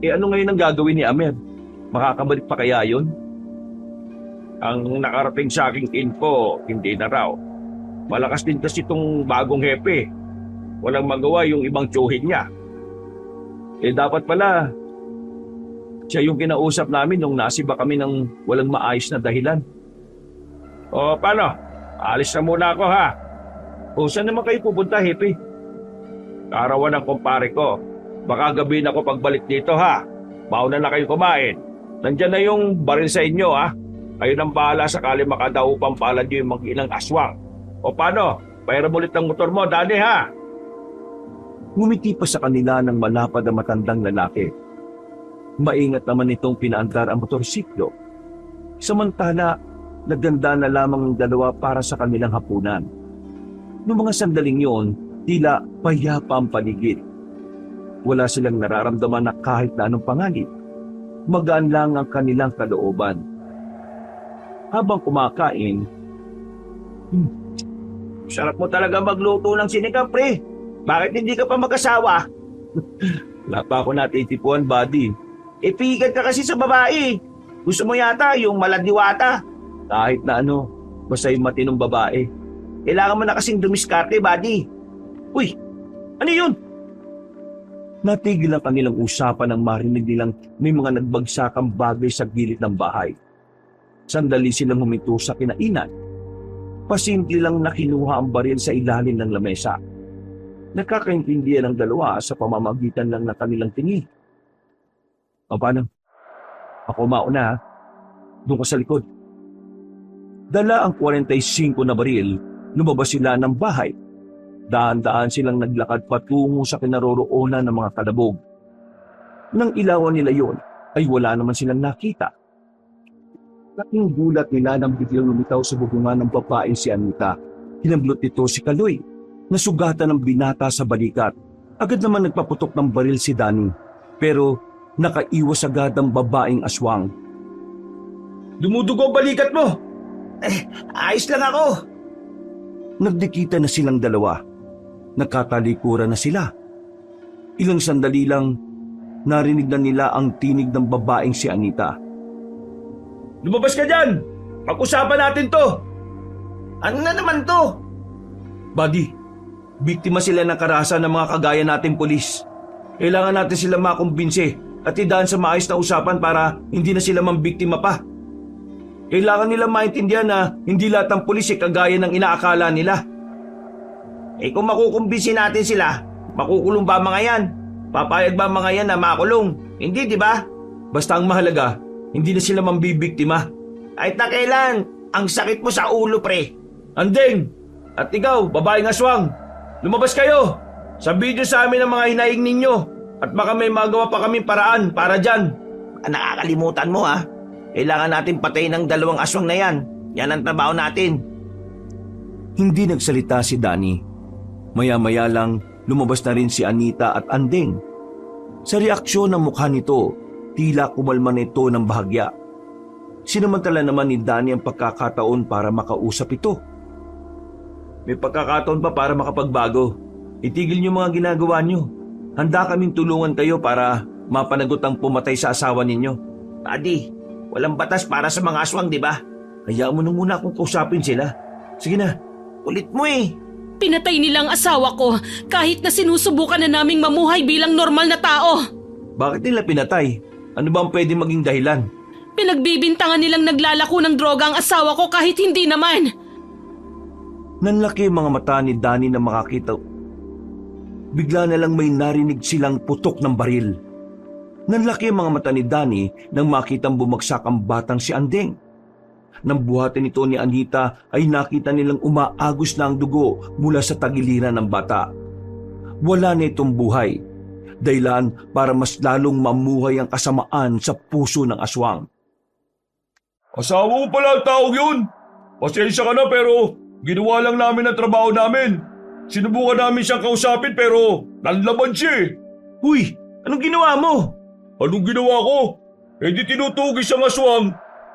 [SPEAKER 1] Ano ngayon ang gagawin ni Amer? Makakabalik pa kaya yun?
[SPEAKER 2] Ang nakarating sa aking info, hindi na raw. Malakas din kasi itong bagong hepe. Walang magawa yung ibang tsuhin niya.
[SPEAKER 1] Dapat pala, siya yung kinausap namin nung nasiba kami ng walang maayos na dahilan.
[SPEAKER 2] O paano? Alis na muna ako ha.
[SPEAKER 1] O saan naman kayo pupunta, Hepe?
[SPEAKER 2] Karawan ng kumpare ko. Baka gabi na ako pagbalik dito ha. Mauna na kayo kumain. Nandyan na yung baril sa inyo ha. Kayo nang bahala sakali makadaupang palad nyo yung mag-inang aswang. O paano? Pairam ulit ng motor mo, Danny ha.
[SPEAKER 1] Ngumiti pa sa kanila ng malapad na matandang lalaki. Maingat naman itong pinaandar ang motorsiklo. Samantala, naganda na lamang ang dalawa para sa kanilang hapunan. Noong mga sandaling yon, tila payapa ang paligid. Wala silang nararamdaman na kahit na anong panganib. Magaan lang ang kanilang kalooban. Habang kumakain,
[SPEAKER 3] Sarap mo talaga magluto ng sinigang, pre. Bakit hindi ka pa mag-asawa?
[SPEAKER 1] wala pa ako natitipuan, buddy.
[SPEAKER 3] Pigan ka kasi sa babae. Gusto mo yata yung maladiwata.
[SPEAKER 1] Kahit na ano, basta yung matinong babae.
[SPEAKER 3] Kailangan mo na kasing dumiskarte, buddy. Uy, ano yun?
[SPEAKER 1] Natigil ang kanilang usapan nang marinig nilang may mga nagbagsakang bagay sa gilid ng bahay. Sandali silang huminto sa kinainan. Pasimple lang na kinuha ang baril sa ilalim ng lamesa. Nakakaintindihan ang dalawa sa pamamagitan lang ng kanilang tingin. O paano? Ako mauna ha. Doon ka sa likod. Dala ang 45 na baril, lumabas sila ng bahay. Daan-daan silang naglakad patungo sa kinaroroonan ng mga kalabog. Nang ilawan nila yon, ay wala naman silang nakita. Laking gulat nila nang biglang lumitaw sa bubungan ng babae si Anita. Hinamblot nito si Kaloy, nasugatan ng binata sa balikat. Agad naman nagpaputok ng baril si Danny, pero nakaiwas agad ang babaeng aswang.
[SPEAKER 2] Dumudugo ang balikat mo!
[SPEAKER 3] Ayos lang ako.
[SPEAKER 1] Nagdikita na silang dalawa. Nagkatalikuran na sila. Ilang sandali lang, narinig na nila ang tinig ng babaeng si Anita.
[SPEAKER 2] Lumabas ka dyan! Pag-usapan natin to!
[SPEAKER 3] Ano na naman to?
[SPEAKER 1] Buddy, biktima sila ng karahasan ng mga kagaya nating pulis. Kailangan natin sila makumbinse at idaan sa maayos na usapan para hindi na sila mambiktima pa. Kailangan nila maintindihan na hindi lahat ng pulis ay kagaya ng inaakala nila.
[SPEAKER 3] Kung makukumbinsi natin sila, makukulong ba mga yan? Papayag ba mga yan na makulong? Hindi, di ba?
[SPEAKER 1] Basta ang mahalaga, hindi na sila mambibiktima.
[SPEAKER 3] Kahit na kailan, ang sakit mo sa ulo, pre.
[SPEAKER 1] Andeng! At ikaw, babaeng aswang, lumabas kayo! Sabihin nyo sa amin ang mga hinaing ninyo at baka may magawa pa kaming paraan para dyan.
[SPEAKER 3] Nakakalimutan mo, ha? Kailangan natin patayin ng 2 aswang na yan. Yan ang trabaho natin.
[SPEAKER 1] Hindi nagsalita si Danny. Maya-maya lang, lumabas na rin si Anita at Andeng. Sa reaksyon ng mukha nito, tila kumalma na ito ng bahagya. Sinamantala naman ni Danny ang pagkakataon para makausap ito. May pagkakataon pa para makapagbago. Itigil niyo mga ginagawa niyo. Handa kaming tulungan kayo para mapanagot ang pumatay sa asawa ninyo.
[SPEAKER 3] Buddy, walang batas para sa mga aswang, di ba?
[SPEAKER 1] Hayaan mo na muna akong kausapin sila. Sige na.
[SPEAKER 3] Kulit mo eh.
[SPEAKER 5] Pinatay nilang asawa ko kahit na sinusubukan na naming mamuhay bilang normal na tao.
[SPEAKER 1] Bakit nila pinatay? Ano ba ang pwede maging dahilan?
[SPEAKER 5] Pinagbibintangan nilang naglalako ng droga ang asawa ko kahit hindi naman.
[SPEAKER 1] Nanlaki mga mata ni Danny na makakita. Bigla na lang may narinig silang putok ng baril. Nanlaki mga mata ni Danny nang makitang bumagsak ang batang si Andeng. Nang buhatin ito ni Anita ay nakita nilang umaagos na ang dugo mula sa tagiliran ng bata. Wala na itong buhay, dahilan para mas lalong mamuhay ang kasamaan sa puso ng aswang.
[SPEAKER 2] Asawa mo pala ang taong yun! Pasensya ka na pero ginawa lang namin ang trabaho namin. Sinubukan namin siyang kausapin pero nanlaban siya eh.
[SPEAKER 1] Uy! Anong ginawa mo?
[SPEAKER 2] Anong ginawa ko? Di tinutugis ang aswang.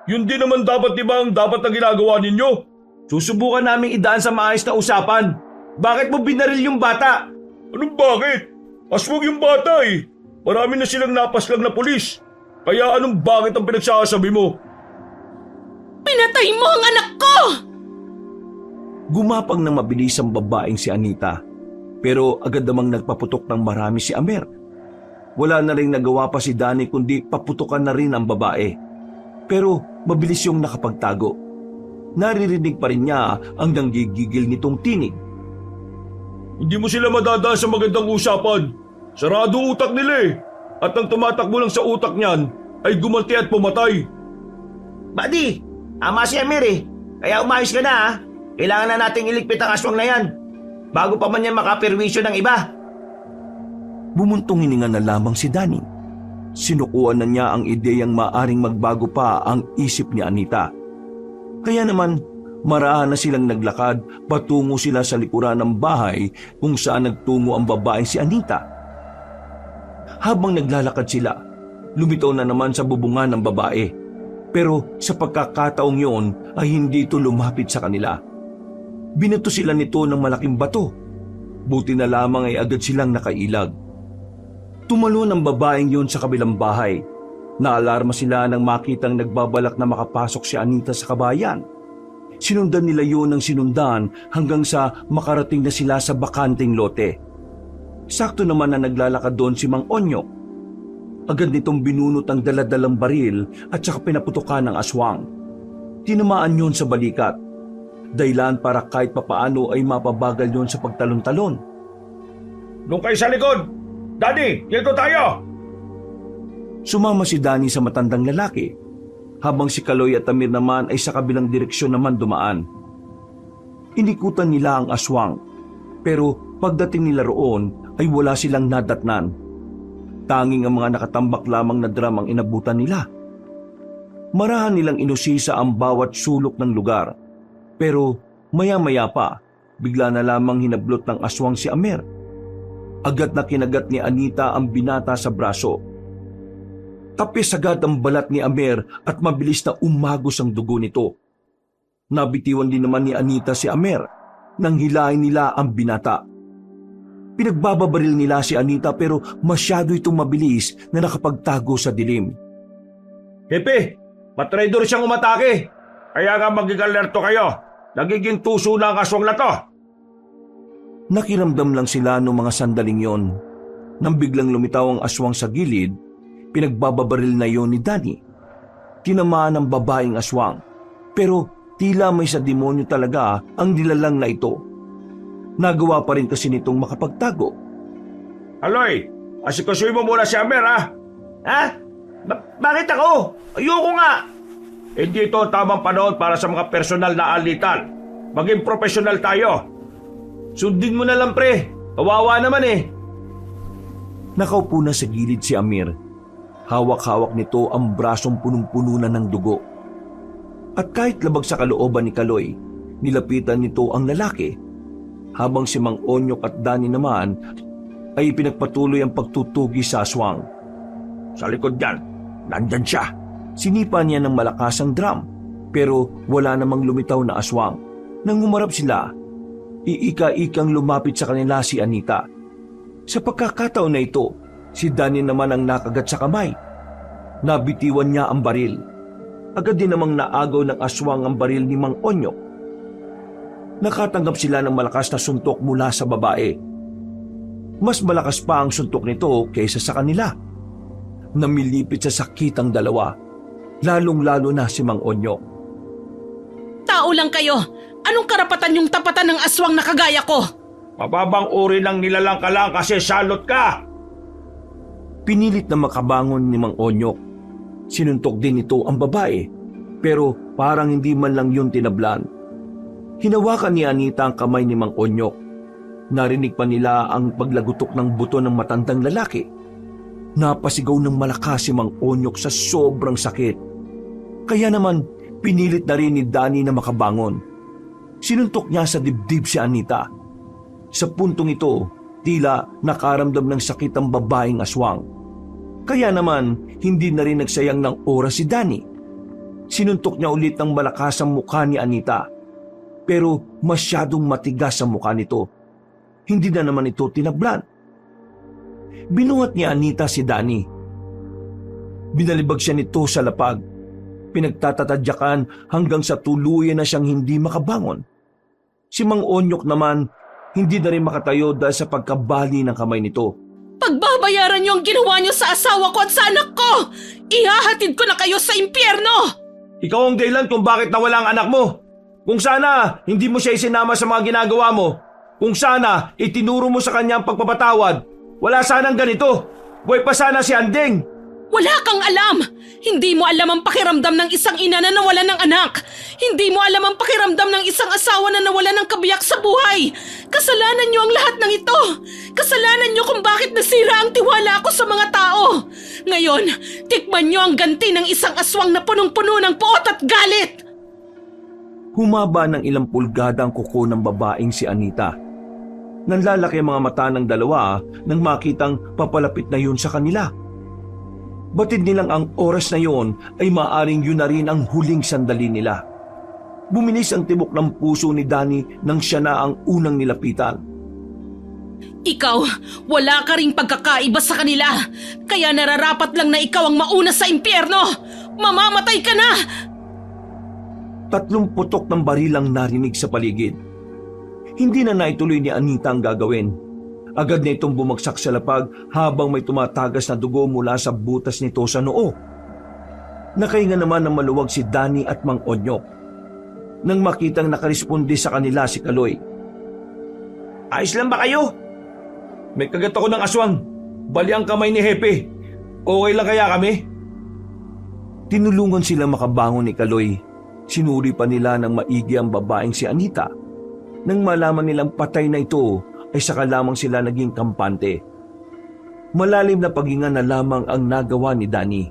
[SPEAKER 2] Yun din naman dapat ang dapat na ginagawa ninyo.
[SPEAKER 1] Susubukan naming idaan sa maayos na usapan. Bakit mo binaril yung bata?
[SPEAKER 2] Anong bakit? Aswang yung bata eh. Marami na silang napaslang na pulis. Kaya anong bakit ang pinagsasabi mo?
[SPEAKER 5] Pinatay mo ang anak ko!
[SPEAKER 1] Gumapang ng mabilis ang babaeng si Anita. Pero agad namang nagpaputok ng marami si Amer. Wala na rin nagawa pa si Danny kundi paputukan na rin ang babae. Pero mabilis yung nakapagtago. Naririnig pa rin niya ang nanggigigil nitong tinig.
[SPEAKER 2] Hindi mo sila madadaan sa magandang usapan. Sarado utak nila eh. At ang tumatakbo lang sa utak niyan ay gumanti at pumatay.
[SPEAKER 3] Buddy, ama si Amir eh. Kaya umayos ka na, ha? Kailangan na nating iligpit ang aswang na yan. Bago pa man yan makaperwisyo ng iba.
[SPEAKER 1] Bumuntong hininga na lamang si Danny. Sinukuan na niya ang ideyang maaring magbago pa ang isip ni Anita. Kaya naman, maraan na silang naglakad patungo sila sa likuran ng bahay kung saan nagtungo ang babaeng si Anita. Habang naglalakad sila, lumitaw na naman sa bubungan ng babae. Pero sa pagkakataong yon ay hindi ito lumapit sa kanila. Binato sila nito ng malaking bato. Buti na lamang ay agad silang nakailag. Tumalon ang babaeng yon sa kabilang bahay. Naalarma sila nang makitang nagbabalak na makapasok si Anita sa kabayan. Sinundan nila yon ng sinundan hanggang sa makarating na sila sa bakanting lote. Sakto naman na naglalakad doon si Mang Onyo. Agad nitong binunot ang daladalang baril at saka pinaputukan ng aswang. Tinamaan yon sa balikat. Dahilan para kahit papaano ay mapabagal yon sa pagtalon-talon.
[SPEAKER 2] Nung kayo sa likod! Daddy, dito tayo!
[SPEAKER 1] Sumama si Danny sa matandang lalaki, habang si Kaloy at Amir naman ay sa kabilang direksyon naman dumaan. Inikutan nila ang aswang, pero pagdating nila roon ay wala silang nadatnan. Tanging ang mga nakatambak lamang na drum ang inabutan nila. Marahan nilang inusisa ang bawat sulok ng lugar, pero maya-maya pa, bigla na lamang hinablot ng aswang si Amer. Agad na kinagat ni Anita ang binata sa braso. Tapis agad ang balat ni Amer at mabilis na umagos ang dugo nito. Nabitiwan din naman ni Anita si Amer nang hilahin nila ang binata. Pinagbababaril nila si Anita pero masyado itong mabilis na nakapagtago sa dilim.
[SPEAKER 2] Hepe, matraidor siyang umatake. Kaya nga maging alerto kayo. Nagiging tuso na ang aswang na to.
[SPEAKER 1] Nakiramdam lang sila noong mga sandaling yon. Nang biglang lumitaw ang aswang sa gilid, pinagbababaril na yon ni Danny. Tinamaan ang babaeng aswang, pero tila may sa demonyo talaga ang nilalang na ito. Nagawa pa rin kasi nitong makapagtago.
[SPEAKER 2] Aloy, asikasuhin mo muna si Amer, ha?
[SPEAKER 3] Ha? Bakit ako? Ayoko nga.
[SPEAKER 2] Hindi ito ang tamang panahon para sa mga personal na alitan. Maging profesional tayo.
[SPEAKER 3] Sundin mo na lang, pre. Kawawa naman eh.
[SPEAKER 1] Nakaupo na sa gilid si Amir. Hawak-hawak nito ang brasong punong-puno na ng dugo. At kahit labag sa kalooban ni Kaloy, nilapitan nito ang lalaki. Habang si Mang Onyok at Danny naman ay pinagpatuloy ang pagtutugi sa aswang.
[SPEAKER 2] Sa likod yan, nandyan siya.
[SPEAKER 1] Sinipa niya ng malakas ang drum, pero wala namang lumitaw na aswang. Nang humarap sila, iika-ikang lumapit sa kanila si Anita. Sa pagkakataon na ito, si Danny naman ang nakagat sa kamay. Nabitiwan niya ang baril. Agad din namang naagaw ng aswang ang baril ni Mang Onyok. Nakatanggap sila ng malakas na suntok mula sa babae. Mas malakas pa ang suntok nito kaysa sa kanila. Namilipit sa sakit ang dalawa, lalong-lalo na si Mang Onyok.
[SPEAKER 5] Tao lang kayo. Anong karapatan yung tapatan ng aswang na kagaya ko?
[SPEAKER 2] Mababang uri ng nilalang ka lang kasi salot ka.
[SPEAKER 1] Pinilit na makabangon ni Mang Onyok. Sinuntok din ito ang babae, pero parang hindi man lang yun tinablan. Hinawakan ni Anita ang kamay ni Mang Onyok. Narinig pa nila ang paglagutok ng buto ng matandang lalaki. Napasigaw ng malakas si Mang Onyok sa sobrang sakit. Kaya naman, pinilit na rin ni Danny na makabangon. Sinuntok niya sa dibdib si Anita. Sa puntong ito, tila nakaramdam ng sakit ang babaeng aswang. Kaya naman, hindi na rin nagsayang ng oras si Danny. Sinuntok niya ulit ng malakas ang mukha ni Anita. Pero masyadong matigas ang mukha nito. Hindi na naman ito tinablan. Binuhat ni Anita si Danny. Binalibag siya nito sa lapag. Pinagtatatadyakan hanggang sa tuluyan na siyang hindi makabangon. Si Mang Onyok naman, hindi na rin makatayo dahil sa pagkabali ng kamay nito.
[SPEAKER 5] Pagbabayaran niyo ang ginawa niyo sa asawa ko at sa anak ko! Ihahatid ko na kayo sa impyerno!
[SPEAKER 2] Ikaw ang dahilan kung bakit nawala ang anak mo. Kung sana hindi mo siya isinama sa mga ginagawa mo. Kung sana itinuro mo sa kanya ang pagpapatawad. Wala sanang ganito. Buhay pa sana si Andeng.
[SPEAKER 5] Wala kang alam! Hindi mo alam ang pakiramdam ng isang ina na nawalan ng anak! Hindi mo alam ang pakiramdam ng isang asawa na nawalan ng kabiyak sa buhay! Kasalanan niyo ang lahat ng ito! Kasalanan niyo kung bakit nasira ang tiwala ko sa mga tao! Ngayon, tikman niyo ang ganti ng isang aswang na punong-puno ng puot at galit!
[SPEAKER 1] Humaba ng ilang pulgada ang kuko ng babaeng si Anita. Nanlalaki ang mga mata ng dalawa nang makitang papalapit na yun sa kanila. Batid nilang ang oras na yon ay maaring yun na rin ang huling sandali nila. Bumilis ang tibok ng puso ni Danny nang siya na ang unang nilapitan.
[SPEAKER 5] Ikaw, wala ka ring pagkakaiba sa kanila. Kaya nararapat lang na ikaw ang mauna sa impyerno. Mamamatay ka na!
[SPEAKER 1] 3 putok ng barilang narinig sa paligid. Hindi na naituloy ni Anita ang gagawin. Agad na itong bumagsak sa lapag habang may tumatagas na dugo mula sa butas nito sa noo. Nakahinga naman ng maluwag si Danny at Mang Onyok. Nang makitang nakaresponde sa kanila si Kaloy.
[SPEAKER 3] Ayos lang ba kayo?
[SPEAKER 2] May kagat ako ng aswang. Bali ang kamay ni Hepe.
[SPEAKER 1] Okay lang kaya kami?
[SPEAKER 2] Tinulungan silang makabangon ni Kaloy. Sinuri pa nila ng maigi ang babaeng si Anita. Nang malaman nilang patay na ito, ay saka lamang sila naging kampante. Malalim na paghinga na lamang ang nagawa ni Danny.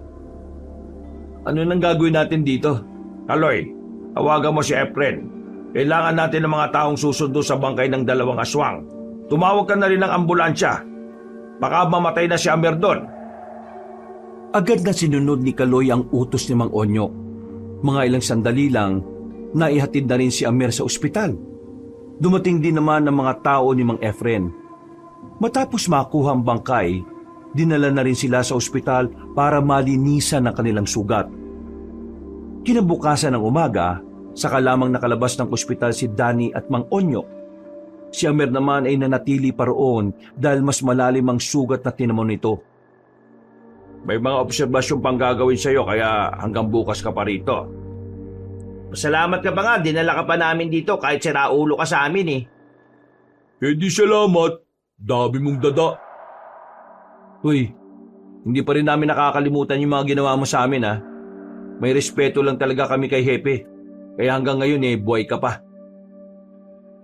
[SPEAKER 1] Ano nang gagawin natin dito?
[SPEAKER 3] Kaloy, tawagan mo si Efren. Kailangan natin ng mga taong susundo sa bangkay ng 2 aswang. Tumawag ka na rin ng ambulansya. Baka mamatay na si Amer doon.
[SPEAKER 2] Agad na sinunod ni Kaloy ang utos ni Mang Onyo. Mga ilang sandali lang, naihatid na rin si Amer sa ospital. Dumating din naman ang mga tao ni Mang Efren. Matapos makuha ang bangkay, dinala na rin sila sa ospital para malinisan ang kanilang sugat. Kinabukasan ng umaga, saka lamang nakalabas ng ospital si Danny at Mang Onyo. Si Amer naman ay nanatili pa roon dahil mas malalim ang sugat na tinamon nito.
[SPEAKER 3] May mga obserbasyon pang gagawin sa'yo kaya hanggang bukas ka pa rito. Salamat ka pa nga, dinala ka pa namin dito kahit siraulo ka sa amin eh.
[SPEAKER 1] Di salamat. Dami mong dada.
[SPEAKER 2] Uy, hindi pa rin namin nakakalimutan yung mga ginawa mo sa amin ha. May respeto lang talaga kami kay Hepe. Kaya hanggang ngayon buhay ka pa.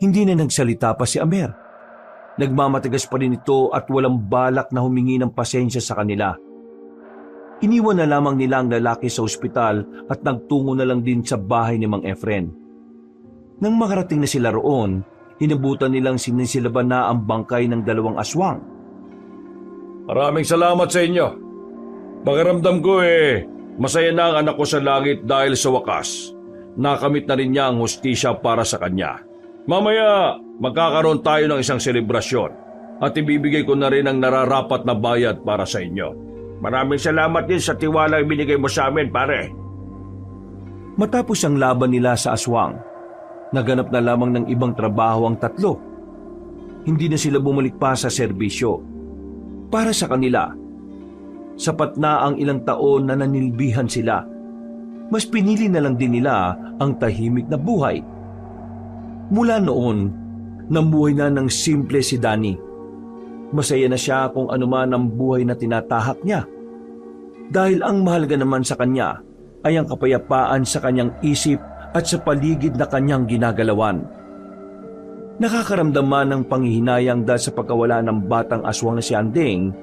[SPEAKER 2] Hindi na nagsalita pa si Amer. Nagmamatigas pa rin ito at walang balak na humingi ng pasensya sa kanila. Iniwan na lamang nila ang lalaki sa ospital at nagtungo na lang din sa bahay ni Mang Efren. Nang makarating na sila roon, inabutan nilang sinisilaban na ang bangkay ng 2 aswang.
[SPEAKER 1] Maraming salamat sa inyo. Pakiramdam ko masaya na ang anak ko sa langit dahil sa wakas. Nakamit na rin niya ang hustisya para sa kanya. Mamaya, magkakaroon tayo ng isang selebrasyon at ibibigay ko na rin ang nararapat na bayad para sa inyo.
[SPEAKER 3] Maraming salamat din sa tiwala ang binigay mo sa amin, pare.
[SPEAKER 2] Matapos ang laban nila sa aswang, naganap na lamang ng ibang trabaho ang 3. Hindi na sila bumalik pa sa serbisyo. Para sa kanila, sapat na ang ilang taon na nanilbihan sila. Mas pinili na lang din nila ang tahimik na buhay. Mula noon, namuhay na ng simple si Danny. Masaya na siya kung anuman ang buhay na tinatahak niya. Dahil ang mahalaga naman sa kanya ay ang kapayapaan sa kanyang isip at sa paligid na kanyang ginagalawan. Nakakaramdaman ng panghihinayang dahil sa pagkawala ng batang aswang na si Anding